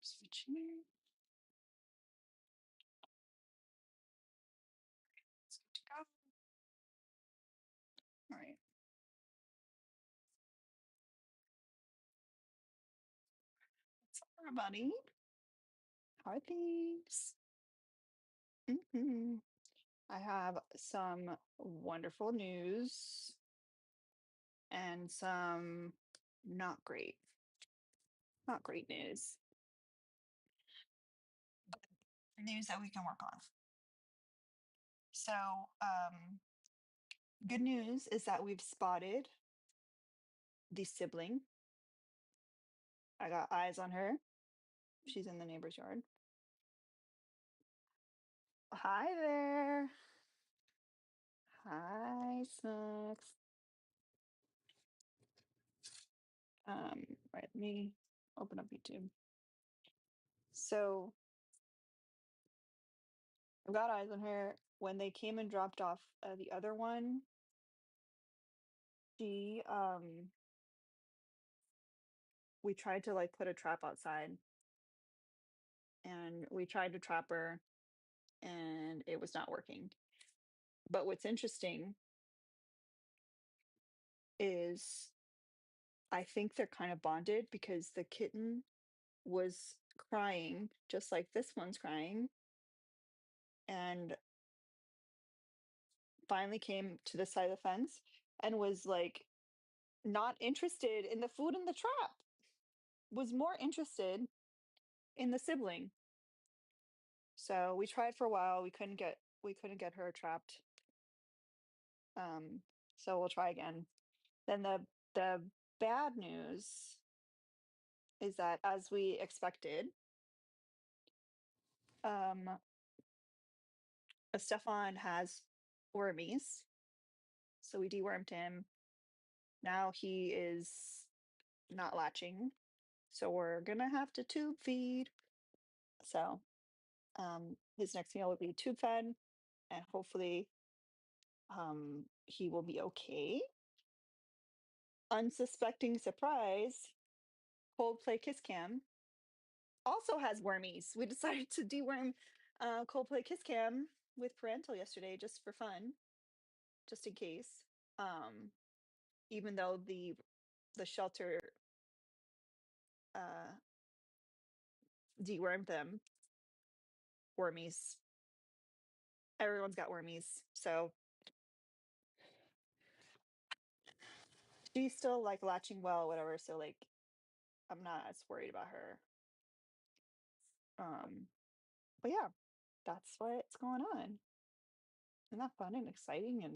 Switching. It's good to go. All right. What's up, everybody? How are things? I have some wonderful news and some not great, not great news. But news that we can work on. So, good news is that we've spotted the sibling. I got eyes on her. She's in the neighbor's yard. Hi there. Hi, Snooks. Right, let me open up YouTube. So I've got eyes on her. When they came and dropped off the other one, she we tried to like put a trap outside and we tried to trap her and it was not working. But what's interesting is I think they're kind of bonded because the kitten was crying just like this one's crying and finally came to the side of the fence and was like not interested in the food in the trap, was more interested in the sibling. So we tried for a while. We couldn't get her trapped. Um, so we'll try again. Then the bad news is that as we expected, um, Stefan has wormies. So we dewormed him. Now he is not latching. So we're gonna have to tube feed. So his next meal will be tube fed and hopefully he will be okay. Unsuspecting surprise, Coldplay Kiss Cam also has wormies. We decided to deworm Coldplay Kiss Cam with parental yesterday just for fun, just in case. Um, Even though the shelter uh dewormed them, wormies. Everyone's got wormies. So she's still like latching well, whatever. So like I'm not as worried about her. Um, but yeah, that's what's going on. Isn't that fun and exciting and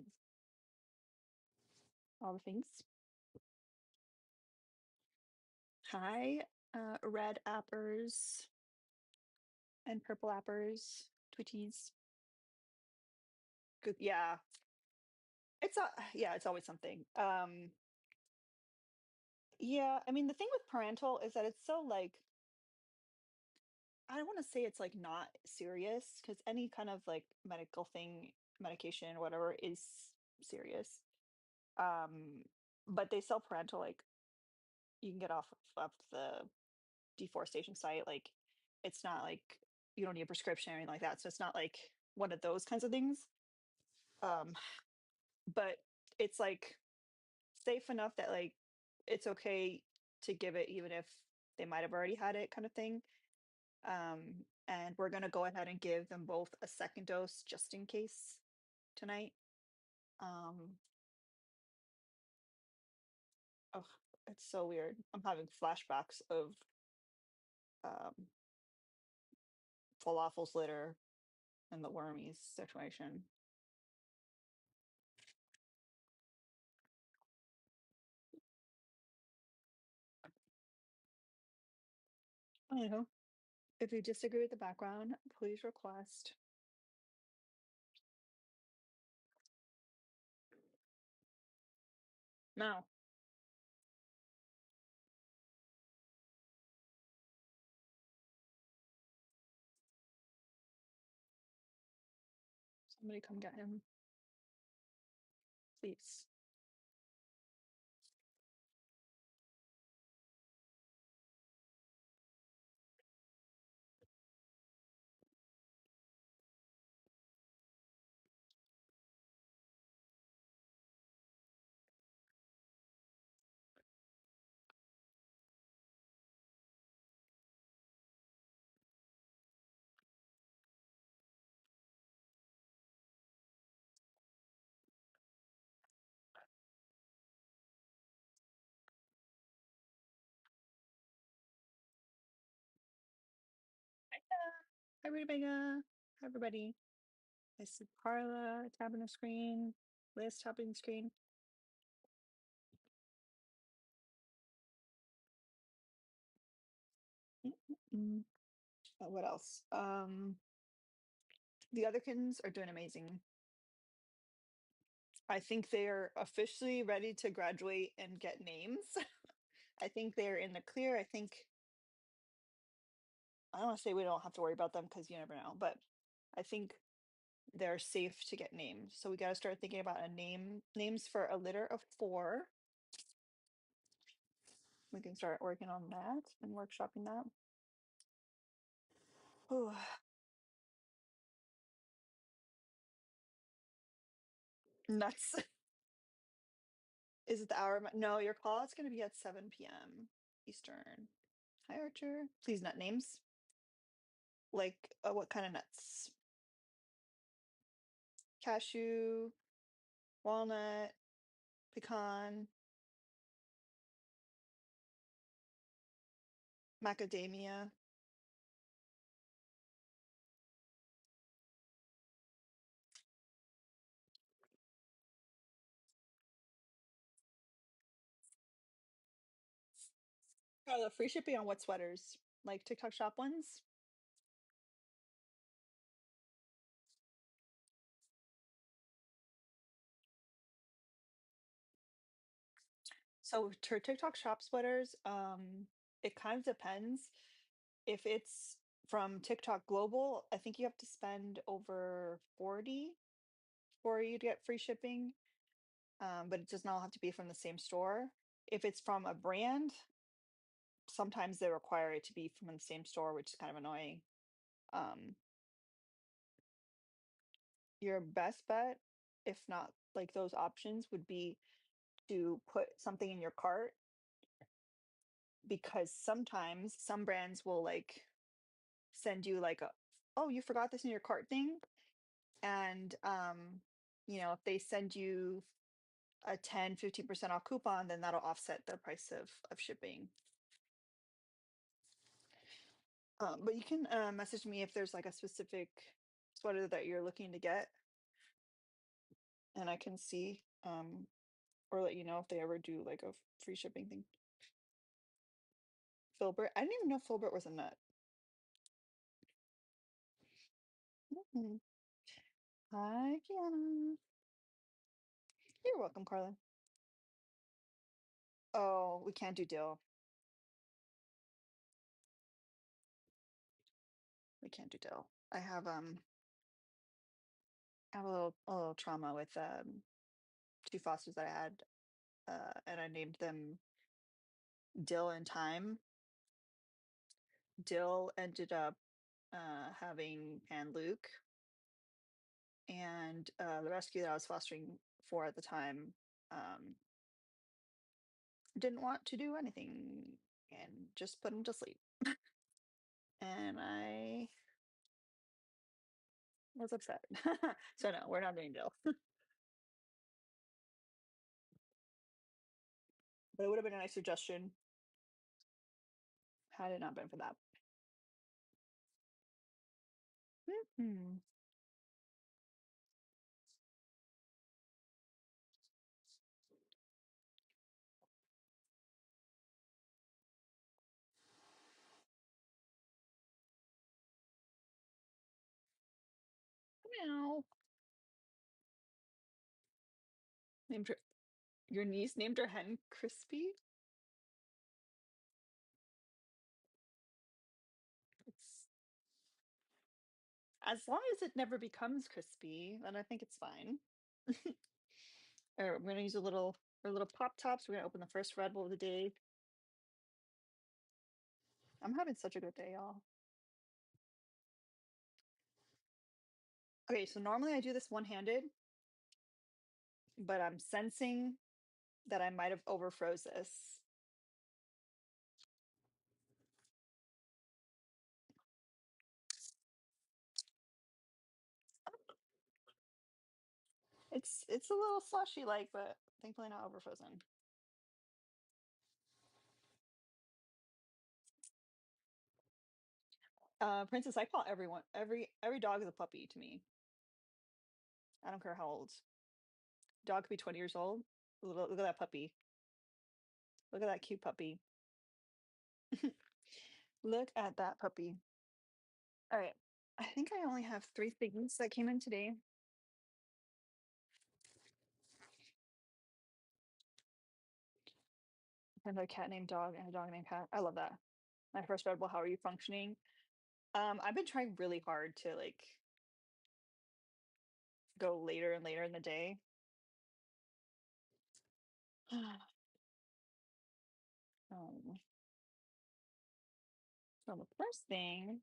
all the things? Hi, red appers and purple appers, Twitchies. Good, yeah. It's always something. Yeah, I mean the thing with parental is that it's so like I don't want to say it's like not serious because any kind of like medical thing, medication, whatever is serious. Um, but they sell parental like you can get off the deforestation site. Like it's not like you don't need a prescription or anything like that. So it's not like one of those kinds of things. Um, but it's like safe enough that like it's okay to give it even if they might have already had it kind of thing. And we're gonna go ahead and give them both a second dose just in case tonight. Um, oh, it's so weird. I'm having flashbacks of um falafels litter and the wormies situation. Anywho, if you disagree with the background, please request. No. Somebody come get him, please. Hi, Rutabaga. Hi, everybody. I see Carla tapping the screen. Liz tapping the screen. Mm. What else? The other kittens are doing amazing. I think they're officially ready to graduate and get names. I think they're in the clear. I don't want to say we don't have to worry about them because you never know, but I think they're safe to get names. So we got to start thinking about names for a litter of 4. We can start working on that and workshopping that. Ooh. Nuts. Is it the hour? No, your call is going to be at 7 p.m. Eastern. Hi, Archer. Please, nut names. Like, what kind of nuts? Cashew, walnut, pecan, macadamia. Oh, the free shipping on what sweaters? Like TikTok shop ones? So for TikTok shop sweaters, it kind of depends. If it's from TikTok Global, I think you have to spend over 40 for you to get free shipping. But it does not have to be from the same store. If it's from a brand, sometimes they require it to be from the same store, which is kind of annoying. Um, your best bet, if not like those options, would be to put something in your cart because sometimes some brands will like send you like a, oh, you forgot this in your cart thing. And if they send you a 10-15% off coupon, then that'll offset the price of shipping. But you can message me if there's like a specific sweater that you're looking to get, and I can see or let you know if they ever do like a free shipping thing. Filbert, I didn't even know Filbert was a nut. Mhm. Hi, Kiana. You're welcome, Carla. Oh, we can't do dill. We can't do dill. I have a little trauma with 2 fosters that I had, and I named them Dill and Time. Dill ended up having Pan Luke, and the rescue that I was fostering for at the time didn't want to do anything and just put him to sleep. And I was upset. So no, we're not doing Dill. But it would have been a nice suggestion had it not been for that. Mhm. Meow. Named her Your niece named her hen Crispy? It's as long as it never becomes crispy, then I think it's fine. All right, we're gonna use our little pop tops. We're gonna open the first Red Bull of the day. I'm having such a good day, y'all. Okay, so normally I do this one-handed, but I'm sensing that I might have overfroze this. It's a little slushy like, but thankfully not overfrozen. Princess, I call everyone every dog is a puppy to me. I don't care how old. Dog could be 20 years old. Look at that puppy. Look at that cute puppy. Look at that puppy. All right. I think I only have 3 things that came in today. And a cat named Dog and a dog named Cat. I love that. My first read, well, how are you functioning? I've been trying really hard to like go later and later in the day. Um, so the first thing,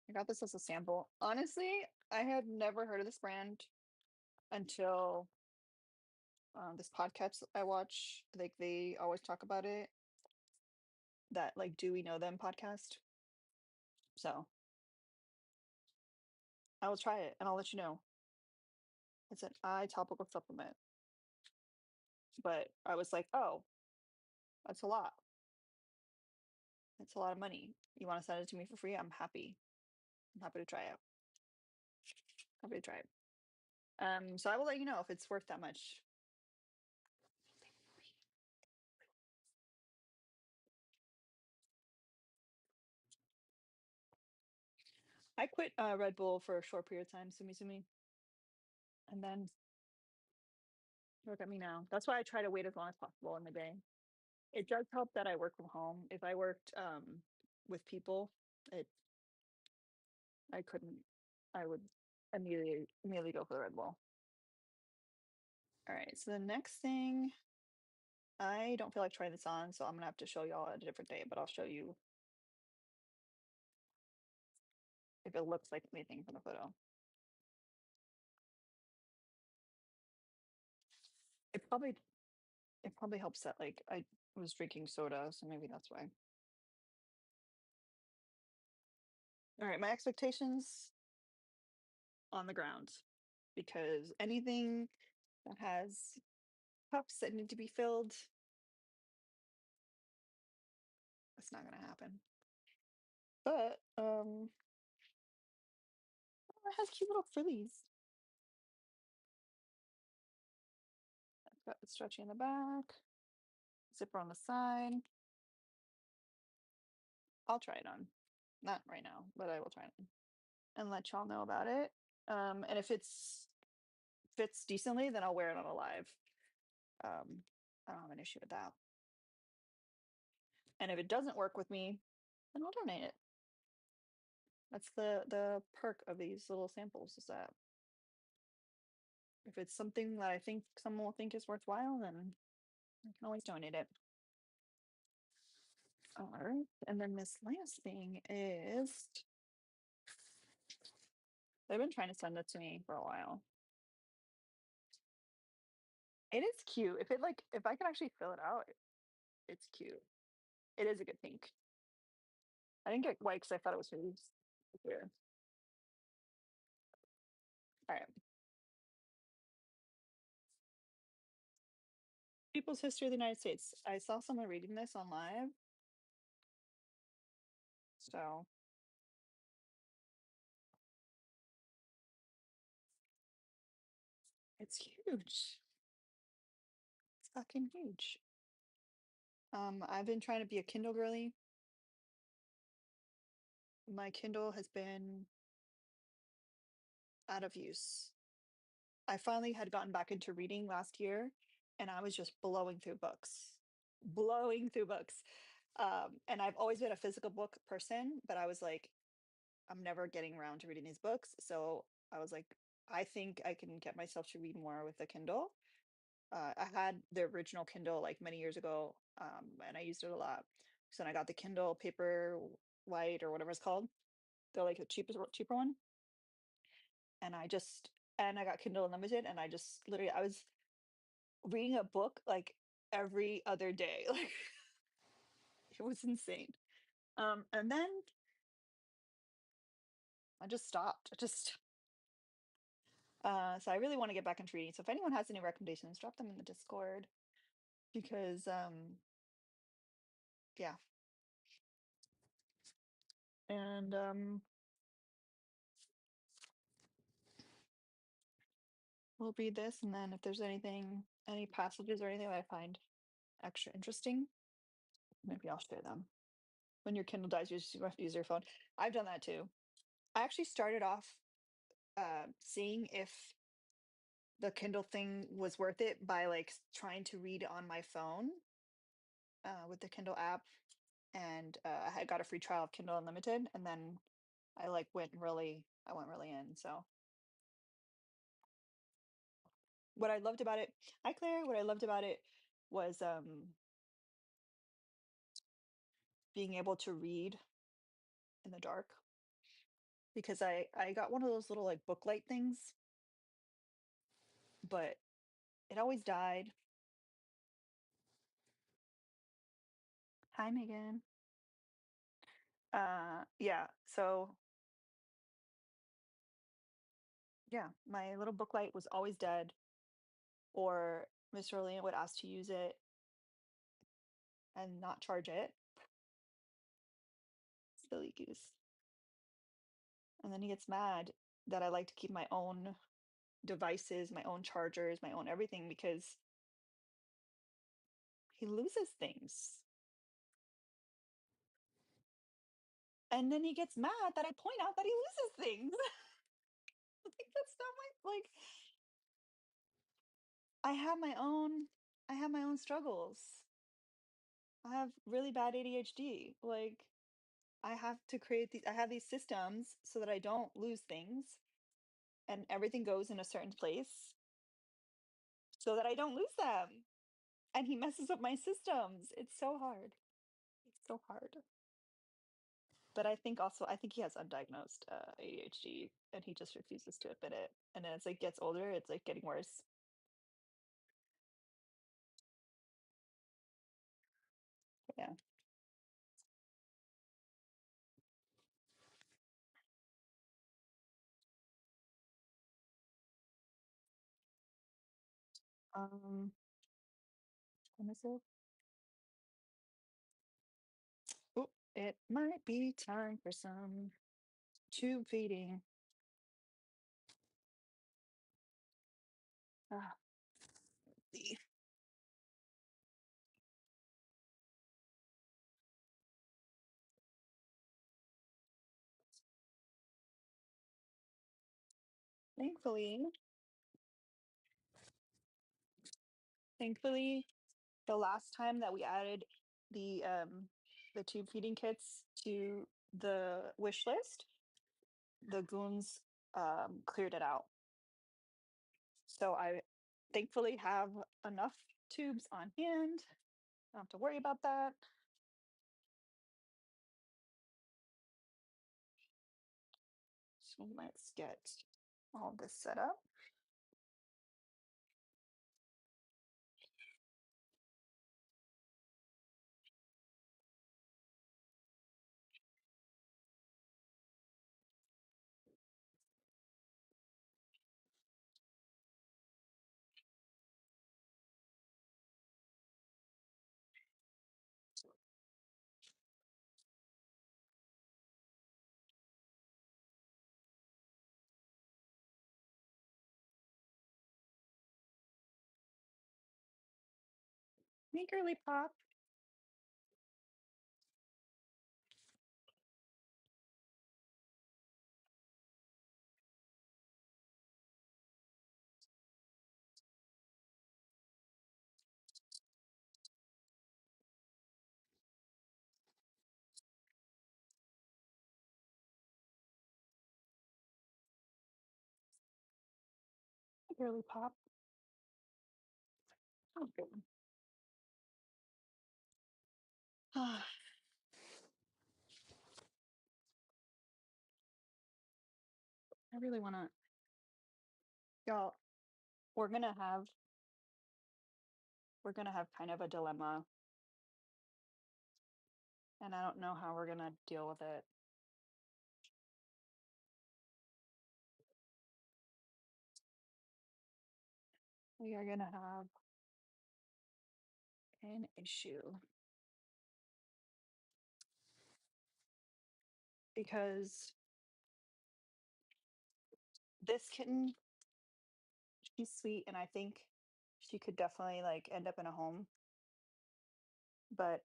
I got this as a sample. Honestly, I had never heard of this brand until this podcast I watch. Like they always talk about it. That like, do we know them podcast? So I will try it and I'll let you know. It's an eye topical supplement, but I was like, oh, that's a lot. It's a lot of money. You want to send it to me for free? I'm happy. I'm happy to try it. Happy to try it. So I will let you know if it's worth that much. I quit Red Bull for a short period of time, sumi, and then look at me now. That's why I try to wait as long as possible in the day. It does help that I work from home. If I worked with people, it I couldn't. I would immediately go for the Red Bull. All right. So the next thing, I don't feel like trying this on, so I'm gonna have to show y'all at a different day. But I'll show you if it looks like anything from the photo. It probably it probably helps that like I was drinking soda, so maybe that's why. All right, my expectations on the ground because anything that has cups that need to be filled, that's not gonna happen. But oh, it has cute little frillies. It's got the stretchy in the back, zipper on the side. I'll try it on. Not right now, but I will try it on and let y'all know about it. And if it's fits decently, then I'll wear it on a live. I don't have an issue with that. And if it doesn't work with me, then I'll donate it. That's the perk of these little samples is that if it's something that I think someone will think is worthwhile, then I can always donate it. All right. And then this last thing is they've been trying to send it to me for a while. It is cute. If I can actually fill it out, it's cute. It is a good pink. I didn't get white because I thought it was really clear. All right. People's History of the United States. I saw someone reading this on live. So it's huge. It's fucking huge. I've been trying to be a Kindle girly. My Kindle has been out of use. I finally had gotten back into reading last year and I was just blowing through books. Blowing through books. And I've always been a physical book person, but I was like, I'm never getting around to reading these books. So I was like, I think I can get myself to read more with a Kindle. I had the original Kindle like many years ago, and I used it a lot. So then I got the Kindle Paper White or whatever it's called. They're like the cheaper one. And I got Kindle Unlimited, and I just literally I was reading a book like every other day. Like it was insane. And then I just stopped. So I really want to get back into reading. So if anyone has any recommendations, drop them in the Discord because yeah. and we'll read this, and then if there's any passages or anything that I find extra interesting, maybe I'll share them. When your Kindle dies, you have to use your phone. I've done that too. I actually started off seeing if the Kindle thing was worth it by like trying to read on my phone with the Kindle app, and I had got a free trial of Kindle Unlimited, and then I went really in. So what I loved about it, hi Claire, what I loved about it was being able to read in the dark because I got one of those little like book light things, but it always died. Hi Megan. Yeah, so yeah, my little book light was always dead, or Mr. Orlean would ask to use it and not charge it. Silly goose. And then he gets mad that I like to keep my own devices, my own chargers, my own everything because he loses things. And then he gets mad that I point out that he loses things. Like that's not my like I have my own I have my own struggles. I have really bad ADHD. Like I have these systems so that I don't lose things and everything goes in a certain place so that I don't lose them. And he messes up my systems. It's so hard. It's so hard. But I think he has undiagnosed ADHD and he just refuses to admit it. And as it gets older, it's like getting worse. Yeah. Um, when is it? Oh, it might be time for some tube feeding. Ah, see. Thankfully, thankfully, the last time that we added the um the tube feeding kits to the wish list, the goons cleared it out. So I thankfully have enough tubes on hand. Don't have to worry about that. So let's get all this set up. Hey, girly pop. Hey, girly pop. Oh, good. I really want to, y'all. We're gonna have we're gonna have kind of a dilemma, and I don't know how we're gonna deal with it. We are gonna have an issue. because this kitten, she's sweet, and I think she could definitely, like, end up in a home, but,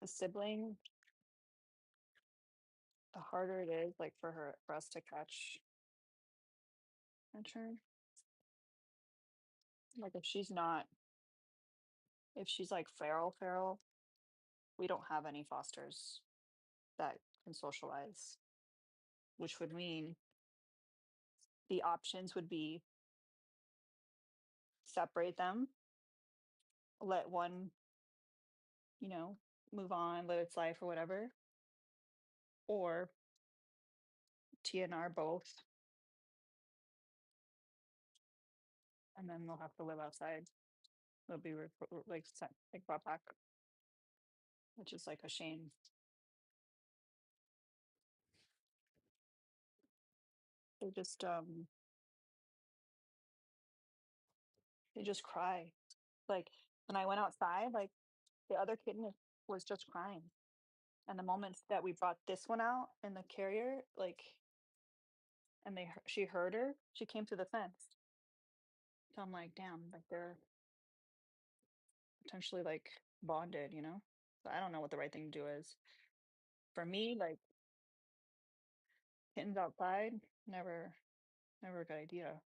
the sibling, the harder it is, like, for us to catch her. Like, if she's, like, feral, we don't have any fosters that can socialize, which would mean the options would be separate them, let one, you know, move on, live its life or whatever, or TNR both, and then they'll have to live outside. They'll be like like brought back, which is like a shame. They just um they just cry. Like when I went outside, like the other kitten was just crying. And the moments that we brought this one out in the carrier, like, and she heard her, she came through the fence. So I'm like, damn, like they're potentially like bonded, you know? But I don't know what the right thing to do is. For me, like kittens outside, never a good idea.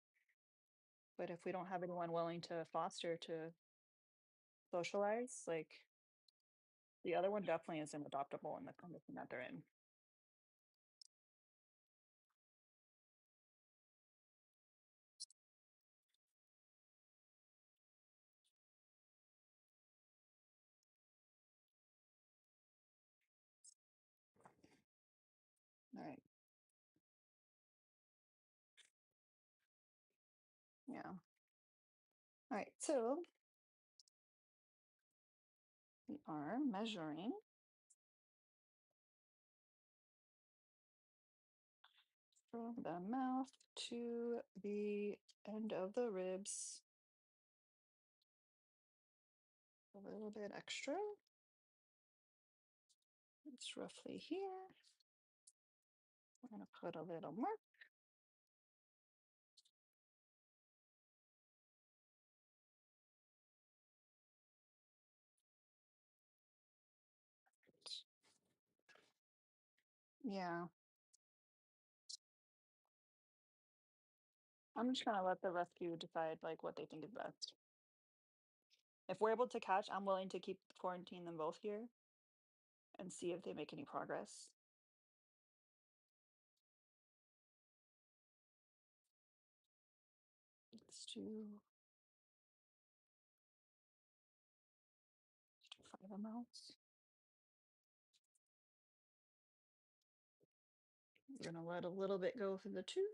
But if we don't have anyone willing to foster to socialize, like the other one definitely isn't adoptable in the condition that they're in. All right. Yeah. All right. So we are measuring from the mouth to the end of the ribs. A little bit extra. It's roughly here. We're going to put a little mark. Yeah. I'm just going to let the rescue decide like what they think is best. If we're able to catch, I'm willing to keep quarantine them both here and see if they make any progress. Let's do 5 mLs. We're gonna let a little bit go through the tube.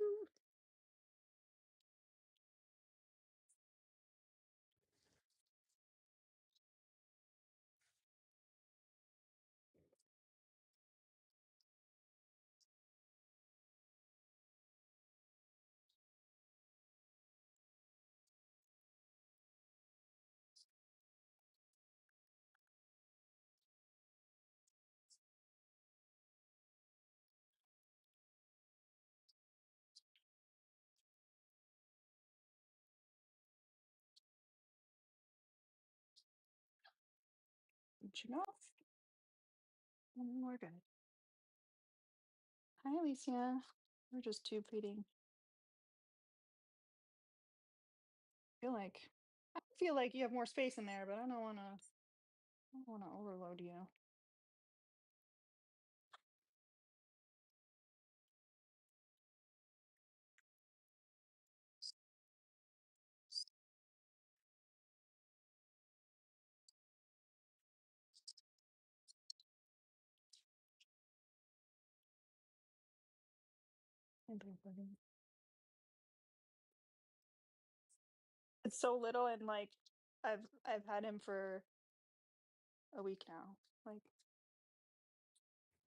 Pinching off. And we're good. Hi, Alicia. We're just tube feeding. I feel like you have more space in there, but I don't wanna overload you. It's so little, and like I've had him for a week now. Like,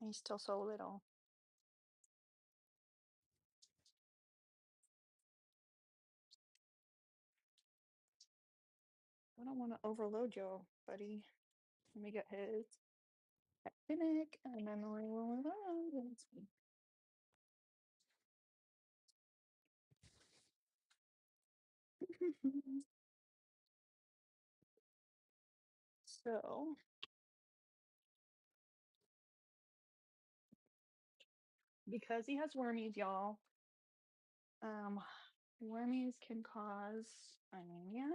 and he's still so little. I don't want to overload you, buddy. Let me get his clinic, and then we will move on. So, because he has wormies, y'all, um, wormies can cause anemia.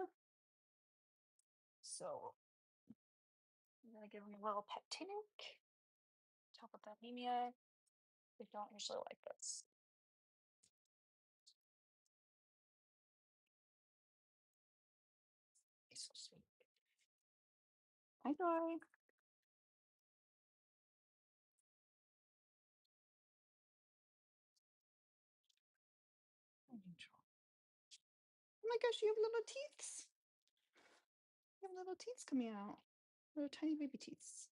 So, I'm gonna give him a little pet tonic to help with the anemia. They don't usually like this. He's so sweet. Hi, Joy. Hi, Angel. Oh my gosh, you have little teeths. You have little teeths coming out. Little tiny baby teeths.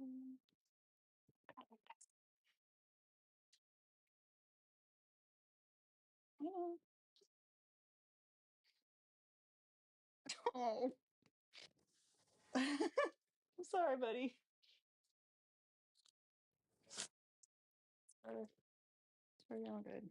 Mm, yeah. Oh. I'm sorry, buddy. It's very all good.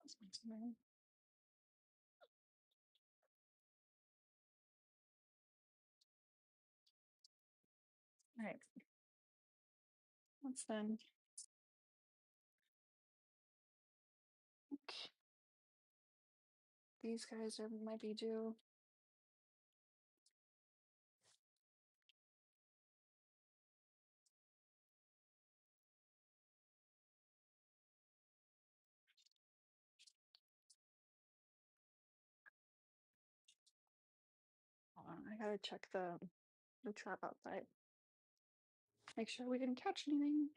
That's my turn. All right. Let's then. Okay. These guys are might be due. Hold on, I gotta check the trap outside. Make sure we didn't catch anything.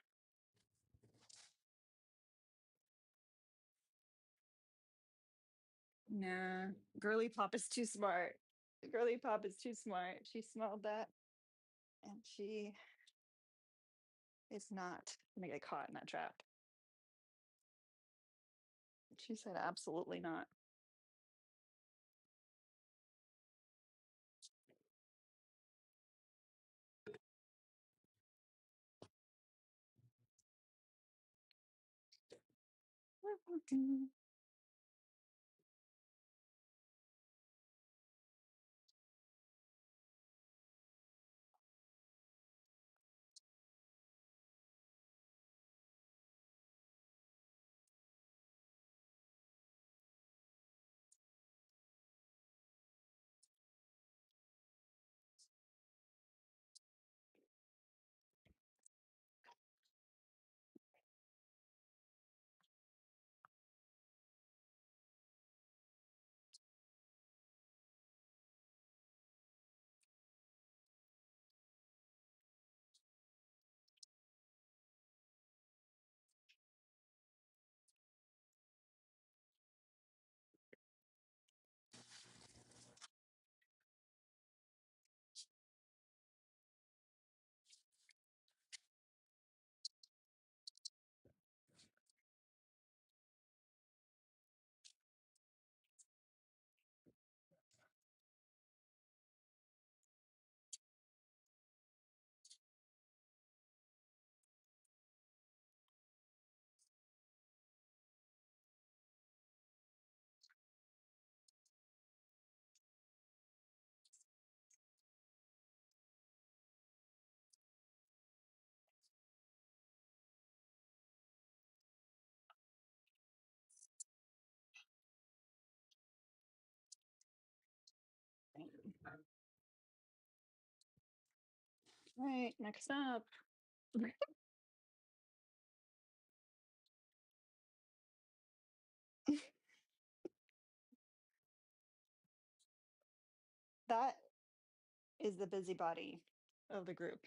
Nah, girly pop is too smart. Girly pop is too smart. She smelled that, and she is not gonna get caught in that trap. She said absolutely not. All right, next up. That is the busybody of the group.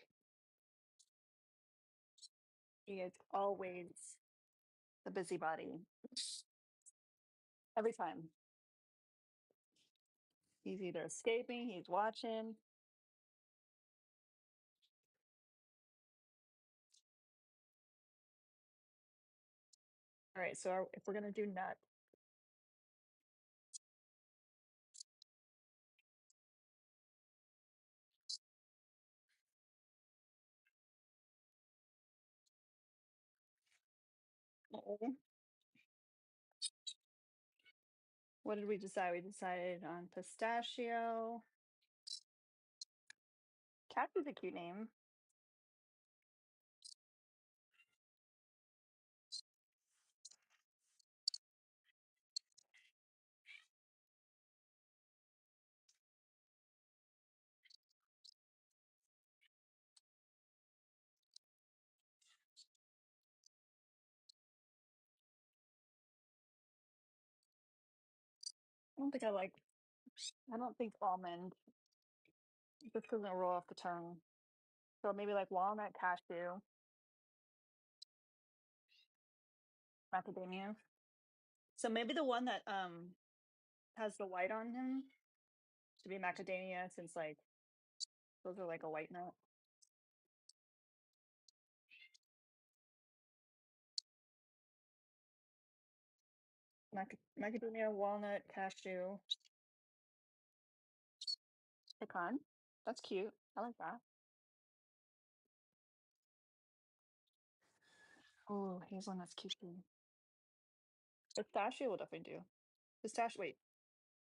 He is always the busybody. Every time. He's either escaping, he's watching. All right, so if we're gonna do nut, oh, what did we decide? We decided on pistachio. Cactu's a cute name. I don't think I like. I don't think almond. This doesn't roll off the tongue. So maybe like walnut, cashew, macadamia. So maybe the one that has the white on him should be macadamia, since like those are like a white nut. Macadamia, walnut, cashew, pecan. That's cute. I like that. Oh, hazelnut's cute too. Pistachio will definitely do. Pistachio. Wait.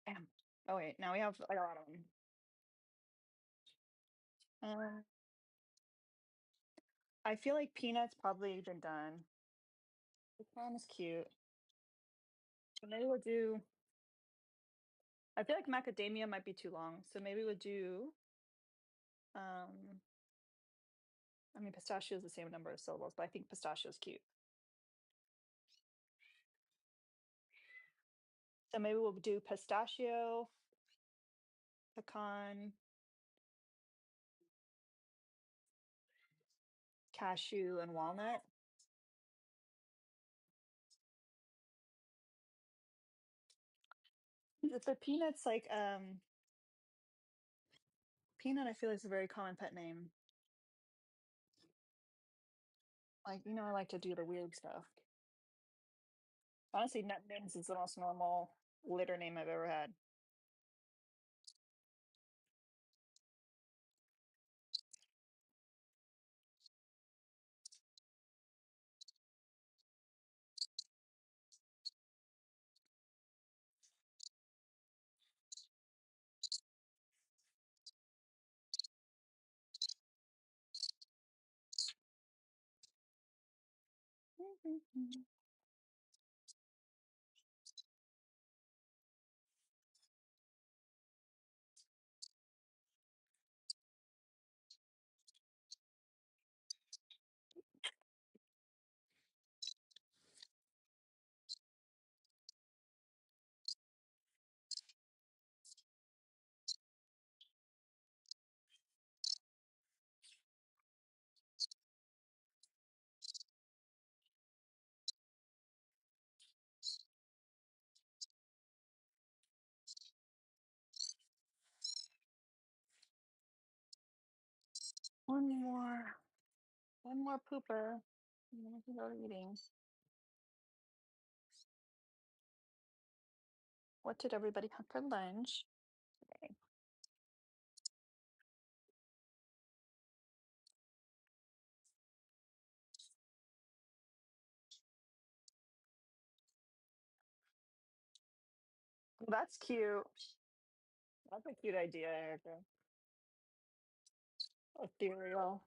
Damn. Oh wait. Now we have like a lot of them. Um, I feel like peanuts probably been done. Pecan is cute. So maybe we'll do. I feel like macadamia might be too long, so maybe we'll do. Um, I mean, pistachio is the same number of syllables, but I think pistachio is cute. So maybe we'll do pistachio, pecan, cashew, and walnut. The peanuts, like peanut, I feel is a very common pet name. Like, I like to do the weird stuff. Honestly, nut names is the most normal litter name I've ever had. One more, one more pooper, and then we can go eating. What did everybody have for lunch today? Well, that's cute. That's a cute idea, Erica. Ethereal.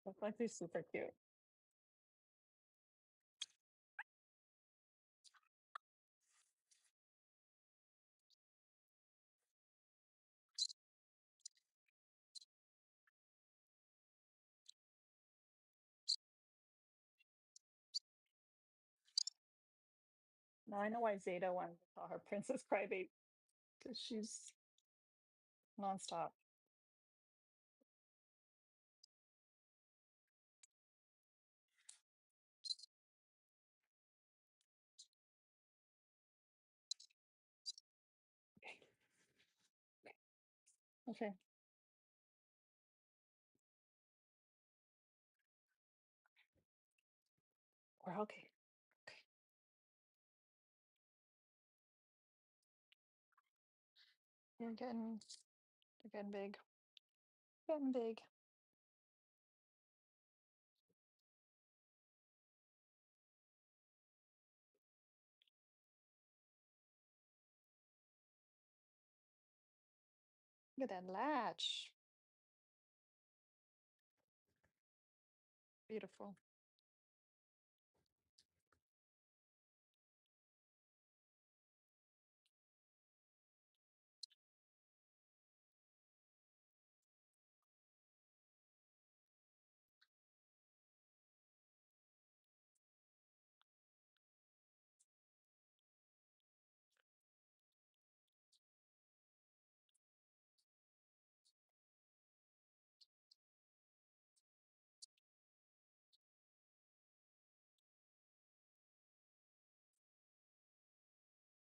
That's actually super cute. Now I know why Zeta wanted to call her Princess Crybaby, because she's nonstop. Okay. We're okay. Okay. You're getting big. Getting big. Look at that latch. Beautiful.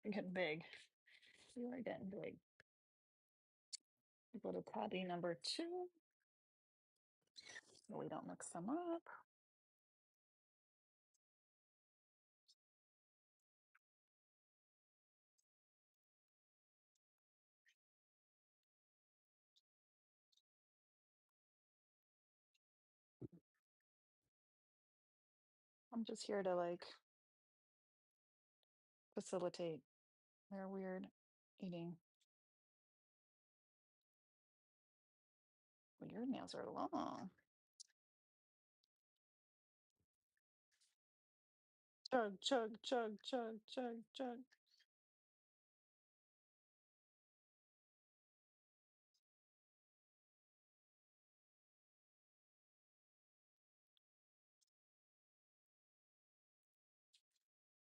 You're getting big. You are getting big. We go to tabby number 2. So we don't mix them up. I'm just here to like facilitate their weird eating. Well, your nails are long. Chug, chug, chug, chug, chug, chug.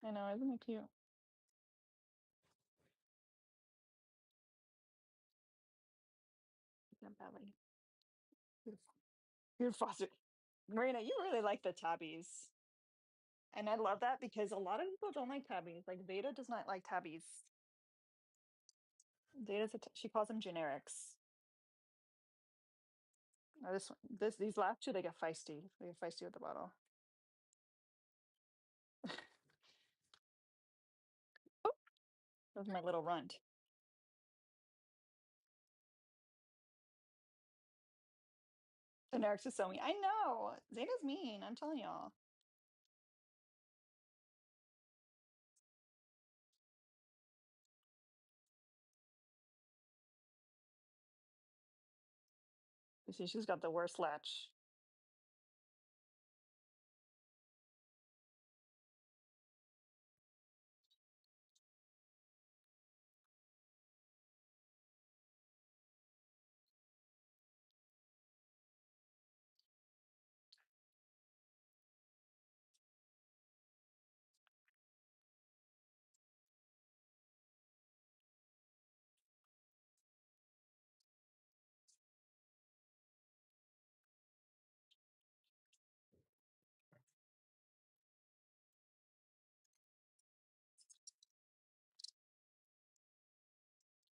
I know, isn't it cute? That belly. Beautiful. Beautiful. Marina, you really like the tabbies. And I love that because a lot of people don't like tabbies. Like Veda does not like tabbies. She calls them generics. Now these last two, they get feisty. They get feisty with the bottle. Oh, that was my little runt. Generics is so mean. I know. Zeta's mean. I'm telling y'all. You see, she's got the worst latch.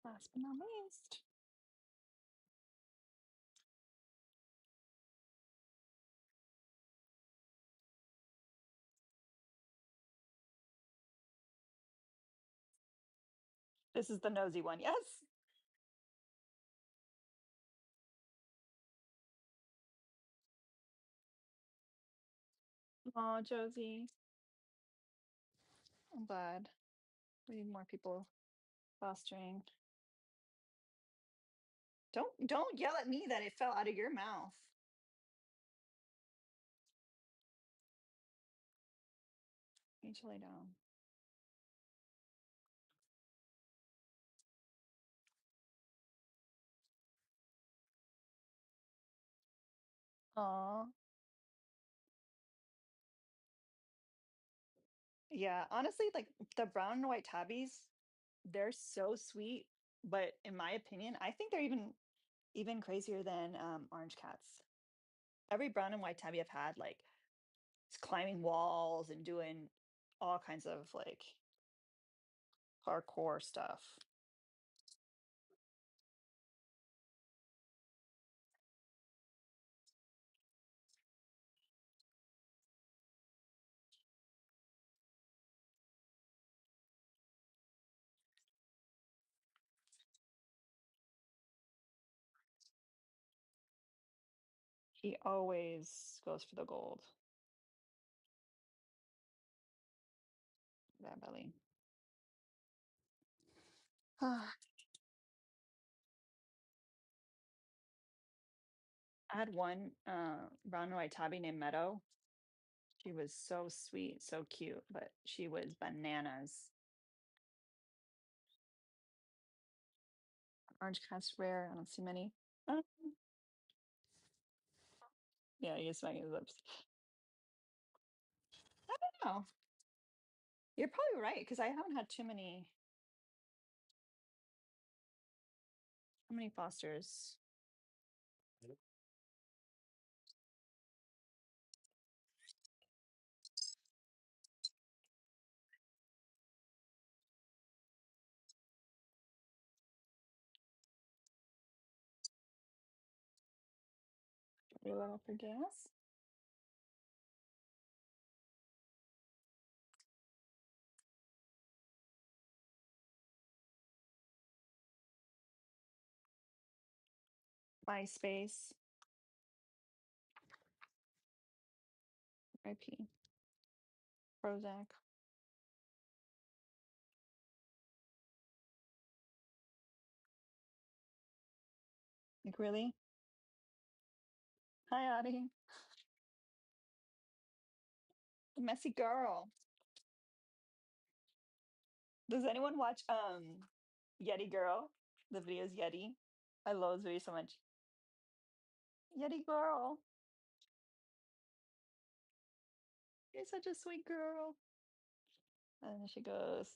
Last but not least. This is the nosy one. Yes. Oh, Josie. I'm glad. We need more people fostering. Don't yell at me that it fell out of your mouth. You need to lay down. Aw. Yeah, honestly, like the brown and white tabbies, they're so sweet. But in my opinion, I think they're even crazier than orange cats. Every brown and white tabby I've had, like, is climbing walls and doing all kinds of like parkour stuff. He always goes for the gold. That belly. I had one brown and white tabby named Meadow. She was so sweet, so cute, but she was bananas. Orange cat's rare. I don't see many. Uh, yeah, he's smacking his lips. I don't know. You're probably right because I haven't had too many. How many fosters? Reload for gas. MySpace. IP. Prozac. Like really? Hi, Audie. The messy girl. Does anyone watch Yeti Girl? The videos Yeti. I love those videos so much. Yeti Girl. You're such a sweet girl. And then she goes,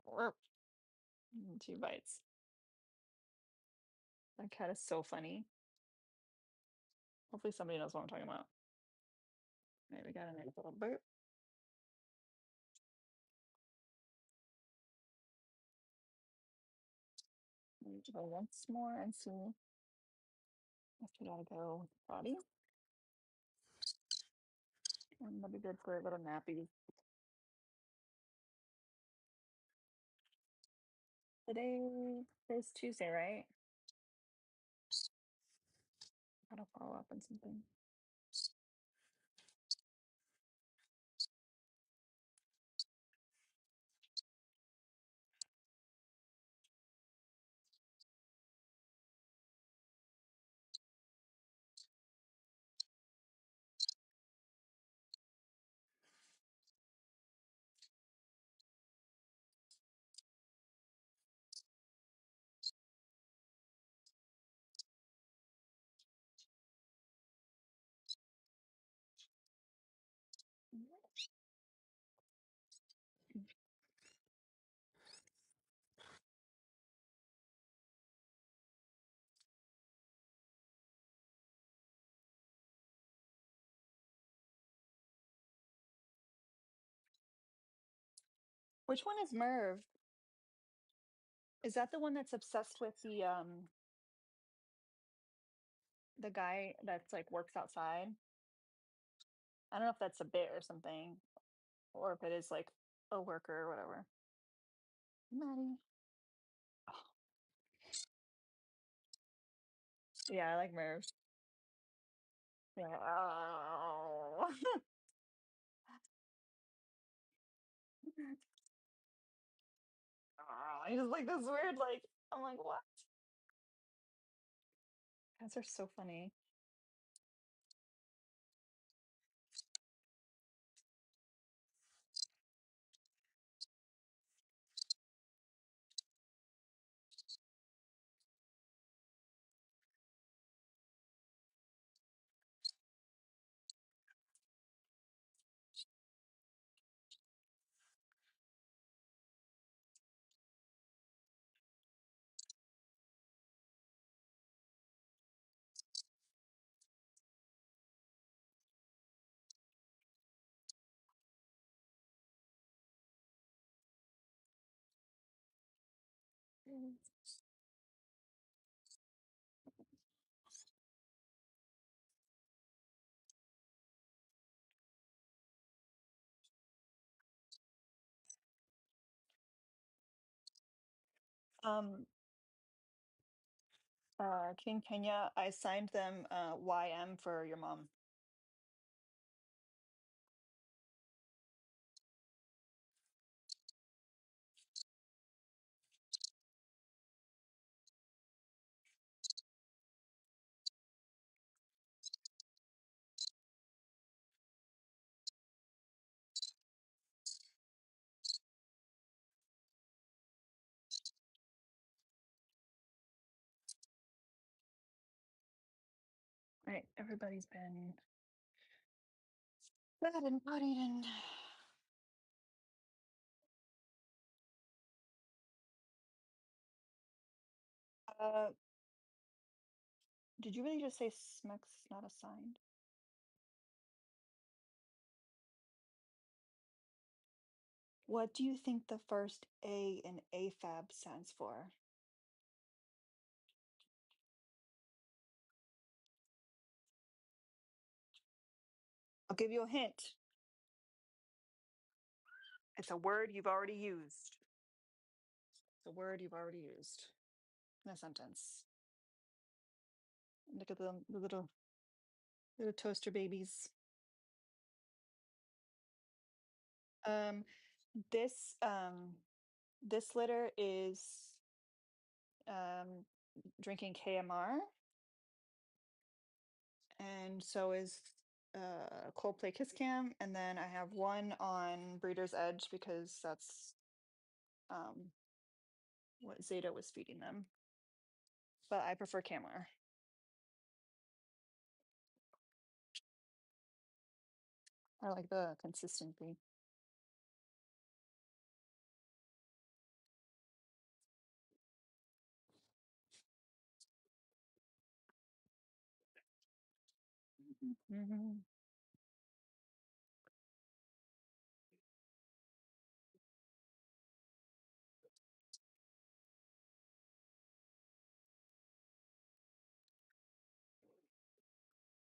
"Warp," and she bites. That cat is so funny. Hopefully somebody knows what I'm talking about. Right, we got a nice little burp. We need to go once more and see if we gotta go with the body. And that'll be good for a little nappy. Today is Tuesday, right? Gotta follow up on something. Which one is Merv? Is that the one that's obsessed with the guy that's like works outside? I don't know if that's a bit or something, or if it is like a worker or whatever. Maddie. Oh, yeah, I like Merv. Yeah. Oh. Oh, he's just like this weird, like, I'm like, what? Cats are so funny. Mm. Um, King Kenya, I signed them YM for your mom. Right, everybody's been bad and potty and uh did you really just say Smex's not assigned? What do you think the first A in AFAB stands for? I'll give you a hint. It's a word you've already used. It's a word you've already used in a sentence. Look at the little toaster babies. Um, this this litter is drinking KMR, and so is Coldplay Kiss Cam, and then I have one on Breeder's Edge because that's um what Zeta was feeding them. But I prefer KMR. I like the consistency. Mhm.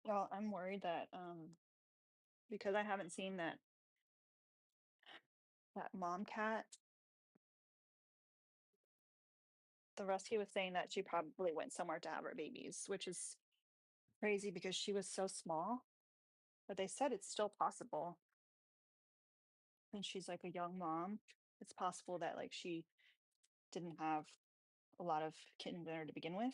Well, I'm worried that because I haven't seen that mom cat, the rescue was saying that she probably went somewhere to have her babies, which is crazy because she was so small. But they said it's still possible. And she's like a young mom. It's possible that like she didn't have a lot of kittens in her to begin with.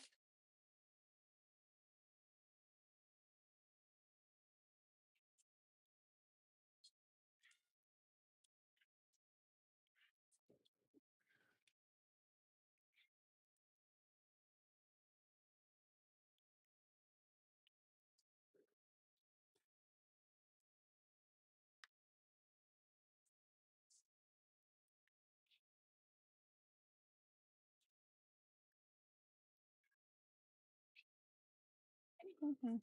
Mhm.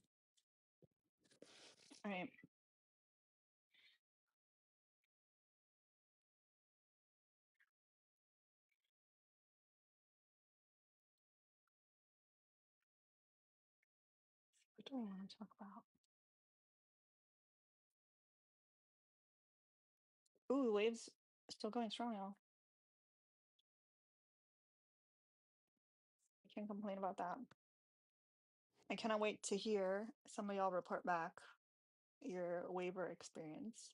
All right. What do I want to talk about? Ooh, the waves still going strong, y'all. I can't complain about that. I cannot wait to hear some of y'all report back your waiver experience.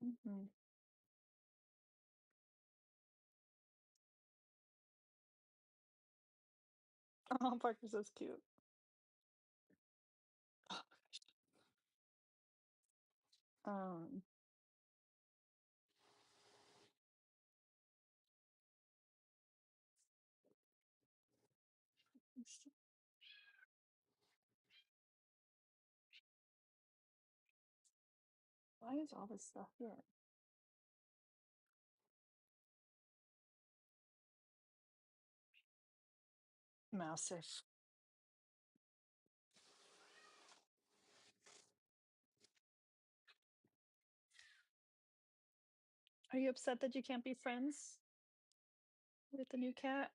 Mhm. Oh, Parker's so cute. Um, s- why is all this stuff here? Massive. Are you upset that you can't be friends with the new cat?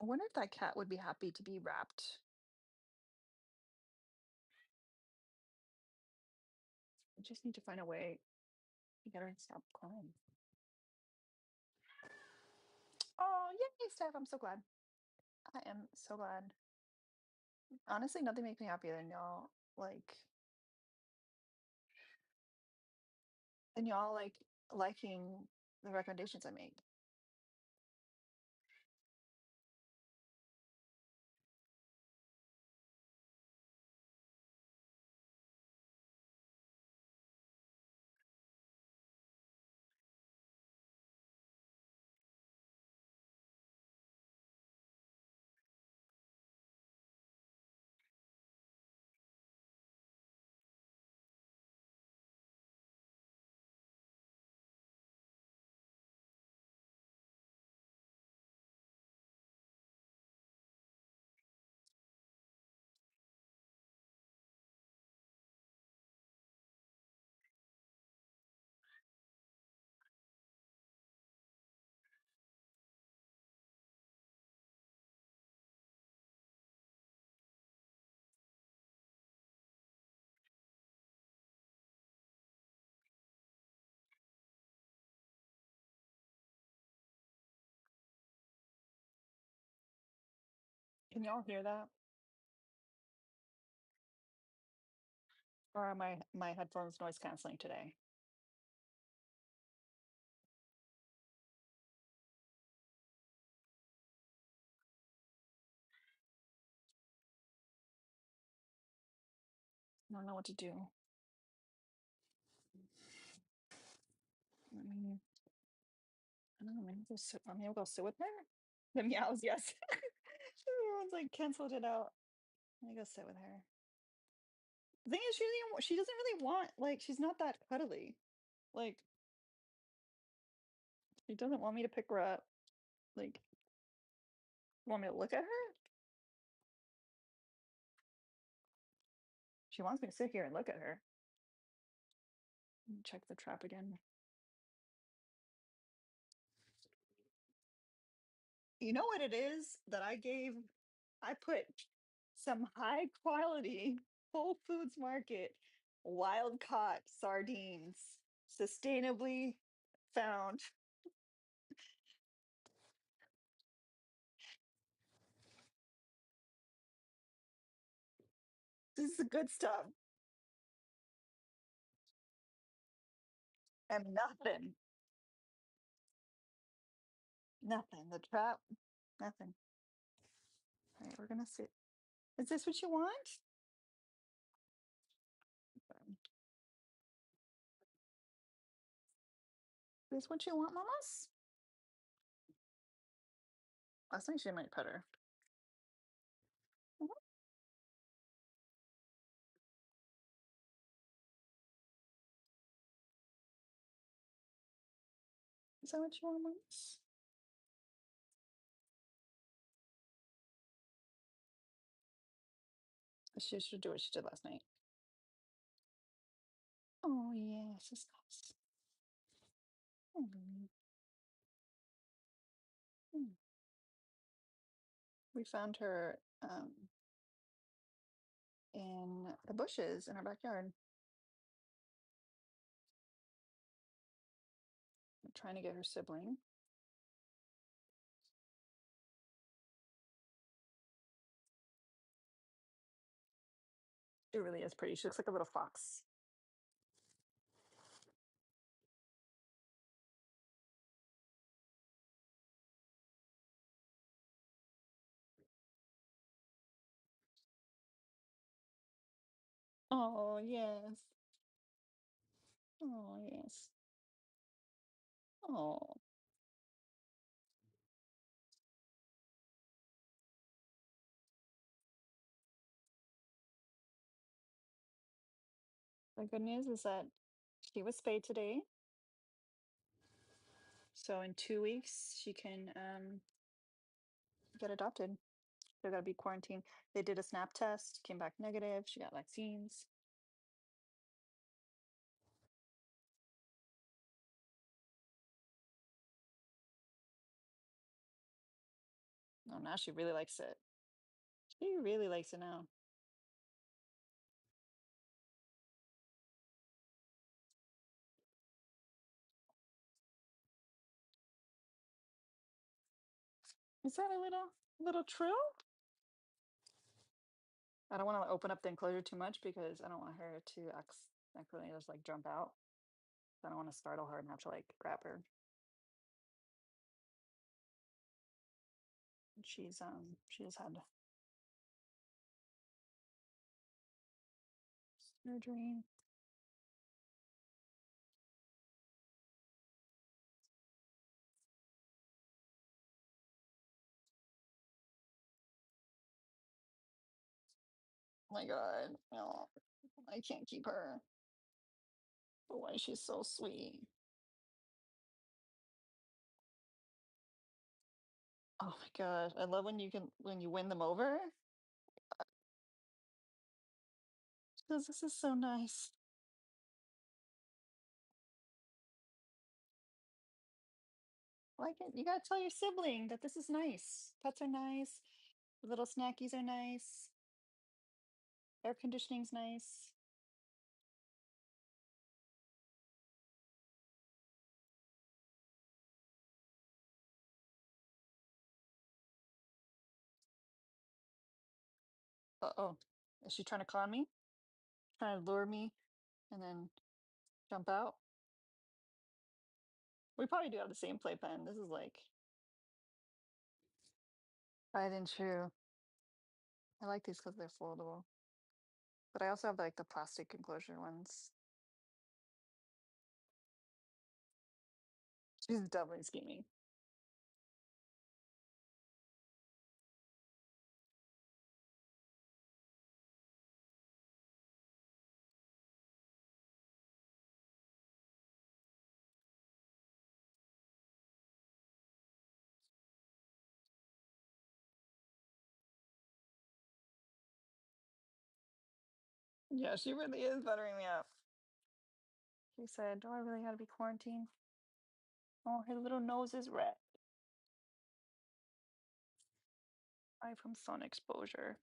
I wonder if that cat would be happy to be wrapped. I just need to find a way to get her to stop crying. Oh, yay, Steph, I'm so glad. I am so glad. Honestly, nothing makes me happier than y'all, like like, liking the recommendations I make. Can y'all hear that? Or are my headphones noise canceling today? I don't know what to do. Let me I don't know, maybe go sit maybe I'll go sit with her? The meows, yes. Everyone's, like, canceled it out. Let me go sit with her. The thing is she doesn't really want like, she's not that cuddly. Like, she doesn't want me to pick her up. Like, want me to look at her? She wants me to sit here and look at her. Let me check the trap again. You know what it is that I put some high quality Whole Foods Market wild caught sardines, sustainably found. This is the good stuff. And nothing, nothing. The trap, nothing. All right, we're gonna see. Is this what you want? Is this what you want, mamas? Last night she might pet her. Mhm. Is that what you want, mamas? She should do what she did last night. Oh yes, it's nice. Mm, mm. We found her in the bushes in our backyard. I'm trying to get her sibling. It really is pretty. She looks like a little fox. Oh yes. Oh yes. Oh, the good news is that she was spayed today. So in 2 weeks she can get adopted. They're gotta be quarantined. They did a snap test, came back negative. She got vaccines. I don't now she really likes it. She really likes it now. Is that a little true? I don't want to open up the enclosure too much because I don't want her to accidentally just like jump out. I don't want to startle her and have to like grab her. She just had surgery. Oh my God, no, I can't keep her. But why she's so sweet. Oh my God, I love when you win them over. Because this is so nice. Like it, you gotta tell your sibling that this is nice. Pets are nice. Little snackies are nice. Air conditioning's nice. Uh-oh. Is she trying to con me? Trying to lure me and then jump out? We probably do have the same playpen. This is like tried and true. I like these because they're foldable. But I also have like the plastic enclosure ones. She's definitely scheming. Yeah, she really is buttering me up. She said, "Do I really gotta be quarantined?" Oh, her little nose is red. Probably from sun exposure.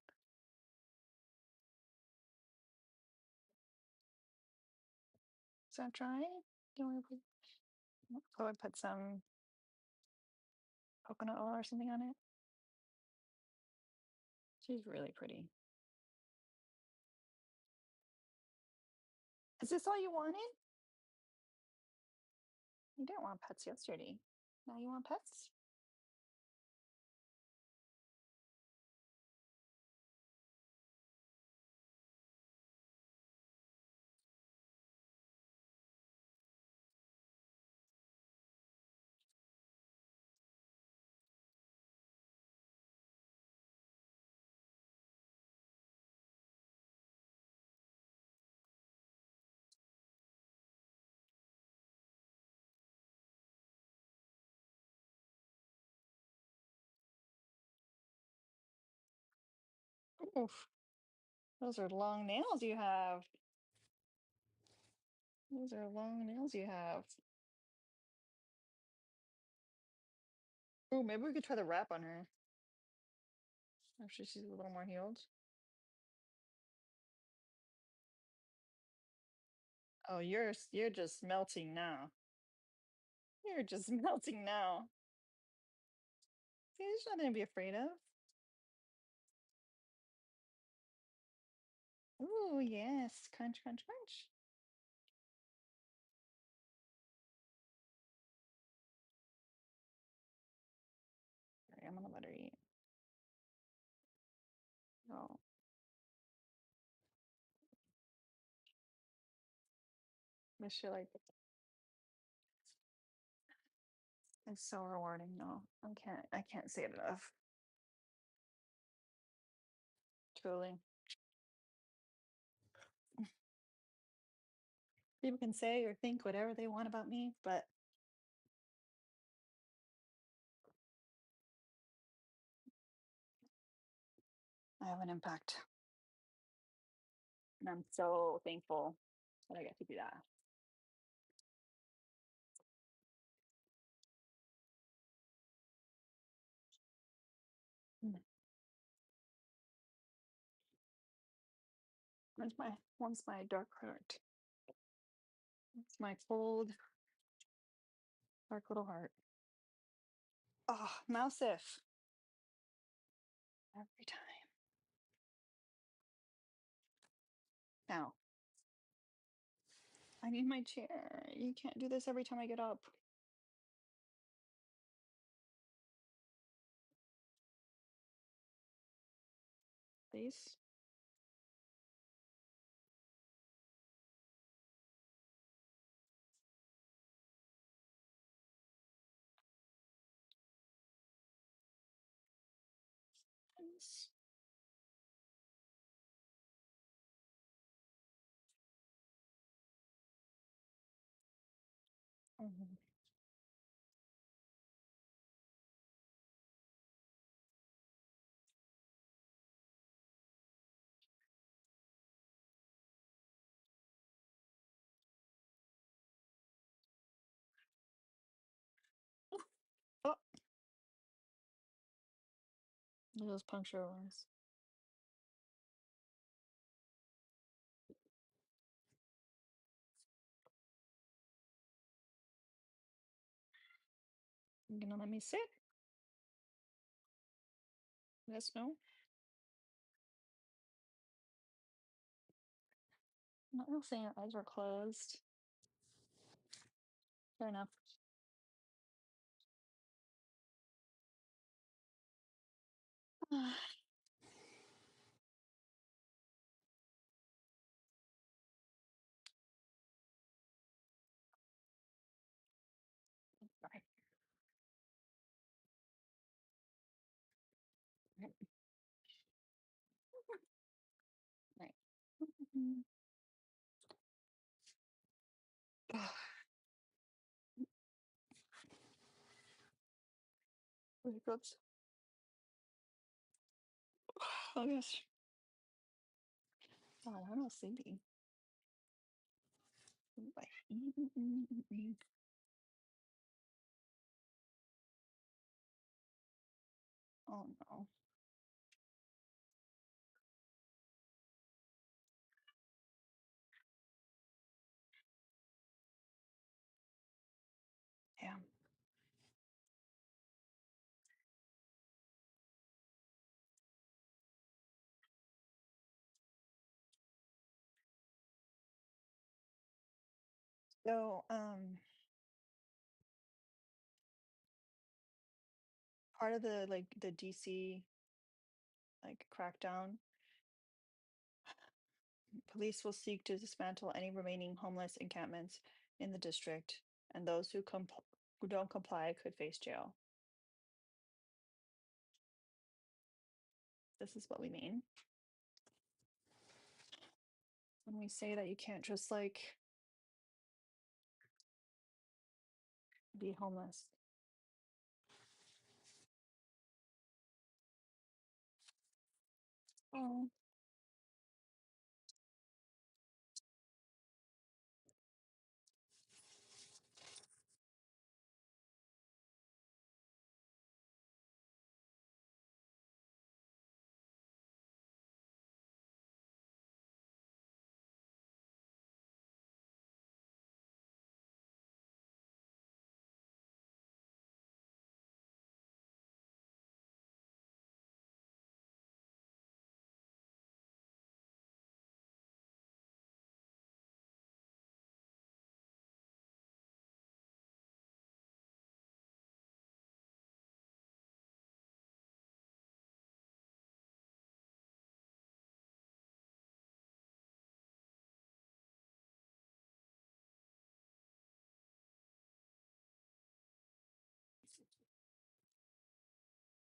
Is that dry? Do we put some coconut oil or something on it? She's really pretty. Is this all you wanted? You didn't want pets yesterday. Now you want pets? Oof. Those are long nails you have. Those are long nails you have. Oh, maybe we could try the wrap on her. After she's a little more healed. Oh, you're just melting now. You're just melting now. See, there's nothing to be afraid of. Ooh, yes. Crunch, crunch, crunch. All right, I'm gonna let her eat. Oh, this shit like it's so rewarding. No, I can't say it enough. Truly. People can say or think whatever they want about me, but I have an impact. And I'm so thankful that I get to do that. One's my dark heart. It's my cold, dark little heart. Oh, mouse if. Every time. Now, I need my chair. You can't do this every time I get up. Please. Please. Mhm. Oh, those puncture ones. You gonna let me sit? Yes, no? I'm not saying your eyes are closed. Fair enough. Right. Right. Right. Mhm. Ugh. Hiccups. Oh gosh. God, I'm not sleepy. Right. Oh no. Yeah. So, part of the like the DC like crackdown, police will seek to dismantle any remaining homeless encampments in the district, and those who don't comply could face jail. This is what we mean when we say that you can't just like be homeless. Oh,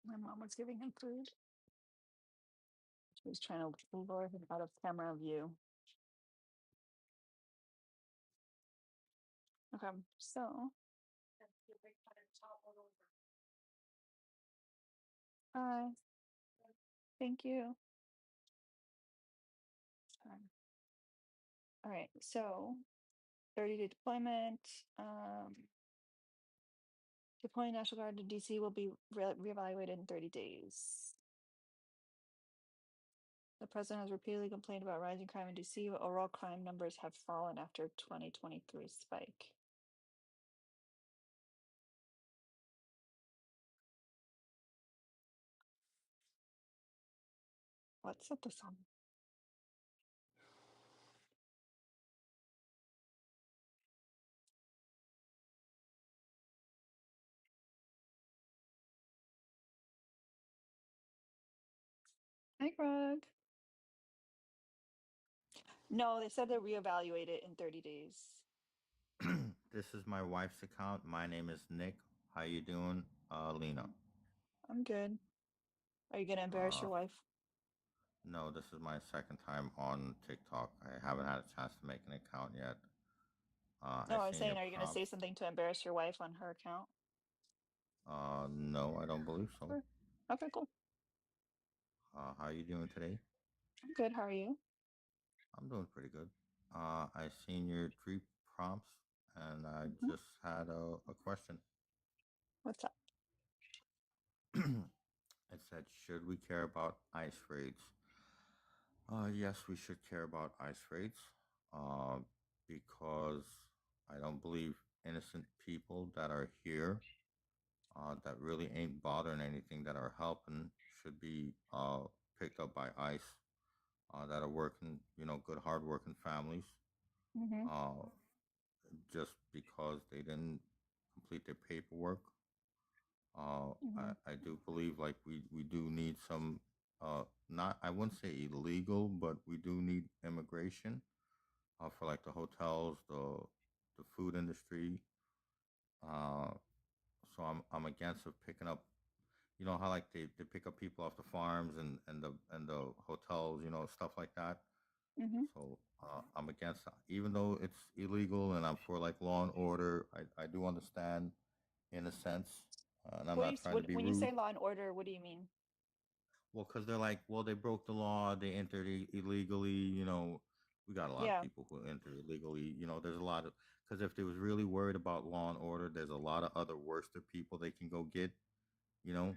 my mom was giving him food. She was trying to lure him out of camera view. Okay, so uh, thank you. All right, so 30-day deployment. Deploying National Guard to DC will be reevaluated in 30 days. The president has repeatedly complained about rising crime in DC, but overall crime numbers have fallen after 2023 spike. What's up with some? Hi, Greg. No, they said they'll reevaluate it in 30 days. This is my wife's account. My name is Nick. How you doing, Lena? I'm good. Are you gonna embarrass Uh, your wife? no, this is my second time on TikTok. I haven't had a chance to make an account yet. I No, I was seen your saying, are you gonna say prompts. something to embarrass your wife on her account? No, I don't believe so. Sure. Okay, cool. How you doing today? I'm good. How are you? I'm doing pretty good. I seen your three prompts, and I Mhm. just had a question. What's up? It said, should we care about ICE raids? Yes, we should care about ICE raids uh, because I don't believe innocent people that are here that really ain't bothering anything that are helping should be picked up by ICE that are working, good, hardworking families Mm-hmm. uh, just because they didn't complete their paperwork. Mm-hmm. I do believe like we do need some, not, I wouldn't say illegal, but we do need immigration for like the hotels, the food industry. Uh, so I'm against of picking up. You know how like they pick up people off the farms and the hotels, stuff like that. Mm-hmm. So I'm against that. Even though it's illegal and I'm for like law and order, I do understand in a sense, and I'm not trying to be When you say rude. law and order, what do you mean? Well, because they're like, well, they broke the law, they entered illegally. We got a lot of Yeah. people who enter illegally. There's a lot of because if they was really worried about law and order, there's a lot of other worser people they can go get. You know,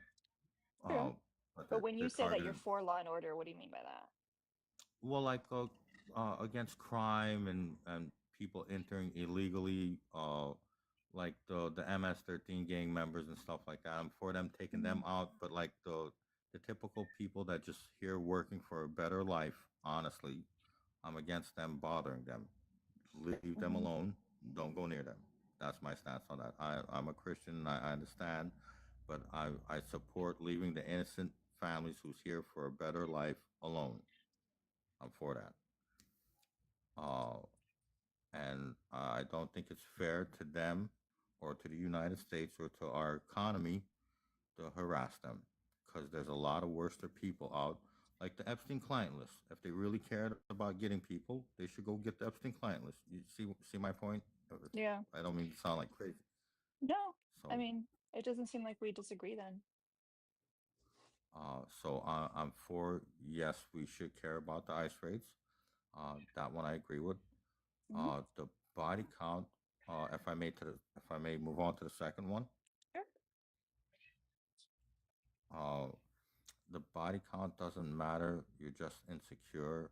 Okay. uh, but But they're when they're you say that you're targeted. for law and order, what do you mean by that? Well, like against crime and people entering illegally, like the MS-13 gang members and stuff like that. I'm for them taking Mm-hmm. them out, but like the typical people that just here working for a better life, honestly, I'm against them bothering them. Leave them Mm-hmm. alone. Don't go near them. That's my stance on that. I'm a Christian. I understand, but I support leaving the innocent families who's here for a better life alone. I'm for that. Uh, and I don't think it's fair to them or to the United States or to our economy to harass them because there's a lot of worser people out, like the Epstein client list. If they really cared about getting people, they should go get the Epstein client list. You see my point? Yeah. I don't mean to sound like crazy. No, I So, mean, it doesn't seem like we disagree then. I'm for yes, we should care about the ICE rates. That one I agree with. Mm-hmm. The body count. If I may move on to the second one. Sure. Uh, the body count doesn't matter. You're just insecure.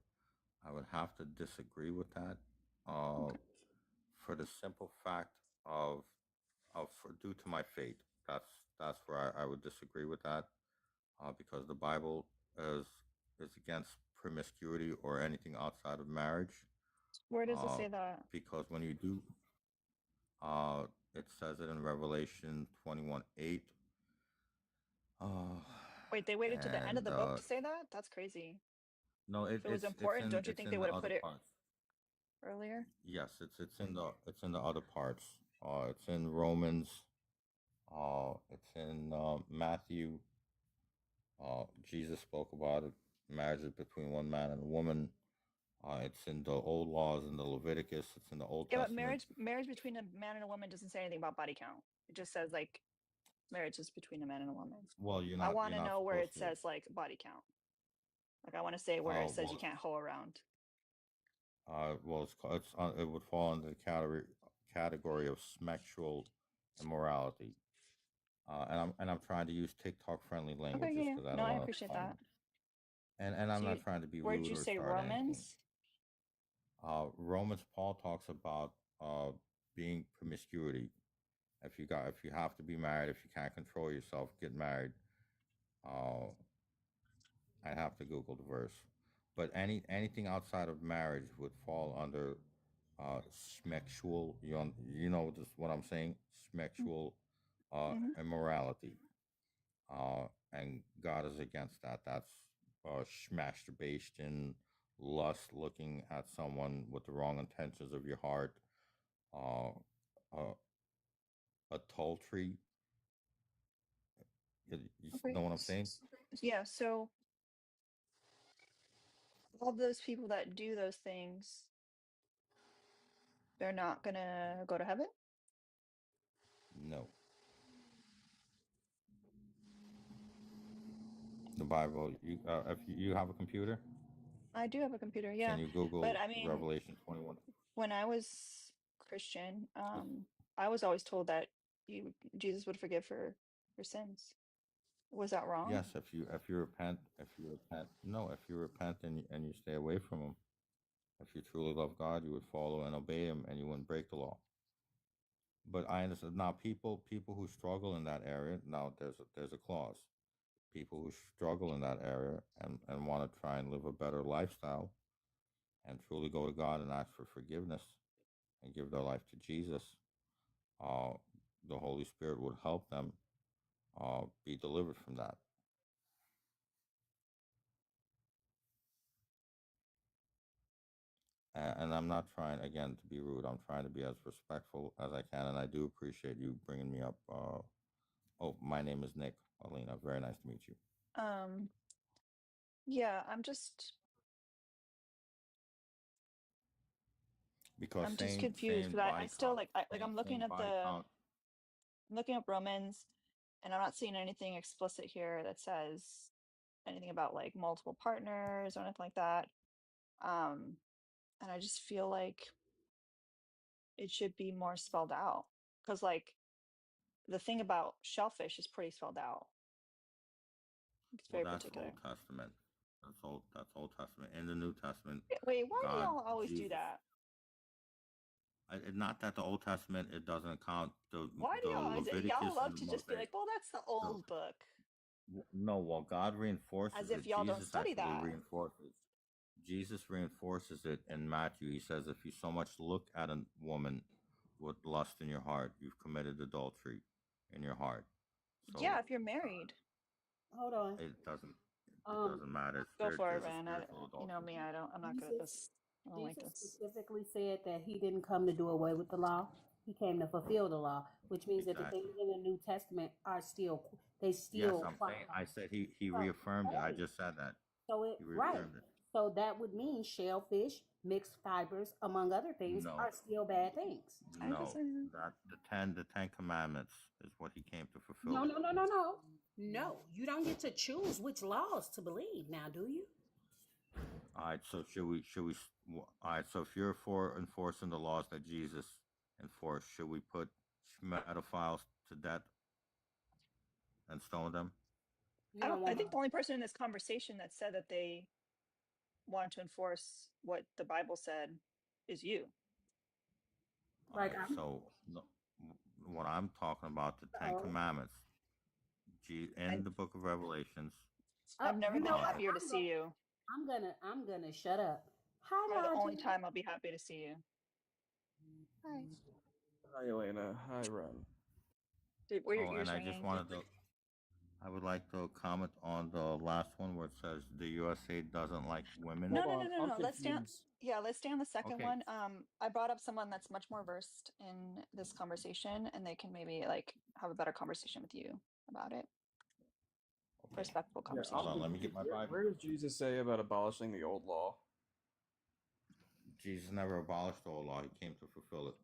I would have to disagree with that. Uh, Okay. for the simple fact of for due to my faith. That's where I would disagree with that. Because the Bible is is against promiscuity or anything outside of marriage. Where does it Uh, say that? because when you do, uh, it says it in Revelation 21:8. Uh, Wait, they waited to the end of and the book to say that? That's crazy. no, If it was important, don't you it's think they in would the have other put it parts. earlier? Yes, it's in the other parts. It's in Romans. It's in Matthew. Jesus spoke about it. Marriages between one man and a woman. It's in the old laws in the Leviticus. It's in the Old Yeah, but Testament. marriage between a man and a woman doesn't say anything about body count. It just says like marriage is between a man and a woman. Well, I want you're to not know where it supposed to. says like body count. Like I want to say where it says you Well, can't hoe around. it would fall under the category of sexual immorality. And I'm trying to use TikTok friendly Okay, yeah, languages yeah. because I No, don't I want to appreciate sound. that. And I'm So not trying to be where did rude you or say start anything. Romans? Romans Paul talks about being promiscuity. If you have to be married, if you can't control yourself, get married. Uh, I have to Google the verse, but anything outside of marriage would fall under smexual. You know this, what I'm saying? Smexual Mm-hmm. immorality, and God is against that. That's masturbation, lust, looking at someone with the wrong intentions of your heart, uh, uh, adultery. You Okay. know what I'm saying? Yeah, so all those people that do those things, they're not gonna go to heaven? No, the Bible. If you have a computer, I do have a computer, can yeah. you But Google I mean, Revelation 21? when I was Christian, It's, I was always told that Jesus would forgive for sins. Was that wrong? yes, if you repent and you stay away from him, if you truly love God, you would follow and obey him, and you wouldn't break the law. But I understand now people who struggle in that area. Now there's a clause. People who struggle in that area and want to try and live a better lifestyle and truly go to God and ask for forgiveness and give their life to Jesus, uh, the Holy Spirit would help them be delivered from that. And I'm not trying again to be rude. I'm trying to be as respectful as I can, and I do appreciate you bringing me up. Oh, my name is Nick, Alina. Very nice to meet you. Um, yeah, Because I'm just same confused same because I body still count, like I'm looking same at body count. I'm looking up Romans and I'm not seeing anything explicit here that says anything about like multiple partners or anything like that. Um, and I just feel like it should be more spelled out because like the thing about shellfish is pretty spelled out. It's Well, very that's particular. Old Testament. That's Old Testament. In the New Testament, Wait, why do God, y'all always do Jesus. that? Not that the Old Testament it doesn't count Why do the y'all always y'all Leviticus love and the to just be Mosaic. like, well, that's the The, old book, no, well, God as reinforces if it. y'all don't Jesus study actually that. reinforces. Jesus reinforces it in Matthew. He says, if you so much look at a woman with lust in your heart, you've committed adultery in your heart. Yeah, So if you're married, Hold on. it doesn't it Um, doesn't matter. go for it, There's a man. spiritual You know adultery. me, I'm not good at Jesus, this. I don't like Jesus this. specifically said that he didn't come to do away with the law. He came to fulfill the law, which means that the things Exactly. in the New Testament are still they Yes, still I'm saying. qualify. I said he So, reaffirmed it. I right. just said that So he it right. reaffirmed it. So that would mean shellfish, mixed fibers, among other things, No, are still bad things. I just no. That the Ten Commandments is what he came to No, fulfill. no, no, no, no. No, you don't get to choose which laws to believe now, do you? All right. So All right. So if you're for enforcing the laws that Jesus enforced, should we put pedophiles to death and stone them? You don't I want think the only person in this conversation that said that they want to enforce what the Bible said is you. All like right. So no, what I'm talking about the Ten oh, Commandments, in I the Book of Revelations. I've never you been know what? Uh, happier to see you. I'm gonna shut up. Hi, Probably the only Logic. time I'll be happy to see you. Hi. Hi, Elena. Hi, Ren. Dude, were your oh, and ears I just ringing? wanted to. I would like to comment on the last one where it says the USA doesn't like women. Hold on. I'm No. Let's stay on, confused. yeah, let's stay on the second Okay. one. I brought up someone that's much more versed in this conversation and they can maybe like have a better conversation with you about it. Okay. Respectful Yeah, Hold I'm conversation. on. Let me get confused. my Where Bible. does Jesus say about abolishing the old law? Jesus never abolished the old law. He came to fulfill it.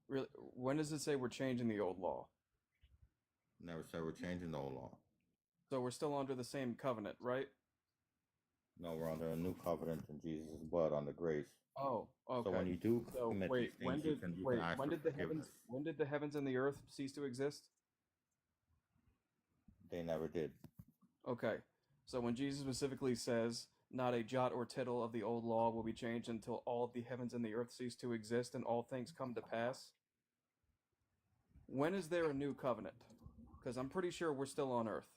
Really? When does it say we're changing the old law? Never said we're changing the old law. So we're still under the same covenant, right? No, we're under a new covenant in Jesus' blood on the grace. Oh, So when okay. you do So commit these things, you can ask for forgiveness. when did the heavens and the earth cease to exist? They never did. Okay. So when Jesus specifically says, "Not a jot or tittle of the old law will be changed until all of the heavens and the earth cease to exist and all things come to pass," when is there a new covenant? Because I'm pretty sure we're still on earth.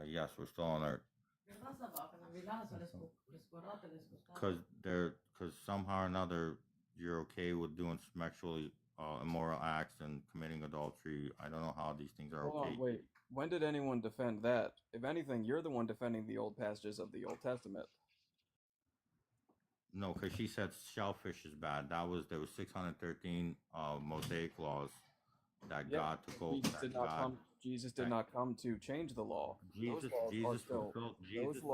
Yes, we're still on earth. Because somehow or another you're okay with doing sexually immoral acts and committing adultery. I don't know how these things are Hold okay. on, wait. When did anyone defend that? If anything, you're the one defending the old passages of the Old Testament. No, because she said shellfish is bad. There was 613 Mosaic laws that Yeah, God took over. Jesus did not come to change the law. Those laws are still.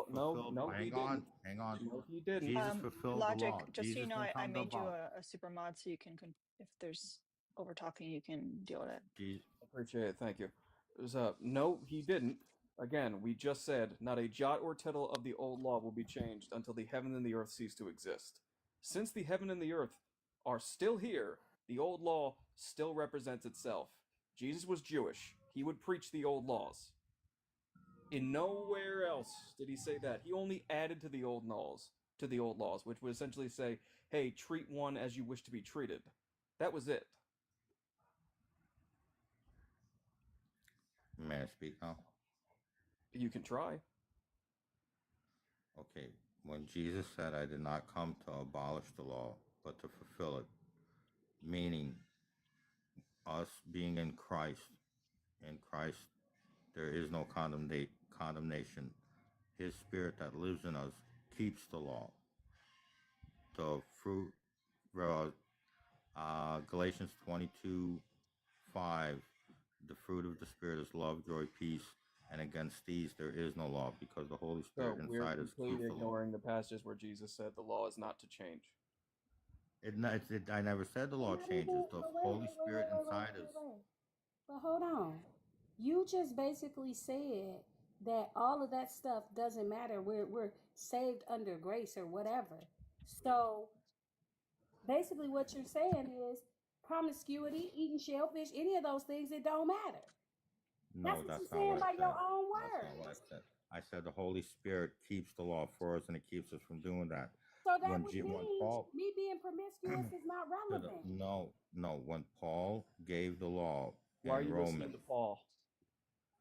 No, no, he didn't. Hang on. No, he didn't. Jesus fulfilled the Logic, law. just so you Jesus know, didn't I come to made you abolish. a super mod so you can, if there's over talking, you can deal with it. Jesus, Appreciate it. Thank you. No, he didn't. Again, we just said, not a jot or tittle of the old law will be changed until the heaven and the earth cease to exist. Since the heaven and the earth are still here, the old law still represents itself. Jesus was Jewish. He would preach the old laws. In nowhere else did he say that. He only added to the old laws, which would essentially say, "Hey, treat one as you wish to be treated." That was it. may I speak now? You can try. Okay. When Jesus said, I did not come to abolish the law, but to fulfill it, meaning us being in Christ, there is no condemnation. His spirit that lives in us keeps the law. The fruit, Galatians 22:5, the fruit of the Spirit is love, joy, peace, and against these there is no law, because the Holy Spirit So we're inside us keeps completely the law. ignoring the passages where Jesus said the law is not to change. I never said the law changes. The Holy Spirit inside us. But hold on. You just basically said that all of that stuff doesn't matter. We're saved under grace or whatever. So basically what you're saying is promiscuity, eating shellfish, any of those things, it don't matter. No, That's what that's you're not saying what I by said. your own That's not what I words. said. I said the Holy Spirit keeps the law for us, and it keeps us from doing that. So that When would when mean Paul me being promiscuous is not relevant. no, when Paul gave the law Why are in you listening Romans, to Paul?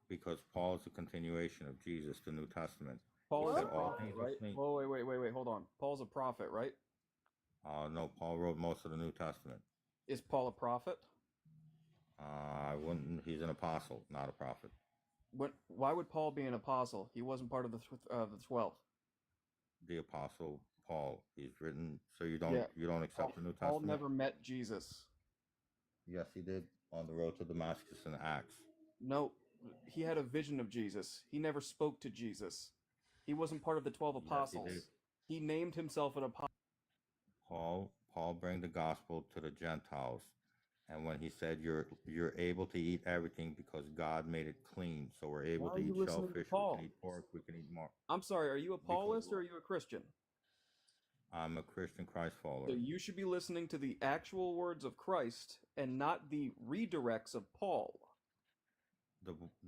because Paul is a continuation of Jesus, the New Testament. Paul He is a said all prophet, things are right? clean. Oh, wait, hold on. Paul's a prophet, right? No, Paul wrote most of the New Testament. Is Paul a prophet? I wouldn't. He's an apostle, not a prophet. Why would Paul be an apostle? He wasn't part of the 12. The apostle Paul. He's written. So you Yeah. don't accept the New Paul Testament? never met Jesus. Yes, he did on the road to Damascus in Acts. No, he had a vision of Jesus. He never spoke to Jesus. He wasn't part of the 12 Yes, apostles. he did. He named himself an apostle. Paul bring the gospel to the Gentiles, and when he said you're able to eat everything because God made it clean, so we're able Why to are you eat listening to shellfish, we Paul? can eat pork, we can eat more. I'm sorry, are you a Because Paulist or are you a Christian? I'm a Christian Christ follower. So you should be listening to the actual words of Christ and not the redirects of Paul.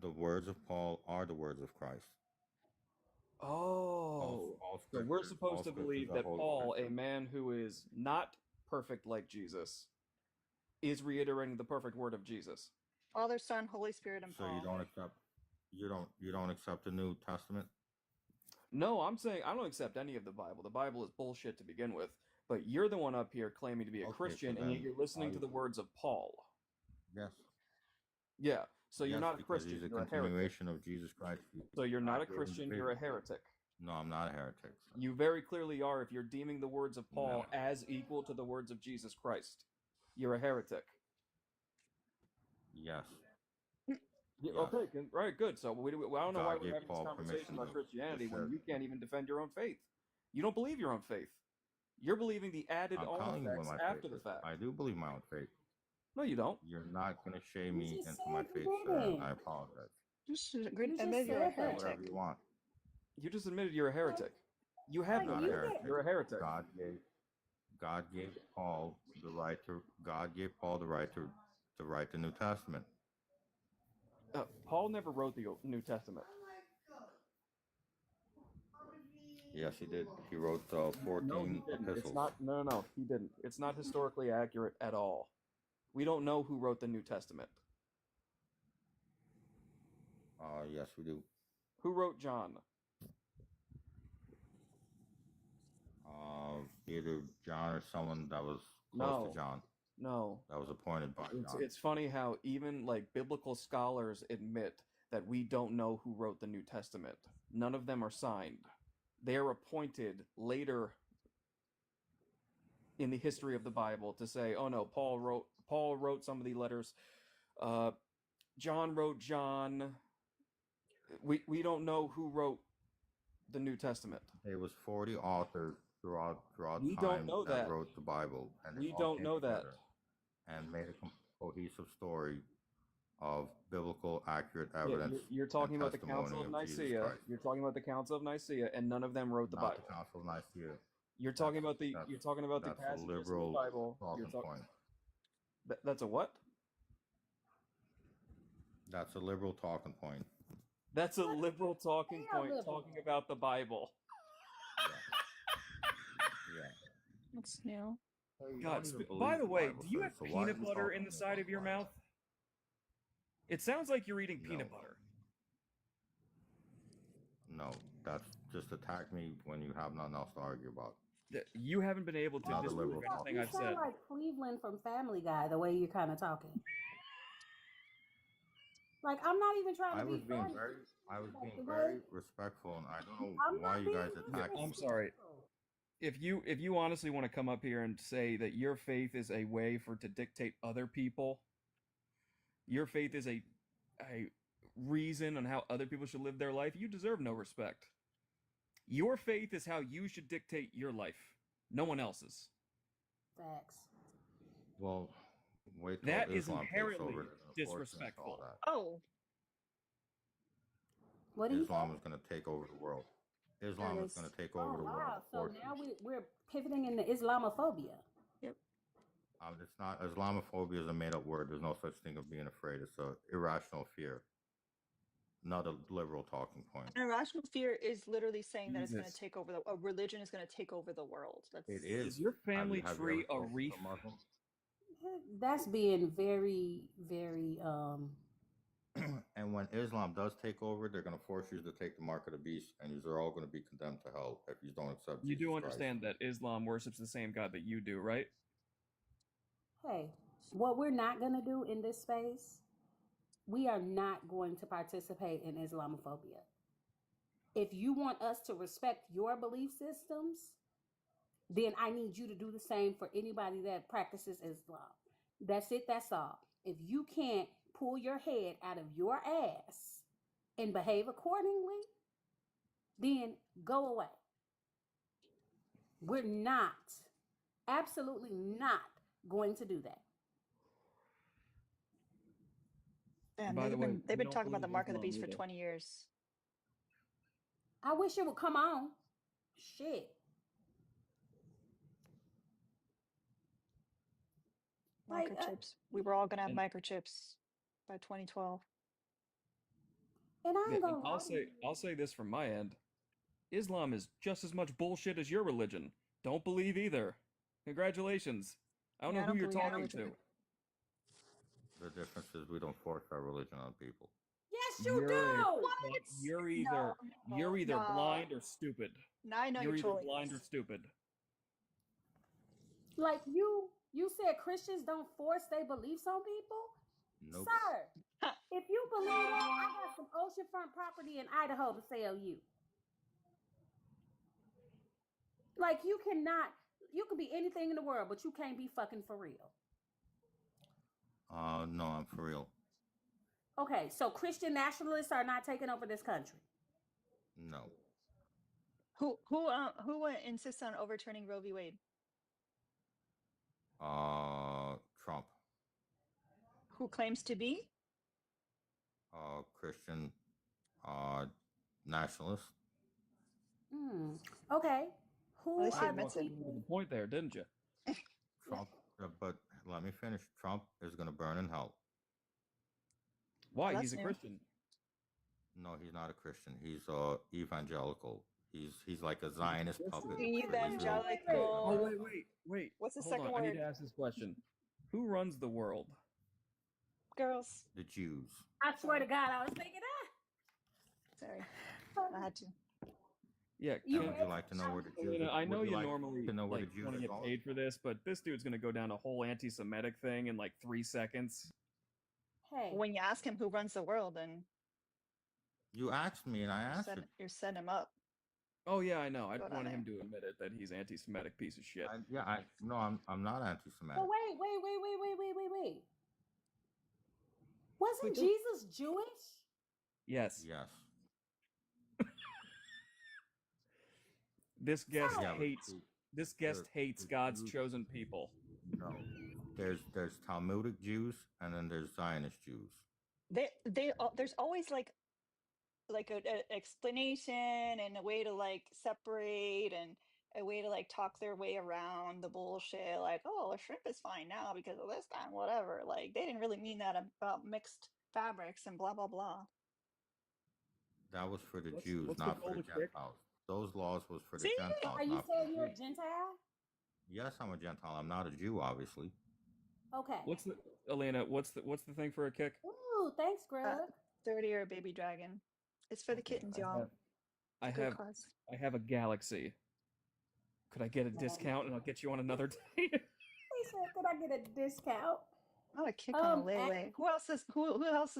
The words of Paul are the words of Christ. Oh, so we're supposed to believe that Paul, a man who is not perfect like Jesus, is reiterating the perfect word of Jesus. Father, Son, Holy Spirit, and So Paul. you don't accept the New Testament? No, I'm saying I don't accept any of the Bible. The Bible is bullshit to begin with. But you're the one up here claiming to be a Christian, and yet you're listening to the words of Paul. Yes. Yeah, so you're not a Christian, He's a you're a heretic. continuation of Jesus Christ. So you're not a Christian, you're a heretic. No, I'm not a heretic. You very clearly are if you're deeming the words of Paul as equal to the words of Jesus Christ. You're a heretic. Yes. Yeah, okay, right, good. So I don't know why we're having this Paul conversation about Christianity Yes, when you can't even defend your own faith. You don't believe your own faith. You're believing the added on effects after the fact. I do believe my own faith. No, you don't. You're not going to shame me into said my you faith, sir. didn't. I apologize. Just You admit just you're a said that. heretic. Whatever you want. You just admitted you're a heretic. You have no Not a faith. heretic. You're a heretic. God gave Paul the right to write the New Testament. Paul never wrote the New Testament. Yes, he did. He wrote No, he 14 didn't. It's epistles. not. No, he didn't. It's not historically accurate at all. We don't know who wrote the New Testament. Yes, we do. Who wrote John? Either John or someone that was close to No, John, no. that was appointed by John. It's funny how even like biblical scholars admit that we don't know who wrote the New Testament. None of them are signed. They are appointed later in the history of the Bible to say, "Oh no, Paul wrote some of the letters. Uh, John wrote John." We don't know who wrote the New Testament. There was 40 authors throughout We don't time know that that. wrote the Bible, and they We all don't came know that. together and made a cohesive story of biblical accurate Yeah, evidence you're and talking about the Council testimony of of Jesus Nicaea. Christ. You're talking about the Council of Nicaea, and none of them wrote the Not the Bible. Council of Nicaea. You're That's talking about the that's that's a passages in the liberal Bible. talking point. That's a what? That's a liberal talking point. That's a liberal talking They are point liberal. talking about the Bible. Yeah. That's new. Hey, you God, don't even by believe the the way, Bible do you says, have so why are peanut you butter in talking the to me side about of your the Bible? mouth? It sounds like you're eating peanut No. butter. No, that's just attack me when you have nothing else to argue about. You haven't been able to Not a disprove liberal anything You I've sound said. like Cleveland from Family Guy, the way you're kind of talking. Like, I'm not even trying I to was be being funny. very, The very way respectful, and I don't know I'm why not you being guys attack me. I'm sorry. If you honestly want to come up here and say that your faith is a way to dictate other people, your faith is a reason on how other people should live their life, you deserve no respect. Your faith is how you should dictate your life, no one else's. Facts. Well, wait till That is Islam takes over. inherently They're gonna force against all disrespectful. that. Oh, What do you Islam say? is going to take over the world. there Islam it is going is. to take Oh over the world. wow! So Force now you. we're pivoting into Islamophobia. Yep. It's not Islamophobia is a made up word. There's no such thing of being afraid. It's a irrational fear, not a liberal talking point. An irrational fear is literally saying that it's going to Jesus. take over a religion is going to take over the world. It That's is. Is your family Have you tree ever a spoken to reef? a Muslim? That's being very, very. And when Islam does take over, they're going to force you to take the mark of the beast, and you're all going to be condemned to hell if you don't accept You Jesus do Christ. understand that Islam worships the same God that you do, right? Hey, what we're not gonna do in this space, we are not going to participate in Islamophobia. If you want us to respect your belief systems, then I need you to do the same for anybody that practices Islam. That's it, that's all. If you can't pull your head out of your ass and behave accordingly, then go away. We're not, absolutely not going to do that. and By the way, they've we been don't talking about the believe mark of the Islam beast for either. 20 years. I wish it would come on. Shit. Like, Microchips. We were all going to have And microchips by 2012. and I yeah, ain't and gonna lie to you. I'll say this from my end. Islam is just as much bullshit as your religion. Don't believe either. Congratulations. I don't Yeah, know I who don't you're believe in talking religion. to. The difference is we don't force our religion on people. Yes, you You're do. What? you're No, either no. blind or stupid. Now I know You're you're either trolling blind or us. stupid. Like you said Christians don't force their beliefs on people? Nope. Sir, if you believe that, I got some oceanfront property in Idaho to sell you. Like you can be anything in the world, but you can't be fucking for real. No, I'm for real. Okay, so Christian nationalists are not taking over this country. No. Who insists on overturning Roe v. Wade? Trump. Who claims to be? Christian nationalist. Okay. Who At least he are the admits it. You made people? the point there, didn't you? Trump, but let me finish. Trump is going to burn in hell. Why? That's He's a new. Christian. No, he's not a Christian. He's evangelical. He's like a Zionist Listen. puppet for Israel. Oh Evangelical. wait. What's the Hold on. second I need to word? ask this question. Who runs the world? Girls. The Jews. I swear to Sorry. God, I was thinking Sorry. that. I had to. Yeah, You Would ready? you like to know where the Jews? Alina, I know Would you you like normally to know where the like Jews want to are get going? paid for this, but this dude's gonna go down a whole anti-Semitic thing in like 3 seconds. Hey, When you ask him who runs the world, then You asked me and I answered. you're setting him up. Oh yeah, I know. I Go down wanted him there. to admit it that he's anti-Semitic piece of shit. No, I'm not but anti-Semitic. wait. We Wasn't do. Jesus Jewish? Yes, Yes. this guest So, Yeah, but hates. see, This guest hates the God's Jews. chosen people. No, there's Talmudic Jews and then there's Zionist Jews. There's always like a explanation and a way to like separate and a way to like talk their way around the bullshit. Like, oh, a shrimp is fine now because of this time, whatever. Like, they didn't really mean that about mixed fabrics and blah blah blah. That was for the Jews, What's the not for goal the to kick? Gentiles. Those laws was for the See? so Gentiles, are you not for the saying you're a Jews. Gentile? Yes, I'm a Gentile. I'm not a Jew, obviously. Okay. What's the Elena? What's the thing for a kick? Ooh, thanks, Uh, Greg. 30 or a baby dragon. It's for the Okay. kittens, I y'all. have It's I a good have cause. I have a galaxy. Could I get a discount and I'll get you on another date? He said, "Could I get a discount?" Not a kick on a Actually, Lele. Who else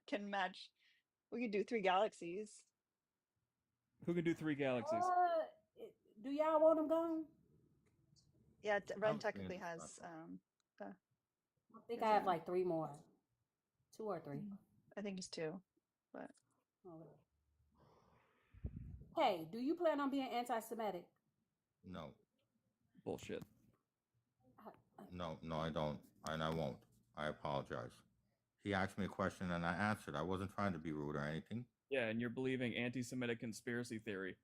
can match? We could do 3 galaxies. Who can do 3 galaxies? uh, do y'all want them gone? Yeah, I Ren was being technically has disrespectful. uh, I think his I have like 3 more, 2 or 3. I think it's 2. But Okay. Hey, do you plan on being anti-Semitic? No, Bullshit. no, I don't, and I won't. I apologize. He asked me a question and I answered. I wasn't trying to be rude or anything. Yeah, and you're believing anti-Semitic conspiracy theory.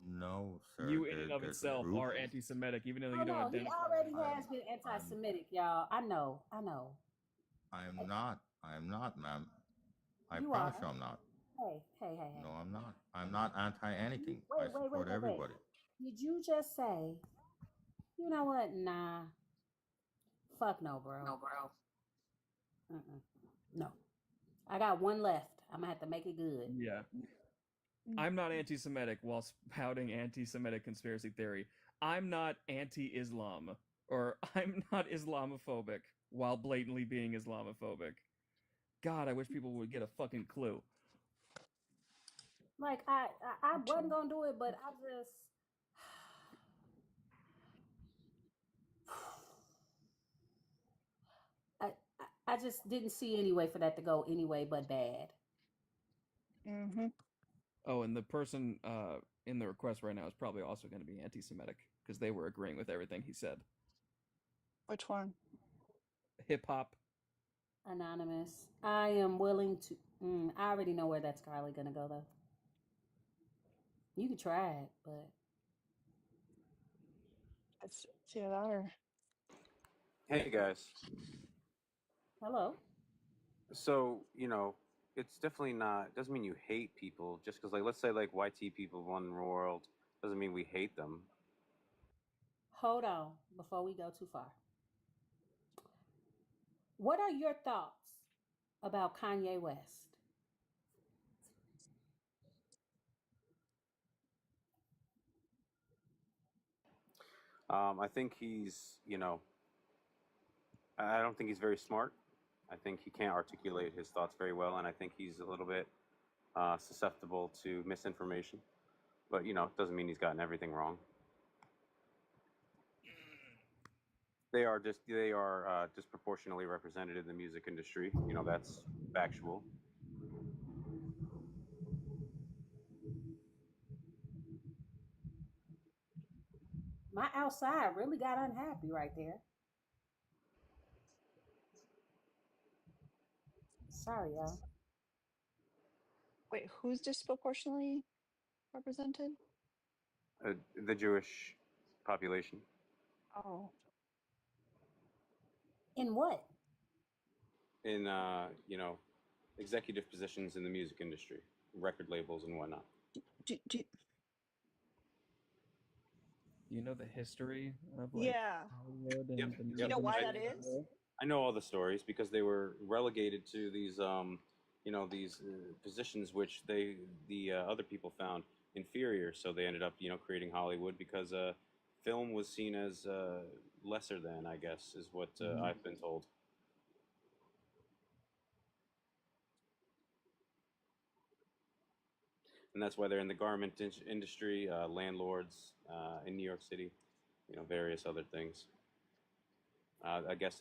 No, sir. You, in and of There's a itself, group. are anti-Semitic, even though Oh you don't no, he identify already as has one. been I'm anti-Semitic, y'all. I know. I am not. I am not, ma'am. I You promise you are. I'm not. Hey. No, I'm not. I'm not anti anything. I support Wait. everybody. Did you just say, you know what? Nah. Fuck no, bro. Mm-mm. No. I got one left. I'm gonna have to make it good. Yeah. I'm not anti-Semitic while spouting anti-Semitic conspiracy theory. I'm not anti-Islam, or I'm not Islamophobic while blatantly being Islamophobic. God, I wish people would get a fucking clue. Like I wasn't gonna do it, but I just I just didn't see any way for that to go anyway but bad. mm-hmm. Oh, and the person in the request right now is probably also going to be anti-Semitic because they were agreeing with everything he said. Which one? Hip hop. Anonymous. I am willing to I already know where that's probably gonna go though. You could try it, but It's either that or Hey guys. hello. So, it's definitely not, doesn't mean you hate people just because, like, let's say, like, YT people run the world, doesn't mean we hate them. Hold on before we go too far. What are your thoughts about Kanye West? I think he's, I don't think he's very smart. I think he can't articulate his thoughts very well, and I think he's a little bit susceptible to misinformation. But, it doesn't mean he's gotten everything wrong. They are disproportionately represented in the music industry. That's factual. My outside really got unhappy right there. Sorry, y'all. wait, who's disproportionately represented? The Jewish population. Oh, In what? In executive positions in the music industry, record labels and whatnot. do, do, You know the history of like Yeah. Hollywood Yep, and the Do you yep. know news why industry that as a is? whole? I know all the stories because they were relegated to these, these positions which the other people found inferior. So they ended up, creating Hollywood because film was seen as lesser than, I guess, is what Mhm. I've been told. And that's why they're in the garment industry, landlords in New York City, various other things. I guess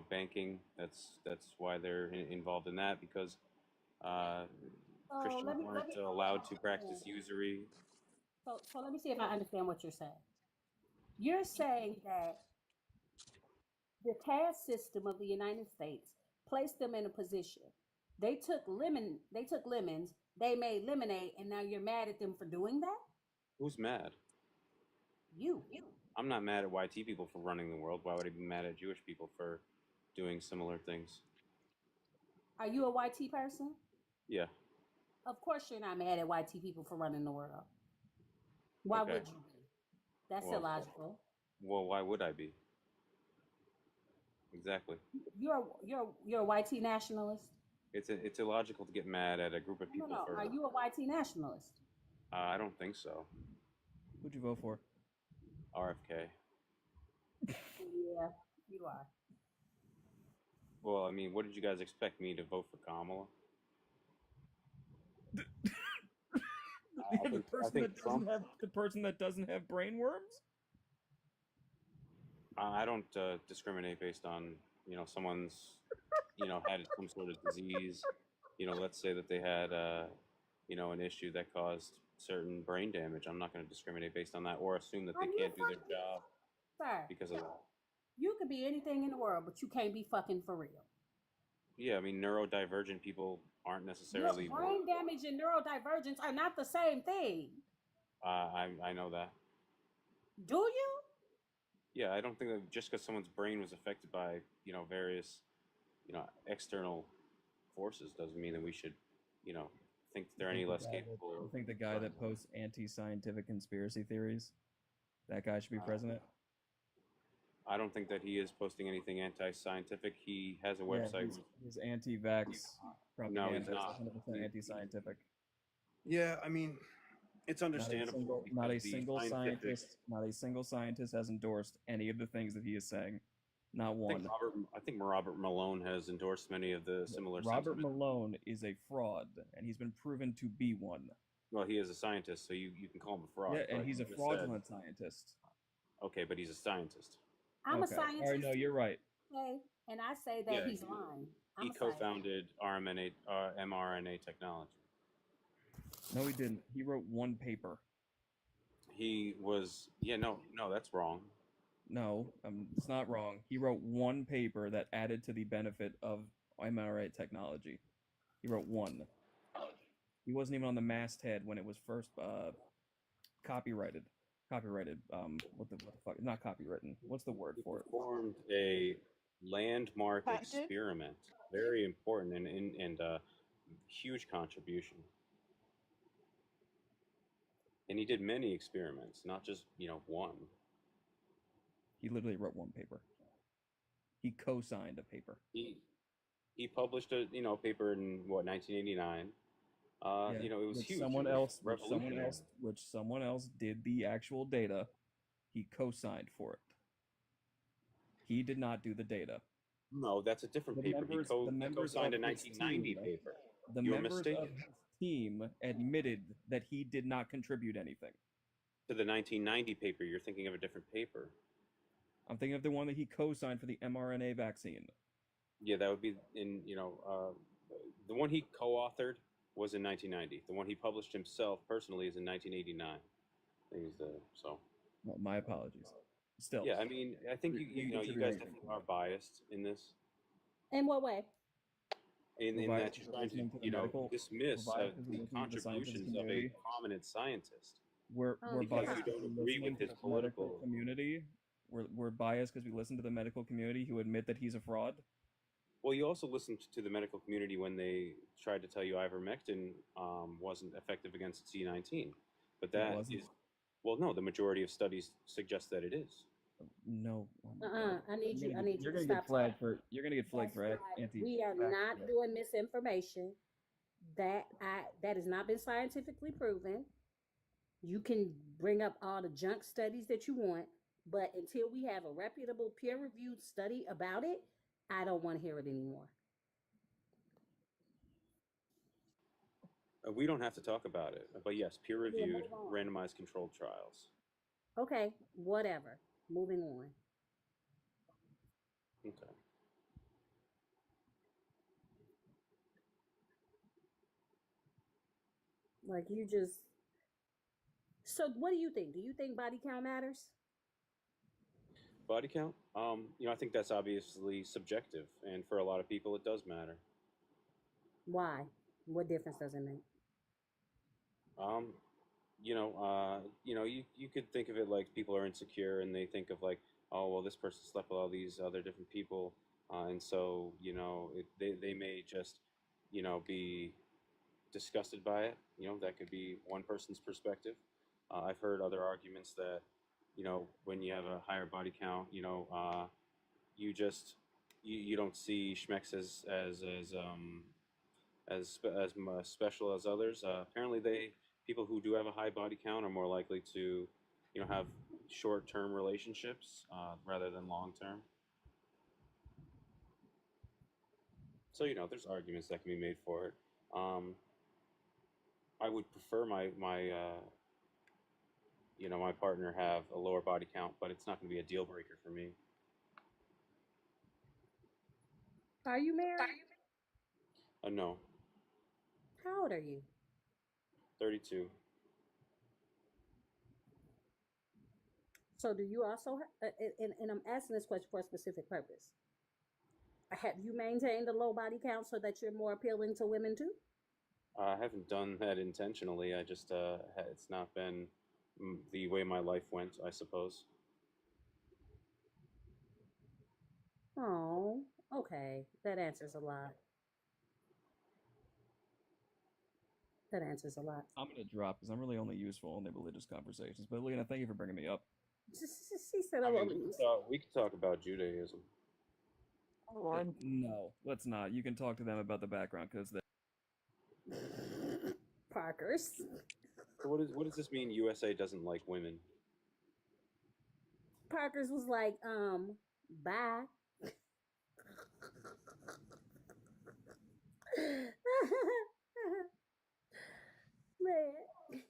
banking. That's why they're involved in that because uh, So Christians let weren't me allowed to understand. practice usury. So let me see if I understand what you're saying. You're saying that the caste system of the United States placed them in a position. They took lemons, they made lemonade, and now you're mad at them for doing that? Who's mad? You. I'm not mad at YT people for running the world. Why would I be mad at Jewish people for doing similar things? Are you a YT person? Yeah. Of course you're not mad at YT people for running the world. Why Okay. would you be? That's Well, illogical. why would I be? Exactly. You're a YT nationalist? It's illogical to get mad at a group of No, people no. Are for. you a YT nationalist? I don't think so. Who'd you vote for? RFK. Yeah, you are. Well, I mean, what did you guys expect me to vote for Kamala? I The think I person think that doesn't Trump. have the person that doesn't have brain worms? I don't discriminate based on someone's had some sort of disease. Let's say that they had an issue that caused certain brain damage. I'm not going to discriminate based on that or assume that Are they you can't do their fucking, job sir? because of that. You could be anything in the world, but you can't be fucking for real. Yeah, I mean, neurodivergent people aren't Your necessarily. brain damage and neurodivergence are not the same thing. I know that. Do you? Yeah, I don't think that just because someone's brain was affected by various external forces doesn't mean that we should you know think that You they're any think the less guy that capable you of think the guy running. that posts anti-scientific conspiracy theories, that guy should be Uh, president? I don't think that he is posting anything anti-scientific. He has a Yeah, website. he's anti-vax No, he's propaganda is not. 100% anti-scientific. Yeah, I mean, it's understandable Not because a the single scientific. scientist, not a single scientist has endorsed any of the things that he is saying. Not one. I think Robert Malone has endorsed many of the similar Robert sentiments. Malone is a fraud, and he's been proven to be one. Well, he is a scientist, so you can call him a Yeah, fraud. and But he's a you just said, fraudulent scientist. okay, but he's a scientist. I'm a Okay. All right, no, scientist, you're right. okay, and I say that Yeah, he's lying. he I'm a scientist. co-founded mRNA technology. No, he didn't. He wrote one paper. He was, yeah, no, that's wrong. No, it's not wrong. He wrote one paper that added to the benefit of mRNA technology. He wrote one. He wasn't even on the masthead when it was first copyrighted. Copyrighted. What the fuck? Not copywritten. What's the word He for it? performed a landmark Patented? experiment, very important and huge contribution. And he did many experiments, not just one. He literally wrote one paper. He co-signed a paper. He published a paper in what 1989. Yeah, It was which huge. It someone was else, revolutionary. which someone else did the actual data. He co-signed for it. He did not do the data. No, that's a different paper. The He members co-signed of a his 1990 team, paper. the You're members of mistaken. his team admitted that he did not contribute anything. To the 1990 paper, you're thinking of a different paper. I'm thinking of the one that he co-signed for the mRNA vaccine. Yeah, that would be in the one he co-authored was in 1990. The one he published himself personally is in 1989. I think so. Well, my apologies. Still, Yeah, I mean, I think he didn't you contribute guys anything definitely to are it. biased in this. In what way? In We're that biased you're because we're trying to listening to the medical. We're dismiss biased because we're the listening to the scientific contributions of a community. prominent scientist Oh, We're because biased you God. because don't we're agree listening with to his the medical political. community. We're biased because we listen to the medical community who admit that he's a fraud. Well, you also listened to the medical community when they tried to tell you ivermectin wasn't effective against C19, but It that wasn't. is Well, no, the majority of studies suggest that it is. No. Oh my God. I need you. I need you You're to gonna get stop flagged talking. for. You're gonna get flagged That's for right. anti. We are not doing misinformation. That has not been scientifically proven. You can bring up all the junk studies that you want, but until we have a reputable peer-reviewed study about it, I don't want to hear it anymore. We don't have to talk about it, but yes, We'll peer-reviewed, move on. randomized controlled trials. Okay, whatever. Moving on. Okay. Like you just. So, what do you think? Do you think body count matters? Body count? I think that's obviously subjective, and for a lot of people, it does matter. Why? What difference does it make? Um, you could think of it like people are insecure and they think of like, oh, well, this person slept with all these other different people, and so they may just, be disgusted by it. That could be one person's perspective. I've heard other arguments that, when you have a higher body count, you just you don't see schmecks as special as others. Apparently, people who do have a high body count are more likely to, have short-term relationships rather than long-term. So there's arguments that can be made for it. Um, I would prefer my partner have a lower body count, but it's not going to be a deal breaker for me. Are you married? No, How old are you? 32. So, do you also? And I'm asking this question for a specific purpose. Have you maintained a low body count so that you're more appealing to women too? I haven't done that intentionally. I just it's not been the way my life went, I suppose. Oh, okay. That answers a lot. That answers a lot. I'm gonna drop because I'm really only useful in the religious conversations. But Lena, thank you for bringing me up. She said, I "I'm mean, only used." we could talk about Judaism. Oh, Lord. No, let's not. You can talk to them about the background because Parkers. So what does this mean? USA doesn't like women. Parkers was like, bye. Man.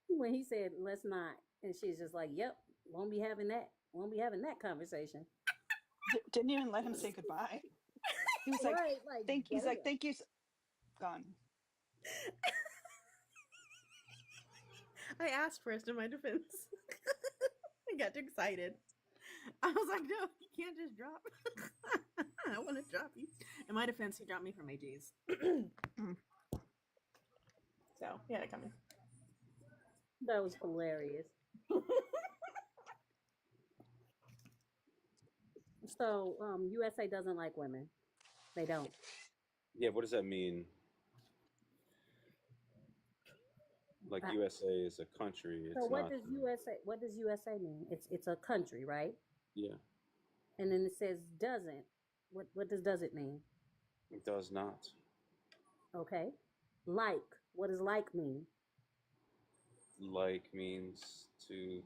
When he said, let's not. And she's just like, yep, won't be having that. Won't be having that conversation. Didn't even let him say goodbye. He was like, Right, he's like, damn. thank you. Gone. I asked first in my defense. I got too excited. I was like, no, you can't just drop. I want to drop you. In my defense, he dropped me from AG's. So, yeah, it coming. That was hilarious. So, USA doesn't like women. They don't. Yeah, what does that mean? Like USA is a country. So It's what not. does USA? What does USA mean? It's a country, right? Yeah, And then it says doesn't. What does it mean? it does not. Okay. Like. What does like mean? Like means to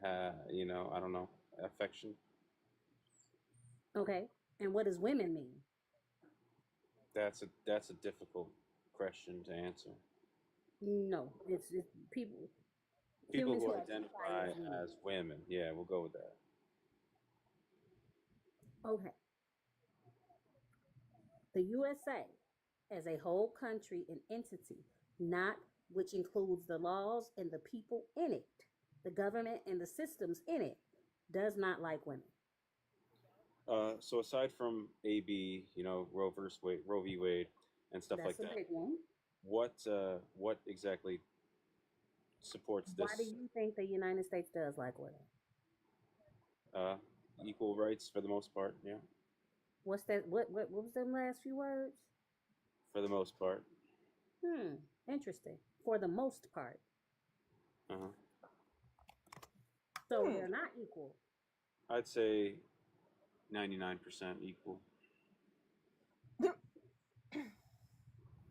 have, I don't know, affection. Okay. And what does women mean? That's a difficult question to answer. No, it's people. People Humans who who identify women. as women. Yeah, we'll go with that. Okay. The USA as a whole country and entity, not which includes the laws and the people in it, the government and the systems in it, does not like women. So aside from AB, Roe v. Wade, and stuff That's like a that, big one. what exactly supports Why do this you think the United States does like women? uh, equal rights for the most part? Yeah, What's that? What was them last few words? for the most part. Interesting. For the most part. Uh-huh. So Hmm. they're not equal. I'd say 99% equal.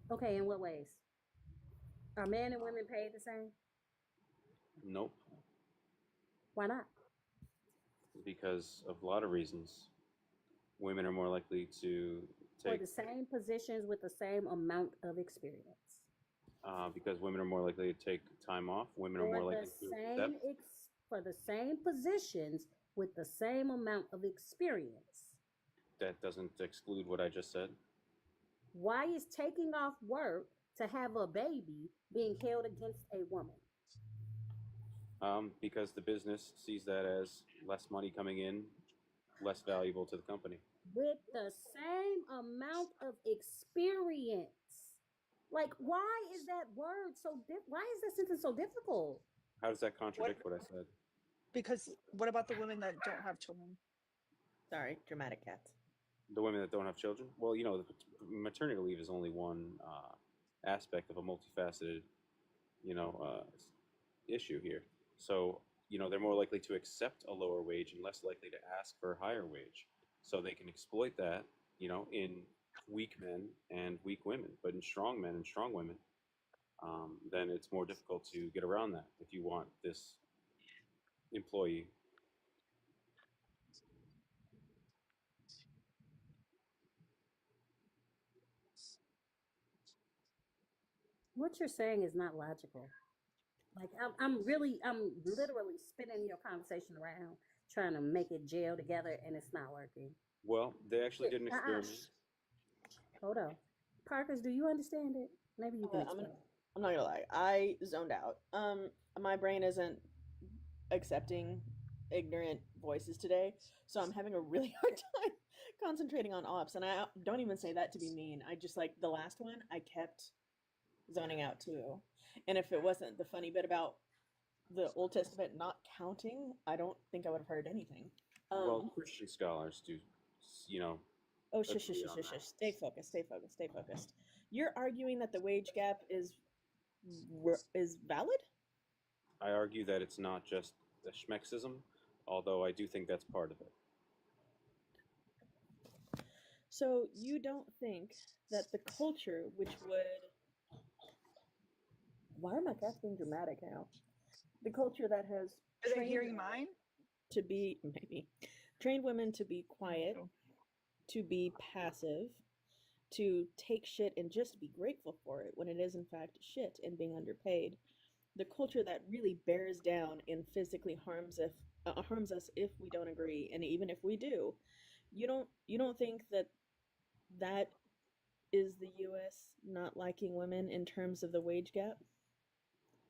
Okay, in what ways? Are men and women paid the same? Nope, Why not? because of a lot of reasons. Women are more likely to For take, the same positions with the same amount of experience. because women are more likely to take time off. Women are For more the likely to same accept. for the same positions with the same amount of experience. That doesn't exclude what I just said. Why is taking off work to have a baby being held against a woman? Because the business sees that as less money coming in, less valuable to the company. With the same amount of experience. Like, why is that word so why is that sentence so difficult? How does that What? contradict what I said? Because what about the women that don't have children? Sorry, dramatic cats. The women that don't have children? Well, maternity leave is only one aspect of a multifaceted, you know, issue here. So, they're more likely to accept a lower wage and less likely to ask for a higher wage. So they can exploit that, in weak men and weak women. But in strong men and strong women, then it's more difficult to get around that if you want this employee. What you're saying is not logical. Like I'm literally spinning your conversation around, trying to make it gel together, and it's not working. Well, they actually did an Uh-uh. experiment. Hold on, Parkers, do you understand it? Maybe you can I'm explain. I'm not gonna lie. I zoned out. My brain isn't accepting ignorant voices today, so I'm having a really hard time concentrating on ops. And I don't even say that to be mean. I just like the last one. I kept zoning out too. And if it wasn't the funny bit about the Old Testament not counting, I don't think I would have heard anything. Well, Christian scholars do, you know, Oh, shush, shush, agree shush, on shush, that. shush. Stay focused. Stay focused. Stay focused. You're arguing that the wage gap is valid. I argue that it's not just the schmexism, although I do think that's part of it. So you don't think that the culture, which would, why are my cats being dramatic now? The culture that has Are they trained hearing women mine? to be, maybe, trained women to be quiet, So, to be passive, to take shit and just be grateful for it when it is in fact shit and being underpaid. The culture that really bears down and physically harms us if we don't agree, and even if we do, you don't think that that is the U.S. not liking women in terms of the wage gap?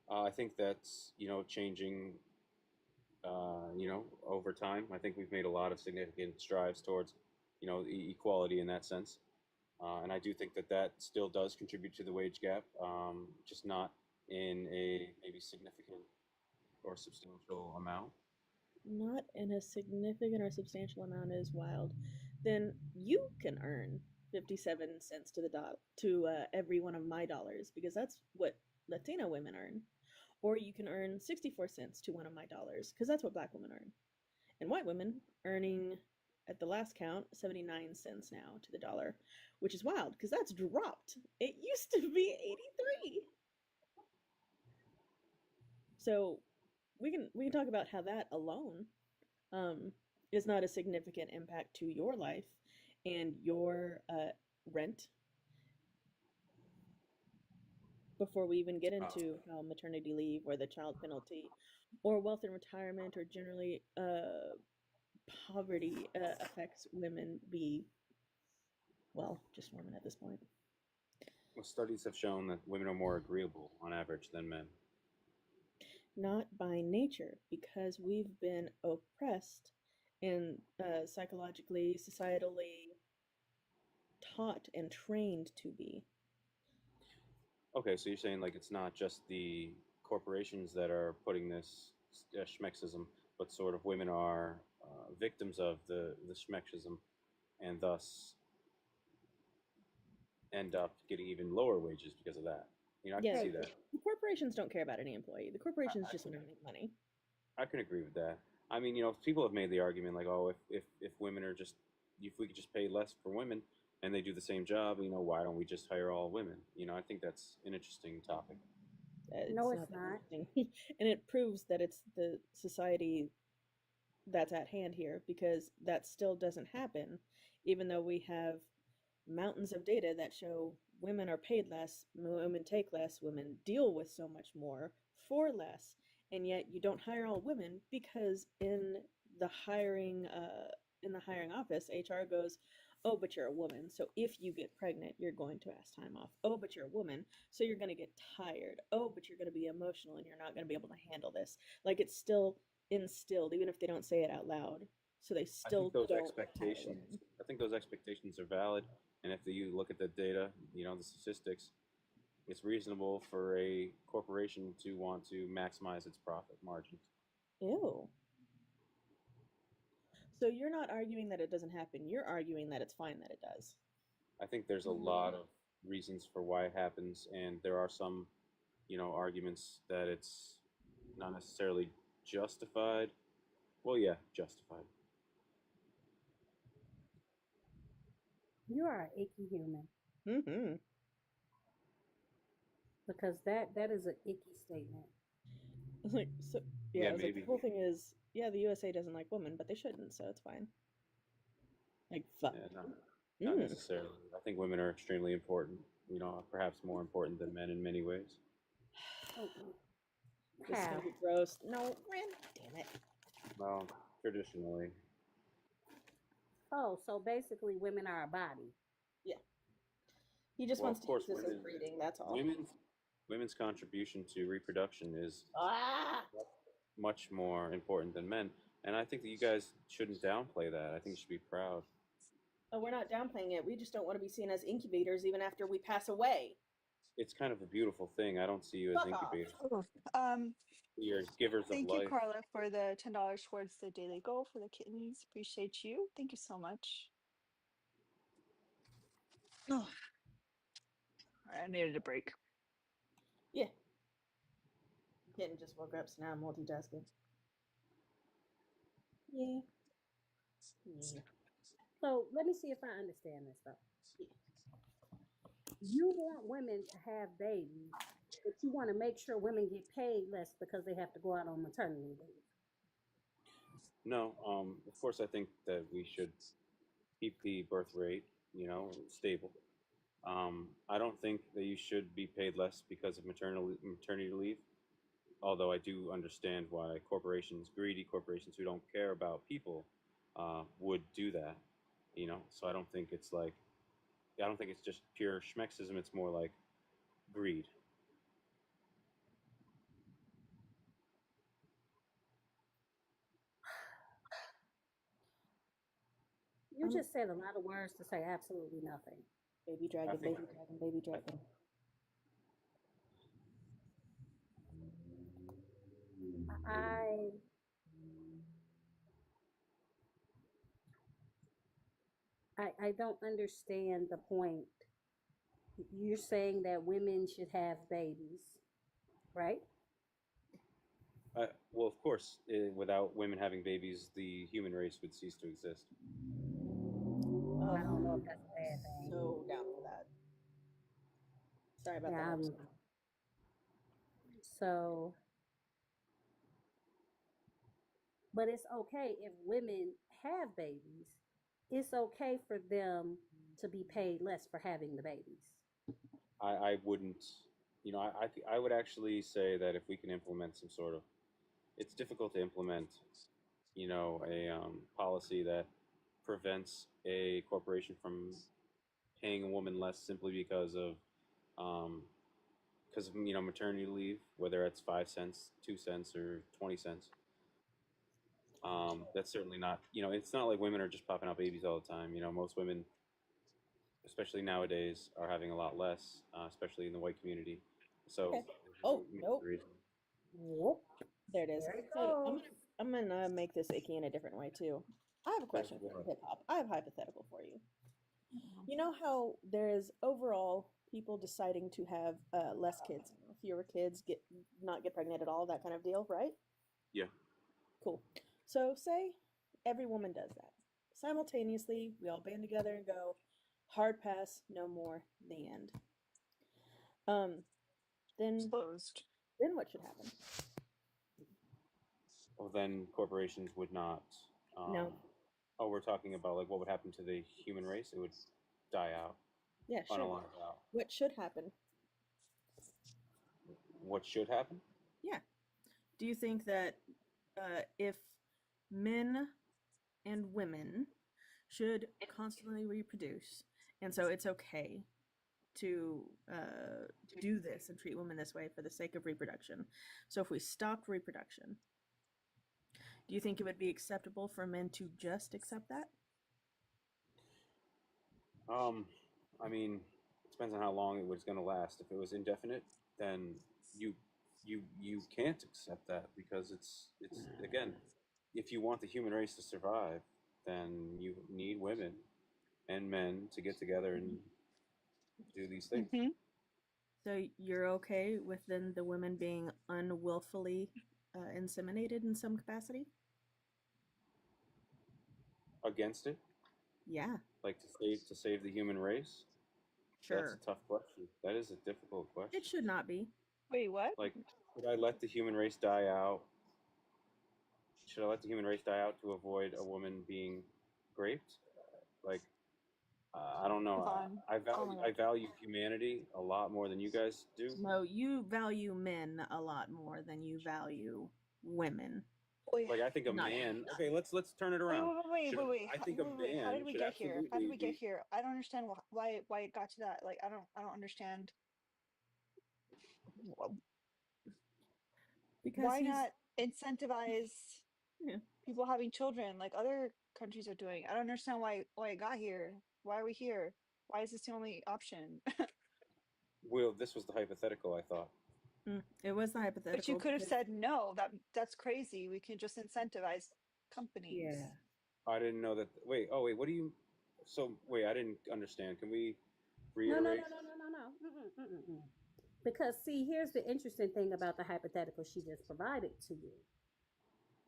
I think that's changing. Over time, I think we've made a lot of significant strides towards equality in that sense, and I do think that that still does contribute to the wage gap, just not in a maybe significant or substantial amount. Not in a significant or substantial amount is wild. Then you can earn 57 cents to the to every one of my dollars, because that's what Latina women earn. Or you can earn 64 cents to one of my dollars, because that's what black women earn. And white women earning, at the last count, 79 cents now to the dollar, which is wild because that's dropped. It used to be 83. So we can talk about how that alone is not a significant impact to your life and your rent before we even get into how maternity leave or the child penalty or wealth and retirement or generally poverty affects women be, well, just women at this point. Well, studies have shown that women are more agreeable on average than men. Not by nature, because we've been oppressed and psychologically, societally taught and trained to be. Okay, so you're saying like it's not just the corporations that are putting this schmexism, but sort of women are victims of the schmexism, and thus end up getting even lower wages because of that. You know, I can Yeah, see Thank that. you. the corporations don't care about any employee. The corporations just want to make money. I can agree with that. I mean, you know, people have made the argument like, oh, if women are just, if we could just pay less for women and they do the same job, you know, why don't we just hire all women? You know, I think that's an interesting topic. No, It's it's not that not. interesting. And it proves that it's the society that's at hand here, because that still doesn't happen, even though we have mountains of data that show women are paid less, women take less, women deal with so much more for less, and yet you don't hire all women because the hiring in the hiring office, HR goes, "Oh, but you're a woman, so if you get pregnant, you're going to ask time off. Oh, but you're a woman, so you're going to get tired. Oh, but you're going to be emotional and you're not going to be able to handle this." Like, it's still instilled, even if they don't say it out loud. So they I think still those don't hire expectations, women. I think those expectations are valid. And if you look at the data, you know, the statistics, it's reasonable for a corporation to want to maximize its profit margins. Ew. So you're not arguing that it doesn't happen. You're arguing that it's fine that it does. I think there's a lot of reasons for why it happens, and there are some, you know, arguments that it's not necessarily justified. Well, yeah, justified. You are an icky human Mm-hmm. because that is an icky statement. Like, so, yeah, Yeah, I was like, the maybe. whole thing is, yeah, the USA doesn't like women, but they shouldn't, so it's fine. Like, fuck. Yeah, not Mm. necessarily. I think women are extremely important. You know, perhaps more important than men in many ways. Oh, This is gonna how? be gross. No, man, damn it. Well, traditionally, Oh, so basically, women are a body. Yeah. He just well, wants of to use course, this as breeding, that's all. women's contribution to reproduction is Ah! much more important than men, and I think that you guys shouldn't downplay that. I think you should be proud. Oh, we're not downplaying it. We just don't want to be seen as incubators even after we pass away. It's kind of a beautiful thing. I don't see you as Fuck off. incubators. Oh, You're givers of thank you, life. Carla, for the $10 towards the daily goal for the kittens. Appreciate you. Thank you so much. Oh, I needed a break. Yeah. Kitten just woke up, so now I'm multitasking. Yeah. Yeah. So let me see if I understand this though. Yeah. You want women to have babies, but you want to make sure women get paid less because they have to go out on maternity leave. No, of course, I think that we should keep the birth rate, you know, stable. I don't think that you should be paid less because of maternity leave. Although I do understand why corporations, greedy corporations who don't care about people, would do that. You know, so I don't think it's like, I don't think it's just pure schmexism. It's more like greed. You just said a lot of words to say absolutely nothing. Baby I dragon, think. baby dragon, baby I, dragon. I I don't understand the point. You're saying that women should have babies, right? well, of course, without women having babies, the human race would cease to exist. I don't know if Oh, that's a bad thing. so down for that. Sorry about that, Yeah, episode. so, but it's okay if women have babies. It's okay for them to be paid less for having the babies. I wouldn't, you know, I would actually say that if we can implement some sort of, it's difficult to implement, you know, a policy that prevents a corporation from paying a woman less simply um, because of, you know, maternity leave, whether it's 5 cents, 2 cents, or 20 cents. That's certainly not, you know, it's not like women are just popping out babies all the time. You know, most women, especially nowadays, are having a lot less, especially in the white community. So, Okay. Oh, nope. reason. Whoop, There it is. there it So goes. I'm gonna make this icky in a different way too. I have a question for Go you, ahead. hip hop. I have a hypothetical for you. You know how there is overall people deciding to have less kids, fewer kids, not get pregnant at all, that kind of deal, right? Yeah. Cool. So say every woman does that. Simultaneously, we all band together and go, hard pass, no more, the end. Um, then Closed. then what should happen? Well, then corporations would not. No. Oh, we're talking about like what would happen to the human race? It would die out, Yeah, sure. finalize out. What should happen? What should happen? Yeah. Do you think that if men and women should constantly reproduce, and so it's okay to do this and treat women this way for the sake of reproduction? So if we stopped reproduction, do you think it would be acceptable for men to just accept that? I mean, it depends on how long it was going to last. If it was indefinite, then you can't accept that because it's again, if you want the human race to survive, then you need women and men to get together and do these things. Mm-hmm. So you're okay with then the women being unwillfully inseminated in some capacity? Against it, Yeah, like to save the human race. That's a sure. tough question. That is a difficult question. It should not be. Wait, what? Like, should I let the human race die out? Should I let the human race die out to avoid a woman being raped? Like, I don't know. Yvonne. I Oh my value I God. value humanity a lot more than you guys do. No, you value men a lot more than you value women. Wait, Like, I think a Not man. Okay, let's turn it wait, around. wait, wait, Should wait, wait, I think a wait, wait. How did man we should get here? How did absolutely we get be. here? I don't understand why it got to that. Like, I don't understand. because Why he's not incentivize yeah. people having children like other countries are doing? I don't understand why it got here. Why are we here? Why is this the only option? Will, this was the hypothetical, I thought. It was the But you hypothetical could have because said no. That's crazy. We can just incentivize yeah. companies. I didn't know that. Wait, oh, wait, what do you. So, wait, I didn't understand. Can we No, no, reiterate? no, no, no, no, no. Because see, here's the interesting thing about the hypothetical she just provided to you.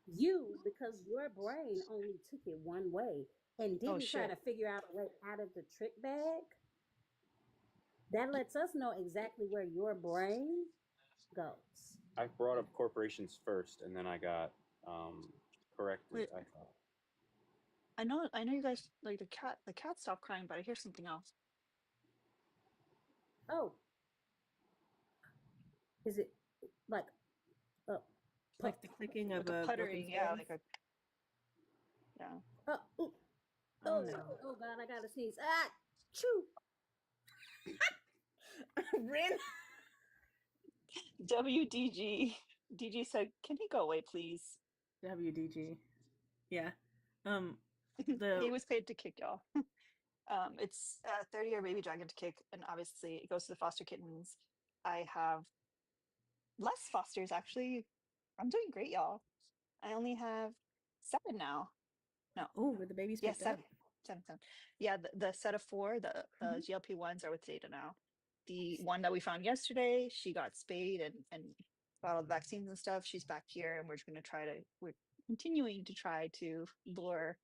You, because your brain only took it one way and Oh didn't try shit. to figure out a way out of the trick bag, that lets us know exactly where your brain goes. I brought up corporations first, and then I got corrected, Wait, I thought. I know you guys like the cat stopped crying, but I hear something else. Oh, is it like uh, Like the clicking of Like a a broken puttering, yeah, vase. like a yeah. ooh, Oh no. oh God, I gotta sneeze. Ah, choo. Rin. WDG. DG said, "Can he go away, please?" WDG. Yeah. Um He the was paid to kick y'all. It's a 30-year baby dragon to kick, and obviously it goes to the foster kittens. I have less fosters actually. I'm doing great, y'all. I only have 7 now. No, oh, were the babies yeah, picked up? 7. 7, 7. Yeah, the set of 4, the Mhm. GLP-1s are with Zeta now. The one that we found yesterday, she got spayed and got all the vaccines and stuff. She's back here, and we're continuing to try to lure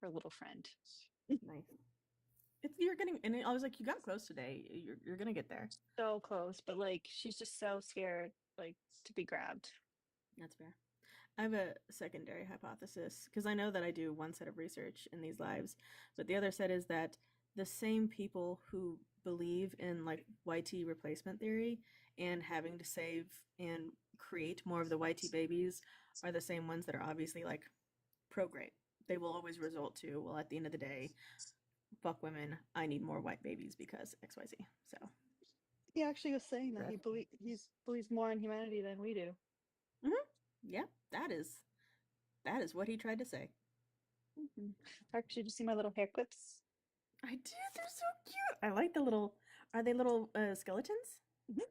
her little friend. Nice. You're getting, and I was like, you got close today. You're gonna get there. So close, but like she's just so scared like to be grabbed. That's fair. I have a secondary hypothesis because I know that I do one set of research in these lives, but the other set is that the same people who believe in like YT replacement theory and having to save and create more of the YT babies are the same ones that are obviously like procreate. They will always result to, well, at the end of the day, fuck women, I need more white babies because XYZ. So, He actually was saying that breath. he believes more in humanity than we do. Yeah, that is what he tried to say. Mhm. Actually, did you see my little hair clips? I did. They're so cute. I like the little. Are they little skeletons? Mhm.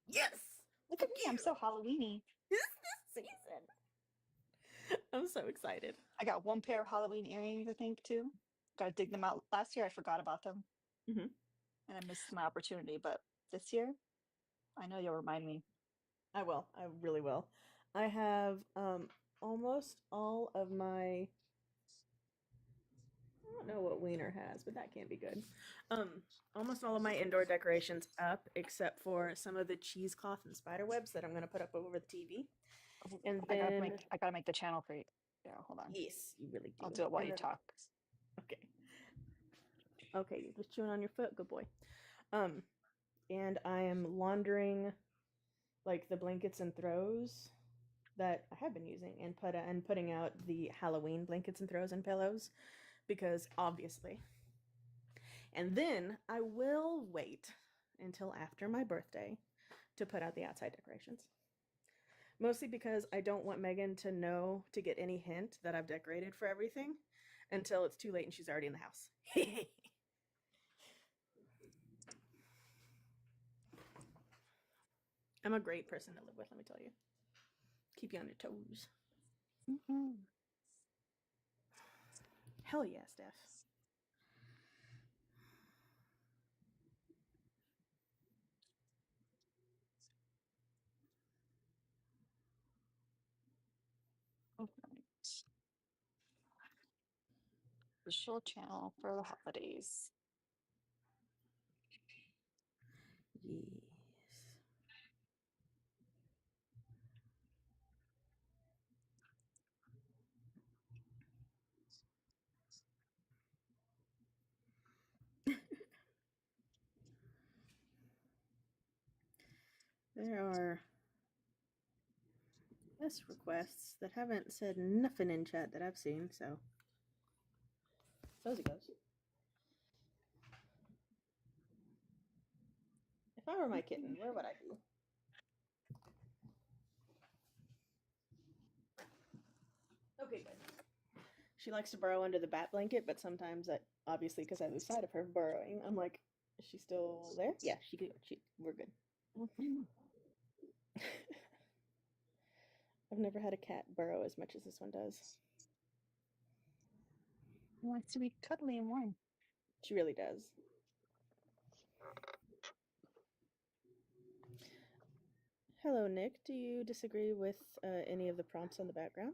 Yes. Look at me, I'm so Halloweeny. This season. I'm so excited. I got 1 pair of Halloween earrings, I think, too. Gotta dig them out. Last year I forgot about them. Mhm. and I missed my opportunity. But this year, I know you'll remind me. I will. I really will. I have almost all of my. I don't know what Wiener has, but that can't be good. Um, Almost all of my indoor decorations up, except for some of the cheesecloth and spider webs that I'm gonna put up over the TV. Oh, And then, I gotta make the channel for you. Yeah, hold on. yes, you really I'll do. do it while And you then, talk. okay, okay, you're just chewing on your foot, good boy. Um, and I am laundering like the blankets and throws that I have been using, and putting out the Halloween blankets and throws and pillows because obviously. And then I will wait until after my birthday to put out the outside decorations. Mostly because I don't want Megan to know, to get any hint that I've decorated for everything until it's too late and she's already in the house. I'm a great person to live with, let me tell you. Keep you on your toes. Mhm. Hell yeah, Steph. Okay. Official channel for the holidays. Yes. There are less requests that haven't said nothing in chat that I've seen, so it goes. If I were my kitten, where would I be? Okay, good. She likes to burrow under the bat blanket, but sometimes obviously, because I lose sight of her burrowing, I'm like, is she still there? Yeah, we're good. Mhm. I've never had a cat burrow as much as this one does. He wants to be cuddly and warm. She really does. Hello, Nick. Do you disagree with any of the prompts on the background?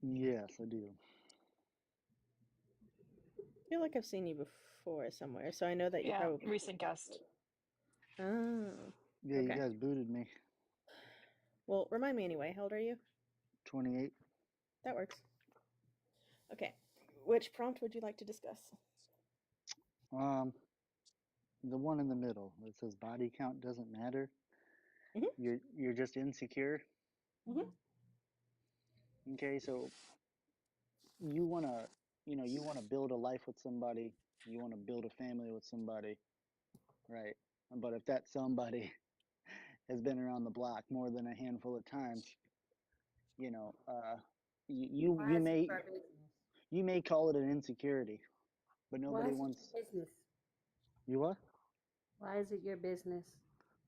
Yes, I do. I feel like I've seen you before somewhere, so I know that you Yeah, probably. recent guest. Oh, Yeah, you okay. guys booted me. Well, remind me anyway. How old are you? 28. That works. Okay. Which prompt would you like to discuss? Um, the one in the middle that says body count doesn't matter. Mm-hmm. You're just insecure. Mm-hmm. Okay, so you wanna you wanna build a life with somebody, you wanna build a family with somebody, right? But if that somebody has been around the block more than a handful of times, you know, Why you is it may your business? call it an insecurity, but Why nobody is it wants your business? you what? Why is it your business?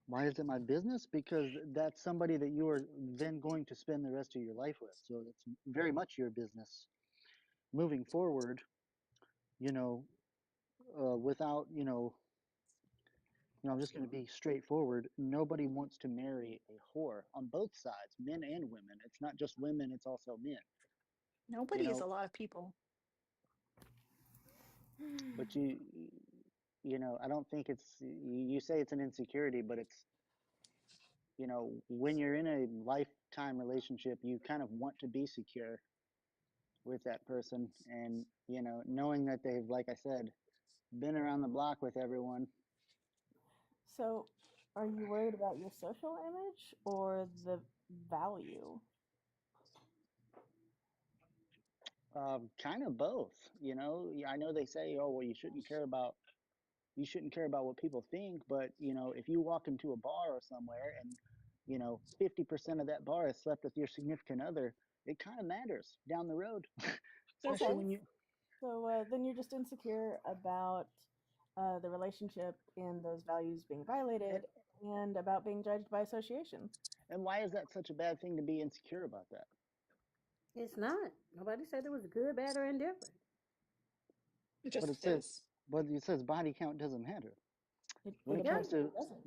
Why is it my business? Because that's somebody that you are then going to spend the rest of your life with. So it's very much your business. Moving forward, you know, without, I'm just going to be straightforward. Nobody wants to marry a whore on both sides, men and women. It's not just women, it's also men, you Nobody is a know, lot of people. but I don't think you say it's an insecurity, but it's, when you're in a lifetime relationship, you kind of want to be secure with that person, and knowing that they've, like I said, been around the block with everyone. So, are you worried about your social image or the value? Kind of both. I know they say, oh well, you shouldn't care about what people think, but if you walk into a bar or somewhere and 50% of that bar is slept with your significant other, it kind of matters down the road. Especially Okay. when you So then you're just insecure about the relationship and those values being and, violated and about being judged by association. and why is that such a bad thing to be insecure about that? It's not. Nobody said it was good, bad, or indifferent. It But just is. it says body count doesn't matter when it comes Exactly, to it doesn't.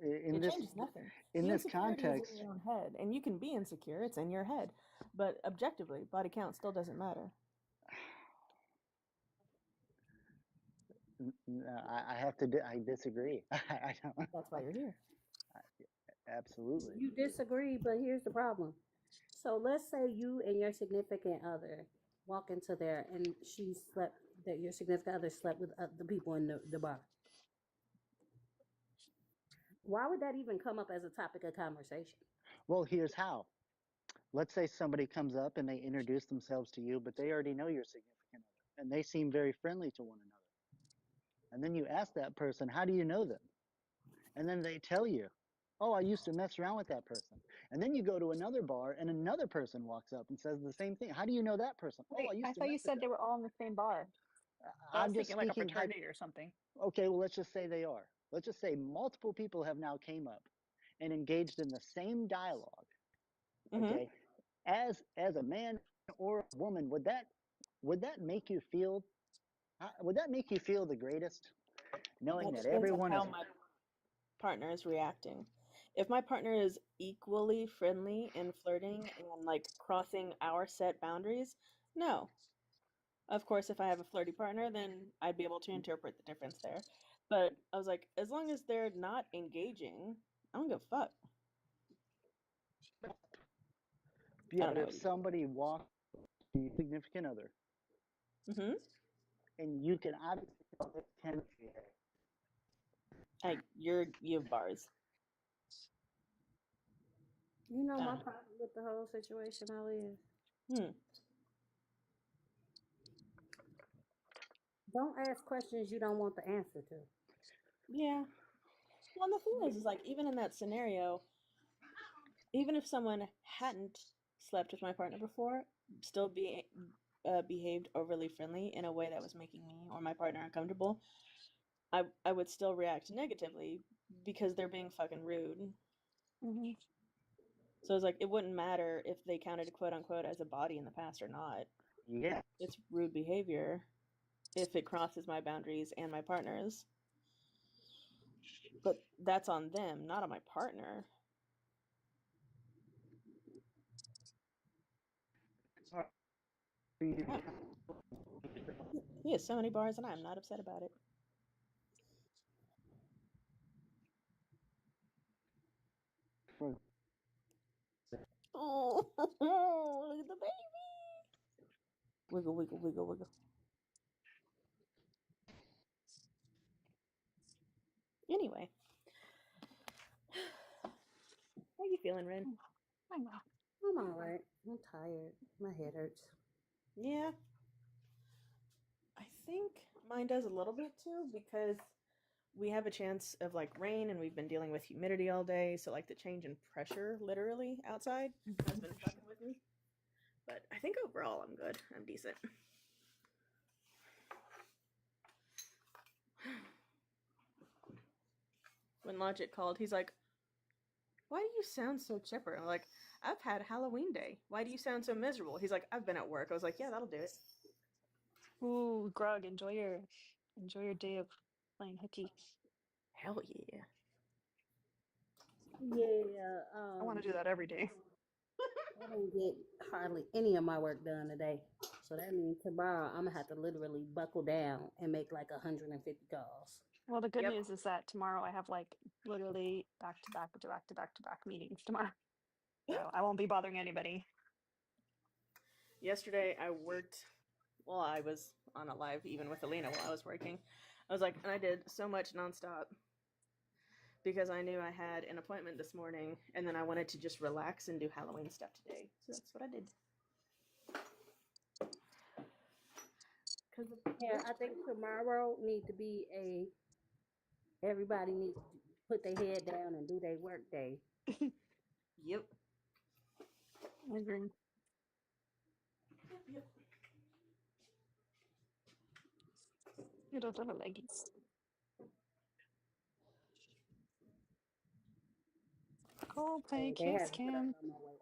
in It this changes nothing. in The this insecurity is in context. your own head, and you can be insecure. It's in your head, but objectively, body count still doesn't matter. I have to. I disagree. I don't. That's why you're here. Absolutely. You disagree, but here's the problem. So let's say you and your significant other walk into there and that your significant other slept with the people in the bar. Why would that even come up as a topic of conversation? Well, here's how. Let's say somebody comes up and they introduce themselves to you, but they already know your significant other, and they seem very friendly to one another. And then you ask that person, "How do you know them?" And then they tell you, "Oh, I used to mess around with that person." And then you go to another bar and another person walks up and says the same thing. "How do you know that person?" "Oh, I Wait, I used to thought you mess with said them." they were all in the same bar. I I'm was just thinking like a speaking fraternity or something. Okay, well, let's just say they are. Let's just say multiple people have now came up and engaged in the same dialogue. Mm-hmm. Okay, as a man or a woman, would that make you feel the greatest, knowing That that depends on everyone how is my partner is reacting. If my partner is equally friendly and flirting and like crossing our set boundaries, no. Of course, if I have a flirty partner, then I'd be able to interpret the difference there. But I was like, as long as they're not engaging, I don't give a fuck. I yeah, don't but know if what you do. somebody walks to your significant other Mm-hmm. and you can obviously tell this chemistry, You have bars. You know I my don't know. problem with the whole situation, Ali, is Hmm. don't ask questions you don't want the answer to. Yeah. Well, and the thing is like even in that scenario, even if someone hadn't slept with my partner before, still behaved overly friendly in a way that was making me or my partner uncomfortable, I would still react negatively because they're being fucking rude. Hmm. So it's like it wouldn't matter if they counted quote unquote as a body in the past or not. yeah, It's rude behavior if it crosses my boundaries and my partner's. But that's on them, not on my partner. Oh, he has so many bars and I'm not upset about it. for Oh, look at the baby. Wiggle, wiggle, wiggle, wiggle. Anyway, how you feeling, Ren? I know. I'm all right. I'm tired. My head hurts. Yeah, I think mine does a little bit too because we have a chance of like rain and we've been dealing with humidity all day. So, like, the change in pressure literally outside has been fucking with me. But I think overall I'm good. I'm decent. When Logic called, he's like, "Why do you sound so chipper?" I'm like, "I've had Halloween day. Why do you sound so miserable?" He's like, "I've been at work." I was like, "Yeah, that'll do it." Ooh, Grug, enjoy your day of playing hooky. Hell yeah. Yeah, I want to do that every day. I didn't get hardly any of my work done today. So that means tomorrow I'm gonna have to literally buckle down and make like 150 calls. Well, the good Yep. news is that tomorrow I have like literally back to back to back to back to back meetings tomorrow. So I won't be bothering anybody. Yesterday I worked, well, I was on a live even with Alina while I was working. I was like, and I did so much nonstop because I knew I had an appointment this morning and then I wanted to just relax and do Halloween stuff today. So that's what I did. Because Yeah, I think tomorrow need to be everybody needs to put their head down and do their work day. Yep. I agree. Yep. You don't have a leggies. Cold So they pancakes have to put us can. on my way.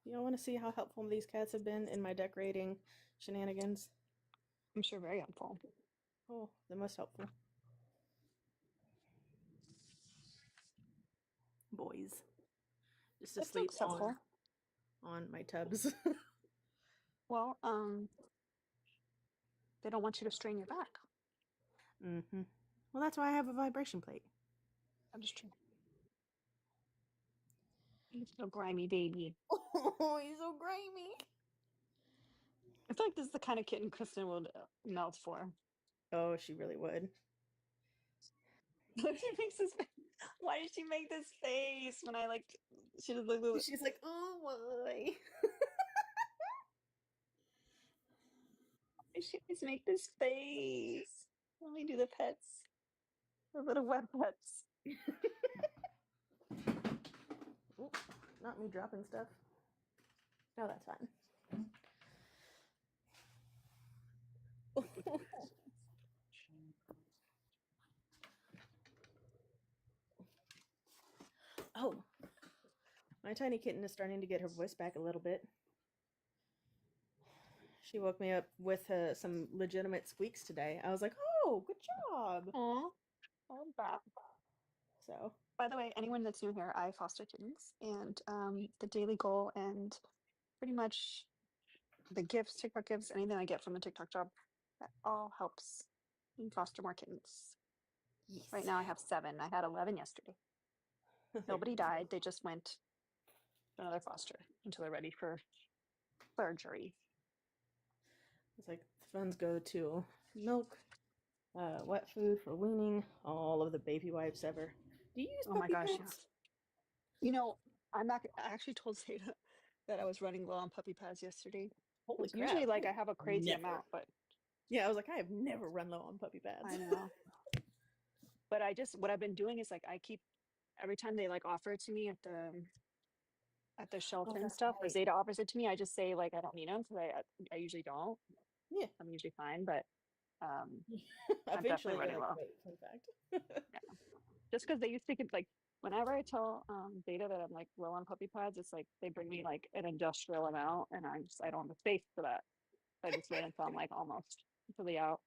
You want to see how helpful these cats have been in my decorating shenanigans? I'm sure very helpful. Oh, the most helpful. Boys. Just That's asleep acceptable. on my tubs. Well, they don't want you to strain your back. Mm-hmm. Well, that's why I have a vibration plate. I'm just true. He's so grimy, baby. Oh, he's so grimy. I feel like this is the kind of kitten Kristen would melt for. Oh, she really would. She makes this. Why did she make this face when I like? She just look. She's like, oh, why? She always make this face. Let me do the pets. The little wet pets. Oop, not me dropping stuff. No, that's fine. Oh, my tiny kitten is starting to get her voice back a little bit. She woke me up with some legitimate squeaks today. I was like, oh, good job. Aw, I love that. So, By the way, anyone that's new here, I foster kittens, and the daily goal and pretty much the gifts, TikTok gifts, anything I get from the TikTok job, that all helps me foster more kittens. yes. Right now I have 7. I had 11 yesterday. Nobody died. They just went to another foster until they're ready for surgery. It's like the funds go to milk, wet food for weaning, all of the baby wipes ever. Do you use Oh my puppy gosh, yeah. pads? You know, I actually told Zeta that I was running low on puppy pads yesterday. Holy Because crap. usually, like, I have a crazy Never. amount, but Yeah, I was like, I have never run low on puppy pads. I know. But what I've been doing is like I keep every time they like offer it to me at the Oh, shelter and that's stuff, or right. Zeta offers it to me, I just say like I don't need them because I usually don't. Yeah. I'm usually fine, but I'm definitely Eventually, you're running like, low. wait, fun fact. Yeah. Just because they used to get like whenever I tell Zeta that I'm like low on puppy pads, it's like they bring me like an industrial amount, and I don't have the space for that. So I just wait until I'm like almost fully out.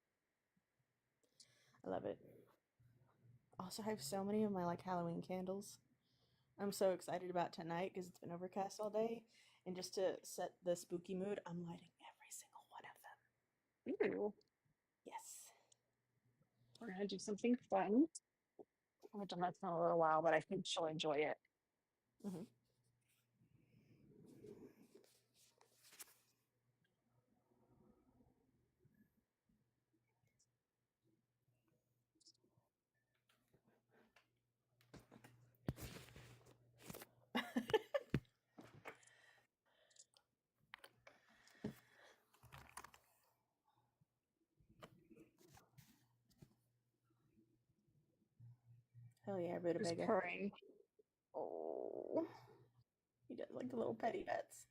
I love it. Also, I have so many of my like Halloween candles. I'm so excited about tonight because it's been overcast all day, and just to set the spooky mood, I'm lighting every single one of them. Ooh, Yes. we're gonna do something fun. I haven't done that in a little while, but I think she'll enjoy it. Mm-hmm. Hell yeah, Just rutabaga. purring. Oh, he does like the little petty pets.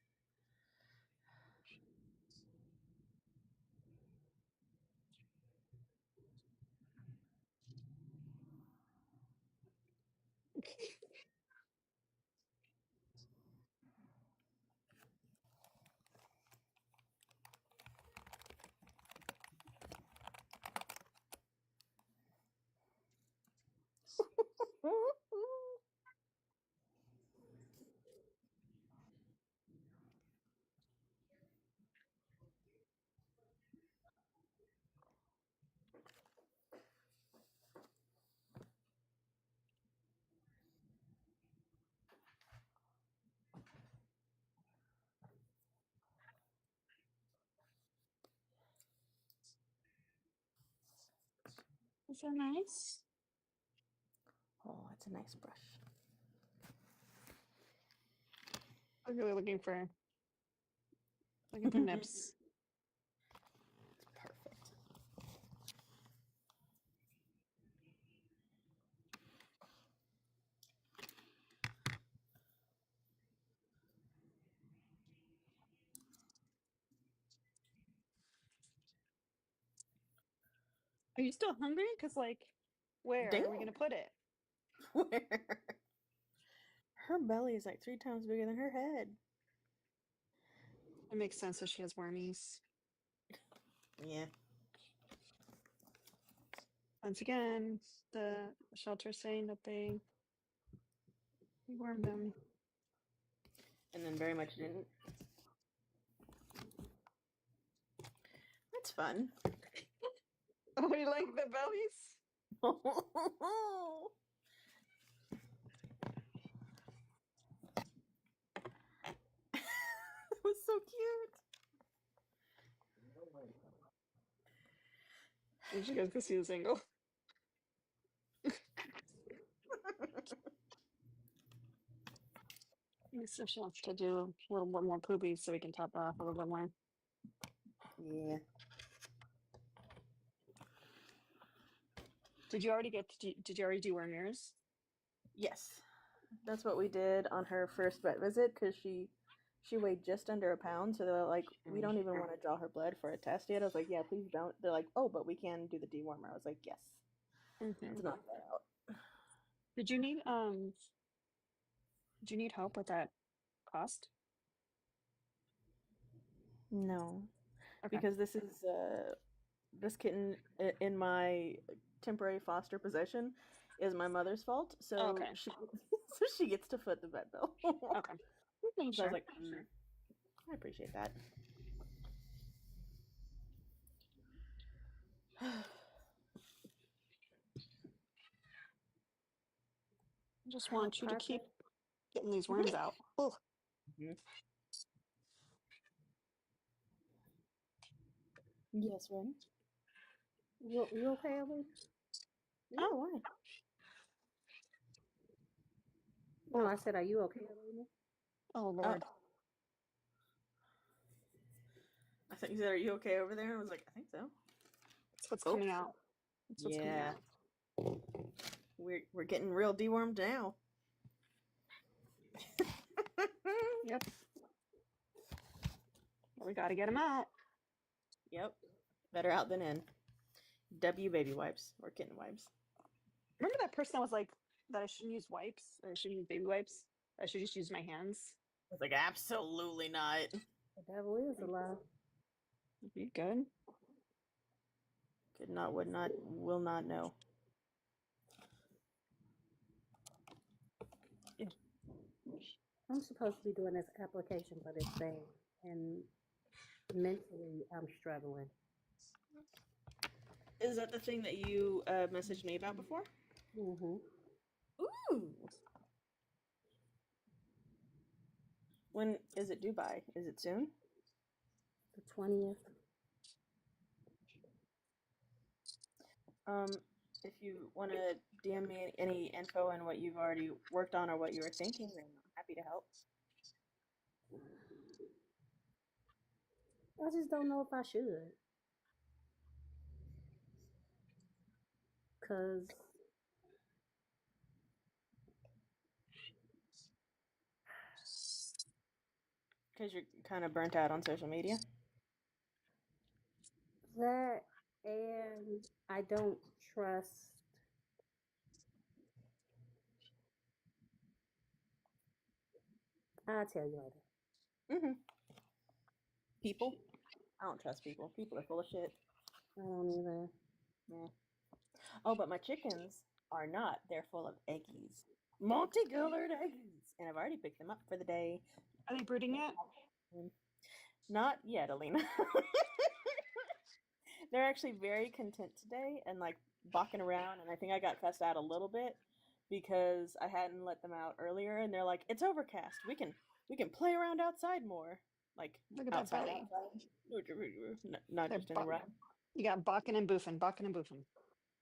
Is that nice? Oh, it's a nice brush. I'm really looking for It's nips. perfect. Are you still hungry? Because like, where are we Damn. gonna put it? Where? Her belly is like 3 times bigger than her head. It makes sense that she has wormies. Yeah. Once again, the shelter saying that they dewormed them. And then very much didn't. That's fun. Oh, we like the bellies? It was so cute. Did you guys go see the single? So she wants to do a little bit more poopy so we can top off a little bit more. Yeah. Did you already did you already do worm ears? Yes. That's what we did on her first vet visit because she weighed just under a pound. So they're like, we don't even want to draw her blood for a test yet. I was like, yeah, please don't. They're like, oh, but we can do the dewormer. I was like, yes. Let's knock that out. Did you need help with that cost? No, Okay. because this is this kitten in my temporary foster possession is my mother's fault. So Okay. she gets to foot the vet bill. Okay. So Sure. I was like, I appreciate that. I just want you to keep getting these worms out. Oh. Yes, Ren. You okay, Ellie? No, why? No, I said, are you okay, Elena? Oh Lord. I thought you said, "Are you okay over there?" I was like, "I think so." That's what's coming out. That's what's coming Yeah, out. we're getting real dewormed now. Yep. We got to get them out. Yep, better out than in. W baby wipes or kitten wipes. Remember that person that was like that I shouldn't use wipes or I shouldn't use baby wipes? I should just use my hands. I was like, absolutely not. The devil is alive. You good? Could not, would not, will not know. I'm supposed to be doing this application for this thing, and mentally, I'm struggling. Is that the thing that you messaged me about before? Mm-hmm. Ooh. When is it due by? Is it soon? The 20th. If you want to DM me any info on what you've already worked on or what you were thinking, then I'm happy to help. I just don't know if I should. Because you're kind of burnt out on social media? that, and I don't trust. I'll tell you later. Mm-hmm. People? I don't trust people. People are full of shit. I don't either. Yeah. Oh, but my chickens are not. They're full of eggies. Multicolored eggies. And I've already picked them up for the day. Are they brooding yet? Not yet, Alina. They're actually very content today and like balking around, and I think I got cussed out a little bit because I hadn't let them out earlier, and they're like, "It's overcast. We can play around outside more." Like Look at that outside. belly. Not They're just in the run. You got Balkin and Boofin, Balkin and Boofin.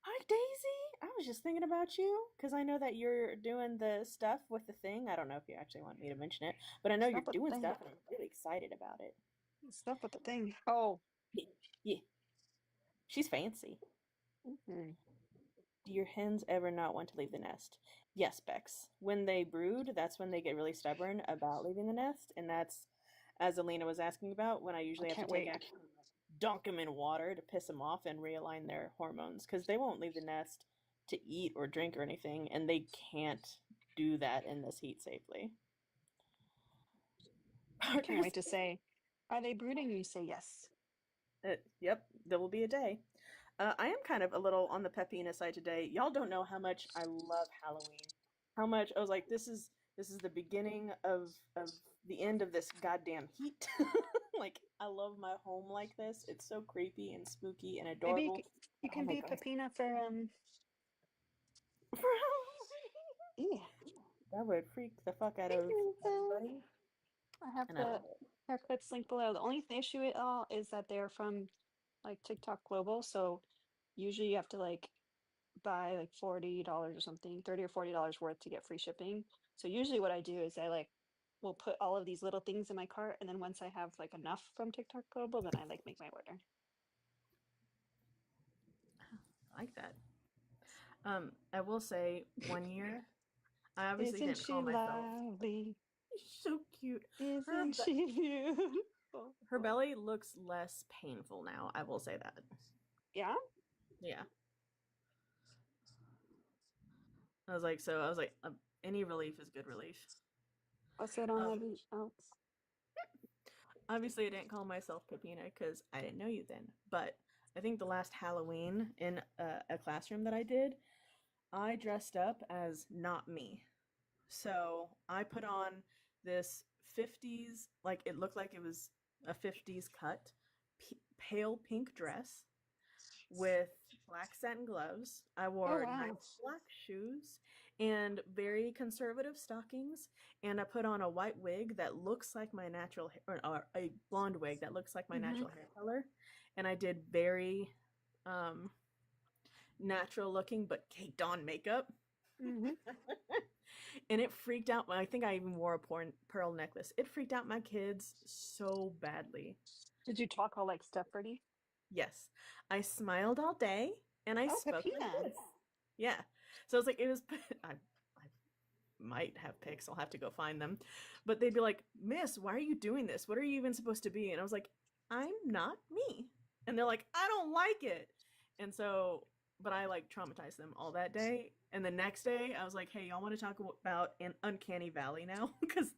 Hi, Daisy. I was just thinking about you because I know that you're doing the stuff with the thing. I don't know if you actually want me to mention it, but I know you're doing stuff, and I'm really excited about it. Stuff with the thing. Oh. Yeah. She's fancy. Mm-hmm. Do your hens ever not want to leave the nest? Yes, Bex. When they brood, that's when they get really stubborn about leaving the nest, and that's, as Alina was asking about, when I usually have to take action, dunk them in water to piss them off and realign their hormones, because they won't leave the nest to eat or drink or anything, and they can't do that in this heat safely. I can't wait to say Are they brooding? You say yes. Yep, there will be a day. I am kind of a little on the Pepina side today. Y'all don't know how much I love Halloween. How much I was like, this is the beginning of the end of this goddamn heat. Like, I love my home like this. It's so creepy and spooky and Maybe adorable. you Oh can my be god. Peppina for For Halloween. yeah. That would freak the fuck out of everybody. I have And I the love it. hair clips linked below. The only issue at all is that they're from like TikTok Global, so usually you have to like buy like $40 or something, 30 or $40 worth to get free shipping. So usually what I do is I like will put all of these little things in my cart, and then once I have like enough from TikTok Global, then I like make my order. I like that. I will say one year, I obviously Isn't didn't she call myself. lovely? So cute. Her Isn't be- she beautiful? her belly looks less painful now. I will say that. Yeah? Yeah. I was like, any relief is good relief. What's it on Um, every else? Obviously, I didn't call myself Pepina because I didn't know you then. But I think the last Halloween in a classroom that I did, I dressed up as not me. So I put on this 50s, like it looked like it was a 50s cut, pale pink dress with black satin gloves. I Oh wore nice wow. black shoes and very conservative stockings. And I put on a white wig that looks like my natural hair, or a blonde wig that looks like my Mm-hmm. natural hair color. And I did very um, natural looking but caked on makeup. Mm-hmm. And it freaked out. I think I even wore a pearl necklace. It freaked out my kids so badly. Did you talk all like Stepfordy? Yes, I smiled all day and I Oh, spoke like Peppina. this. Yeah. So it's like it was. I might have pics. I'll have to go find them. But they'd be like, "Miss, why are you doing this? What are you even supposed to be?" And I was like, "I'm not me." And they're like, "I don't like it." And so, but I like traumatized them all that day. And the next day, I was like, "Hey, y'all want to talk about an uncanny valley now?" Because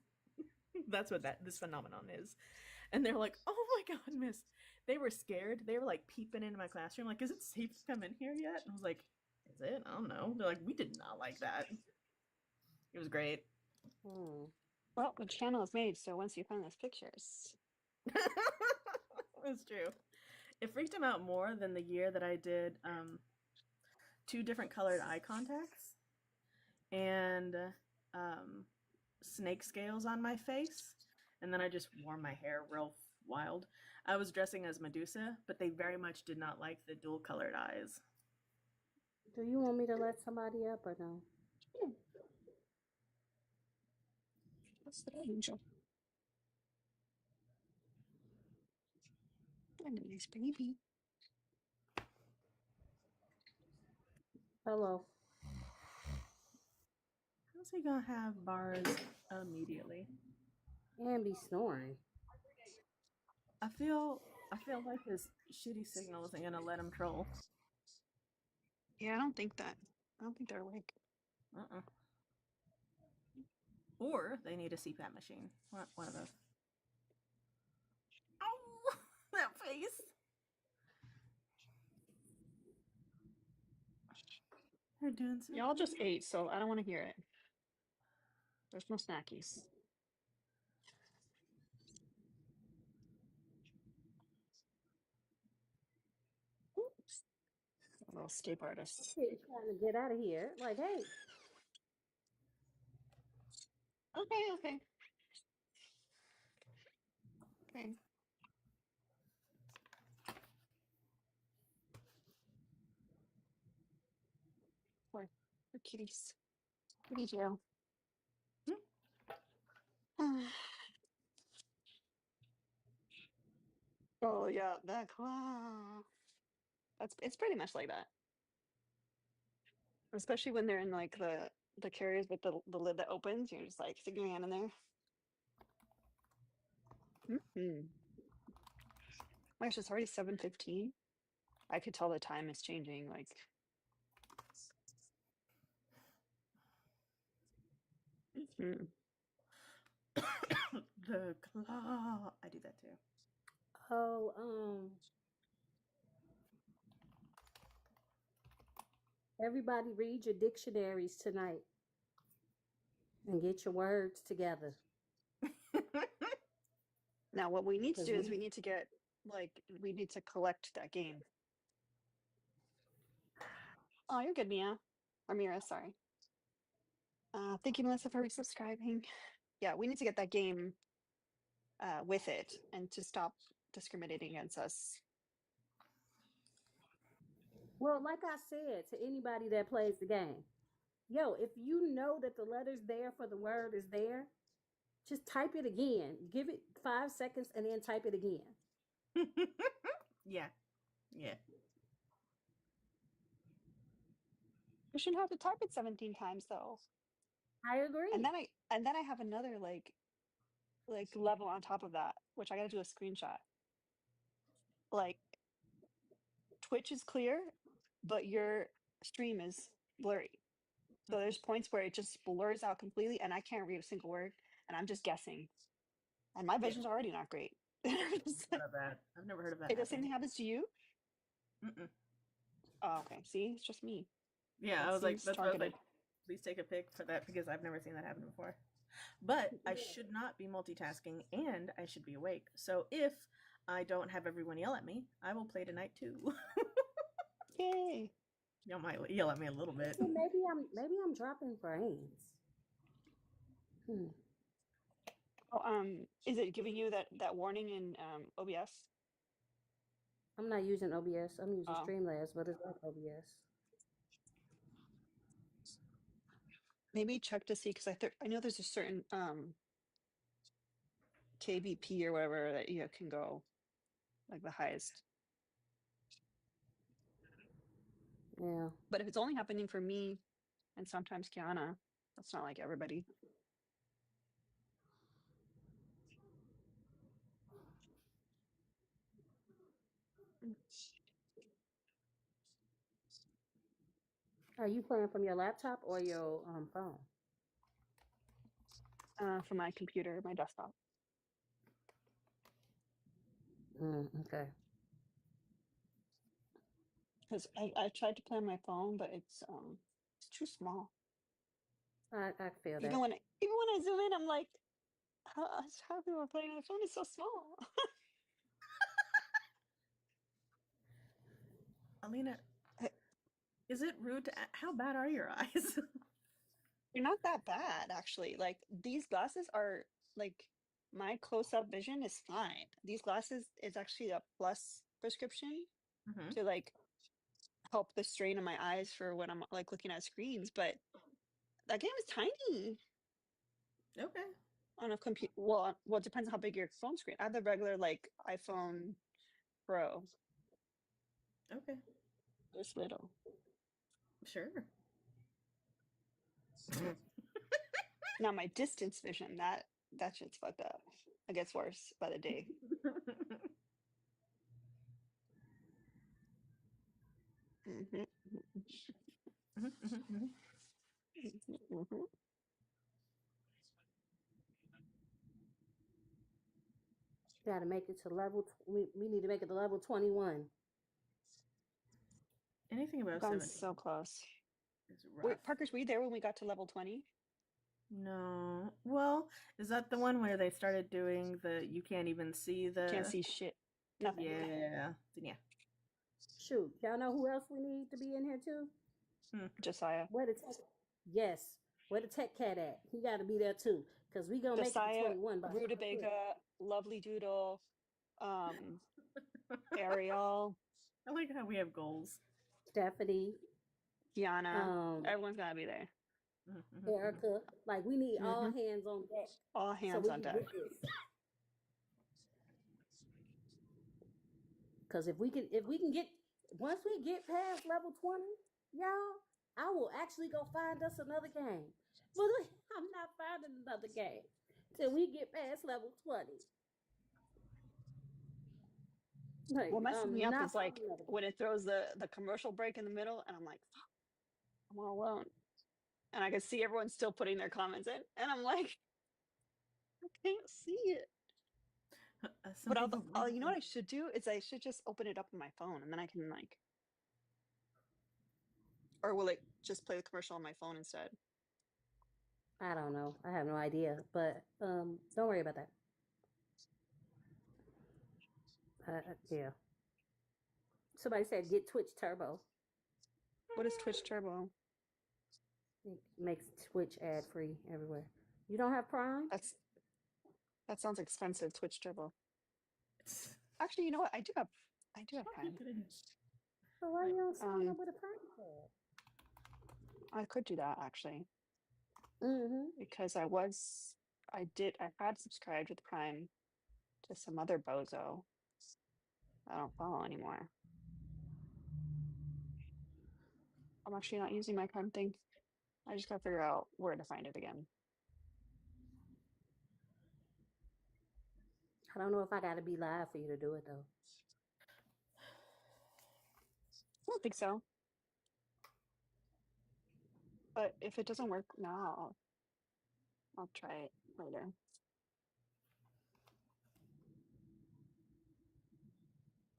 that's what this phenomenon is. And they're like, "Oh my god, miss." They were scared. They were like peeping into my classroom, like, "Is it safe to come in here yet?" And I was like, "Is it? I don't know." They're like, "We did not like that." It was great. Hmm. Well, the channel is made, so once you find those pictures. It's true. It freaked him out more than the year that I did 2 different colored eye contacts and snake scales on my face. And then I just wore my hair real wild. I was dressing as Medusa, but they very much did not like the dual colored eyes. Do you want me to let somebody up or no? What's the angel? I know this baby. Hello. How's he gonna have bars immediately? And be snoring. I feel like his shitty signal isn't gonna let him troll. Yeah, I don't think that. I don't think they're awake. Uh-uh. Or they need a CPAP machine. One of those. Oh, that face. They're doing so Y'all just good. ate, so I don't want to hear it. There's no snackies. Oops. A little escape artist. Kid trying to get out of here. Like, hey, Okay, okay, okay. Poor kitties. Kitty jail. Oh yeah, that claw. It's pretty much like that. Especially when they're in like the carriers with the lid that opens, you're just like stick your hand in there. Mm-hmm. My gosh, it's already 7:15. I could tell the time is changing. Like, mhm. The claw. I do that too. Oh, everybody read your dictionaries tonight and get your words together. Now, what we need to Because do is we need to get, like, we need to collect that game. Oh, you're good, Mia. Or Mira, sorry. Thank you, Melissa, for resubscribing. Yeah, we need to get that game with it and to stop discriminating against us. well, like I said to anybody that plays the game, yo, if you know that the letter's there for the word is there, just type it again. Give it 5 seconds and then type it again. Yeah. Yeah. You shouldn't have to type it 17 times though. I agree. And then I have another like level on top of that, which I gotta do a screenshot. Like Twitch is clear, but your stream is blurry. So there's points where it just blurs out completely and I can't read a single word and I'm just guessing. And my Yeah. vision's already not great. Heard of that. I've never heard of that The same thing happening. happens to you? Mm-mm. Oh, okay. See, it's just me. Yeah, That I was like, seems that's what I was targeted. like. Please take a pic for that because I've never seen that happen before. But I should not be multitasking and I should be awake. So if I don't have everyone yell at me, I will play tonight too. Yay. Y'all might yell at me a little bit. Well, maybe I'm dropping brains. Oh, is it giving you that warning in OBS? I'm not using OBS. I'm using Oh, Streamlabs, but it's like OBS. maybe check to see because I know there's a certain KBP or whatever that you can go, like the highest. Yeah. But if it's only happening for me and sometimes Kiana, that's not like everybody. Are you playing from your laptop or your phone? For my computer, my desktop. Okay. Because I tried to play on my phone, but it's too small. I feel Even that. when I zoom in, I'm like, how people playing on the phone is so small. Alina, is it rude to how bad are your eyes? They're not that bad, actually. Like these glasses are like my close-up vision is fine. These glasses is actually a plus prescription Mm-hmm. to like help the strain on my eyes for when I'm like looking at screens, but that game is tiny Okay. on a computer. Well, it depends on how big your phone screen. I have the regular like iPhone Pro. Okay. This little. Sure. Now my distance vision, that shit's fucked up. It gets worse by the day. Mhm, Mm-hmm. mhm. Got to make it to level. We need to make it to level 21. Anything We've above gone 17 so close. is Wait, rough. Parker's, were you there when we got to level 20? No. Well, is that the one where they started doing the you can't even see Can't the see shit. Nothing. yeah. Then yeah. Shoot, y'all know who else we need to be in here too? Josiah. Where the tech? Yes, where the tech cat at? He got to be there too, cause we gonna make it to Josiah, 21 by Rutabaga, Lovely Doodle, Ariel, I like how we have goals. Stephanie, Kiana. um, Everyone's gotta be there. Erica. Like we need all Hmm. hands on deck All so hands we on can deck. get this. Cause if we can get once we get past level 20, y'all, I will actually go find us another game. But I'm not finding another game till we get past level 20. Like What messes me I'm up not is like finding another game. when it throws the commercial break in the middle, and I'm like, fuck, I'm all alone. And I can see everyone still putting their comments in, and I'm like, I can't see it. Some But people believe you know what I in. should do is I should just open it up on my phone and then I can like, or will it just play the commercial on my phone instead? I don't know. I have no idea. But don't worry about that. Yeah. Somebody said get Twitch Turbo. What is Twitch Turbo? It makes Twitch ad free everywhere. You don't have Prime? That sounds expensive, Twitch Turbo. Actually, you know what? I do have I'll keep Prime. it in here. So why you don't sign up Um, with a Prime card? I could do that actually Mm-hmm. because I had subscribed with Prime to some other bozo I don't follow anymore. I'm actually not using my Prime thing. I just gotta figure out where to find it again. I don't know if I gotta be live for you to do it though. I don't think so. But if it doesn't work now, I'll try it later.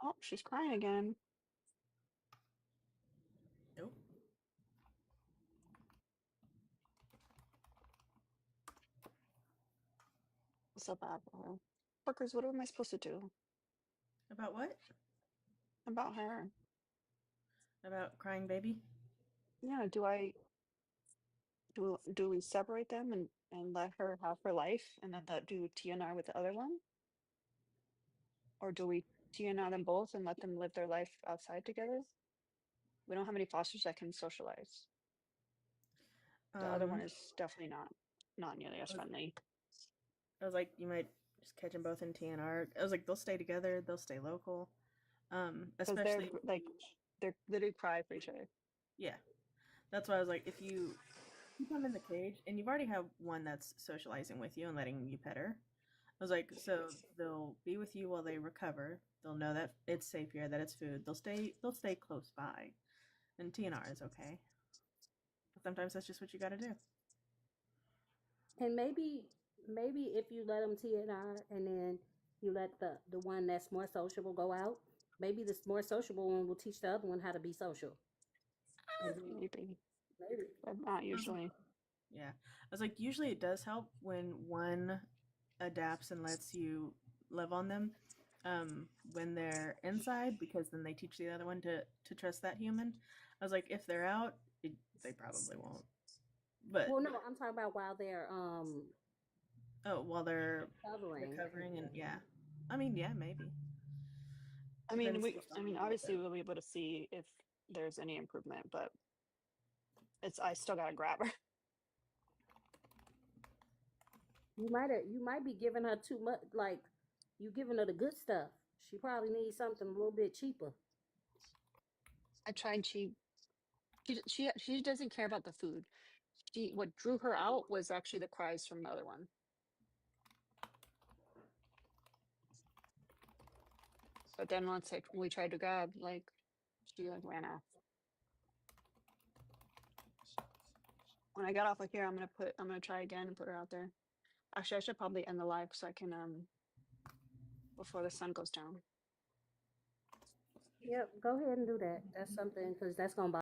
Oh, she's crying again. Nope. What's so bad for her? Workers, what am I supposed to do About what? about her? About crying baby? Yeah, do we separate them and let her have her life and then do TNR with the other one? Or do we TNR them both and let them live their life outside together? We don't have any fosters that can socialize. The other one Um, is definitely not nearly as I was, friendly I was like, you might just catch them both in TNR. I was like, they'll stay together. They'll stay local. because Especially, they're literally cry for each other. yeah. That's why I was like, if you keep them in the cage, and you've already have one that's socializing with you and letting you pet her. I was like, so they'll be with you while they recover. They'll know that it's safe here, that it's food. They'll stay close by. And TNR is okay. But sometimes that's just what you gotta do. And maybe if you let them TNR and then you let the one that's more sociable go out, maybe this more sociable one will teach the other one how to be social. And then Maybe, maybe. but not I was like, usually. yeah. I was like, usually it does help when one adapts and lets you live on them when they're inside, because then they teach the other one to trust that human. I was like, if they're out, they probably won't. But Well, no, I'm talking about while they're oh, while they're covering. recovering, and yeah, I mean, yeah, maybe I mean, what obviously they're. we'll be able to see if there's any improvement, but I still gotta grab her. You might be giving her too much, like you giving her the good stuff. She probably needs something a little bit cheaper. I tried. She doesn't care about the food. What drew her out was actually the cries from the other one. But then once we tried to grab, like she like ran off. When I got off of here, I'm gonna try again and put her out there. Actually, I should probably end the live so I can before the sun goes down. Yep, go ahead and do that. That's something because that's gonna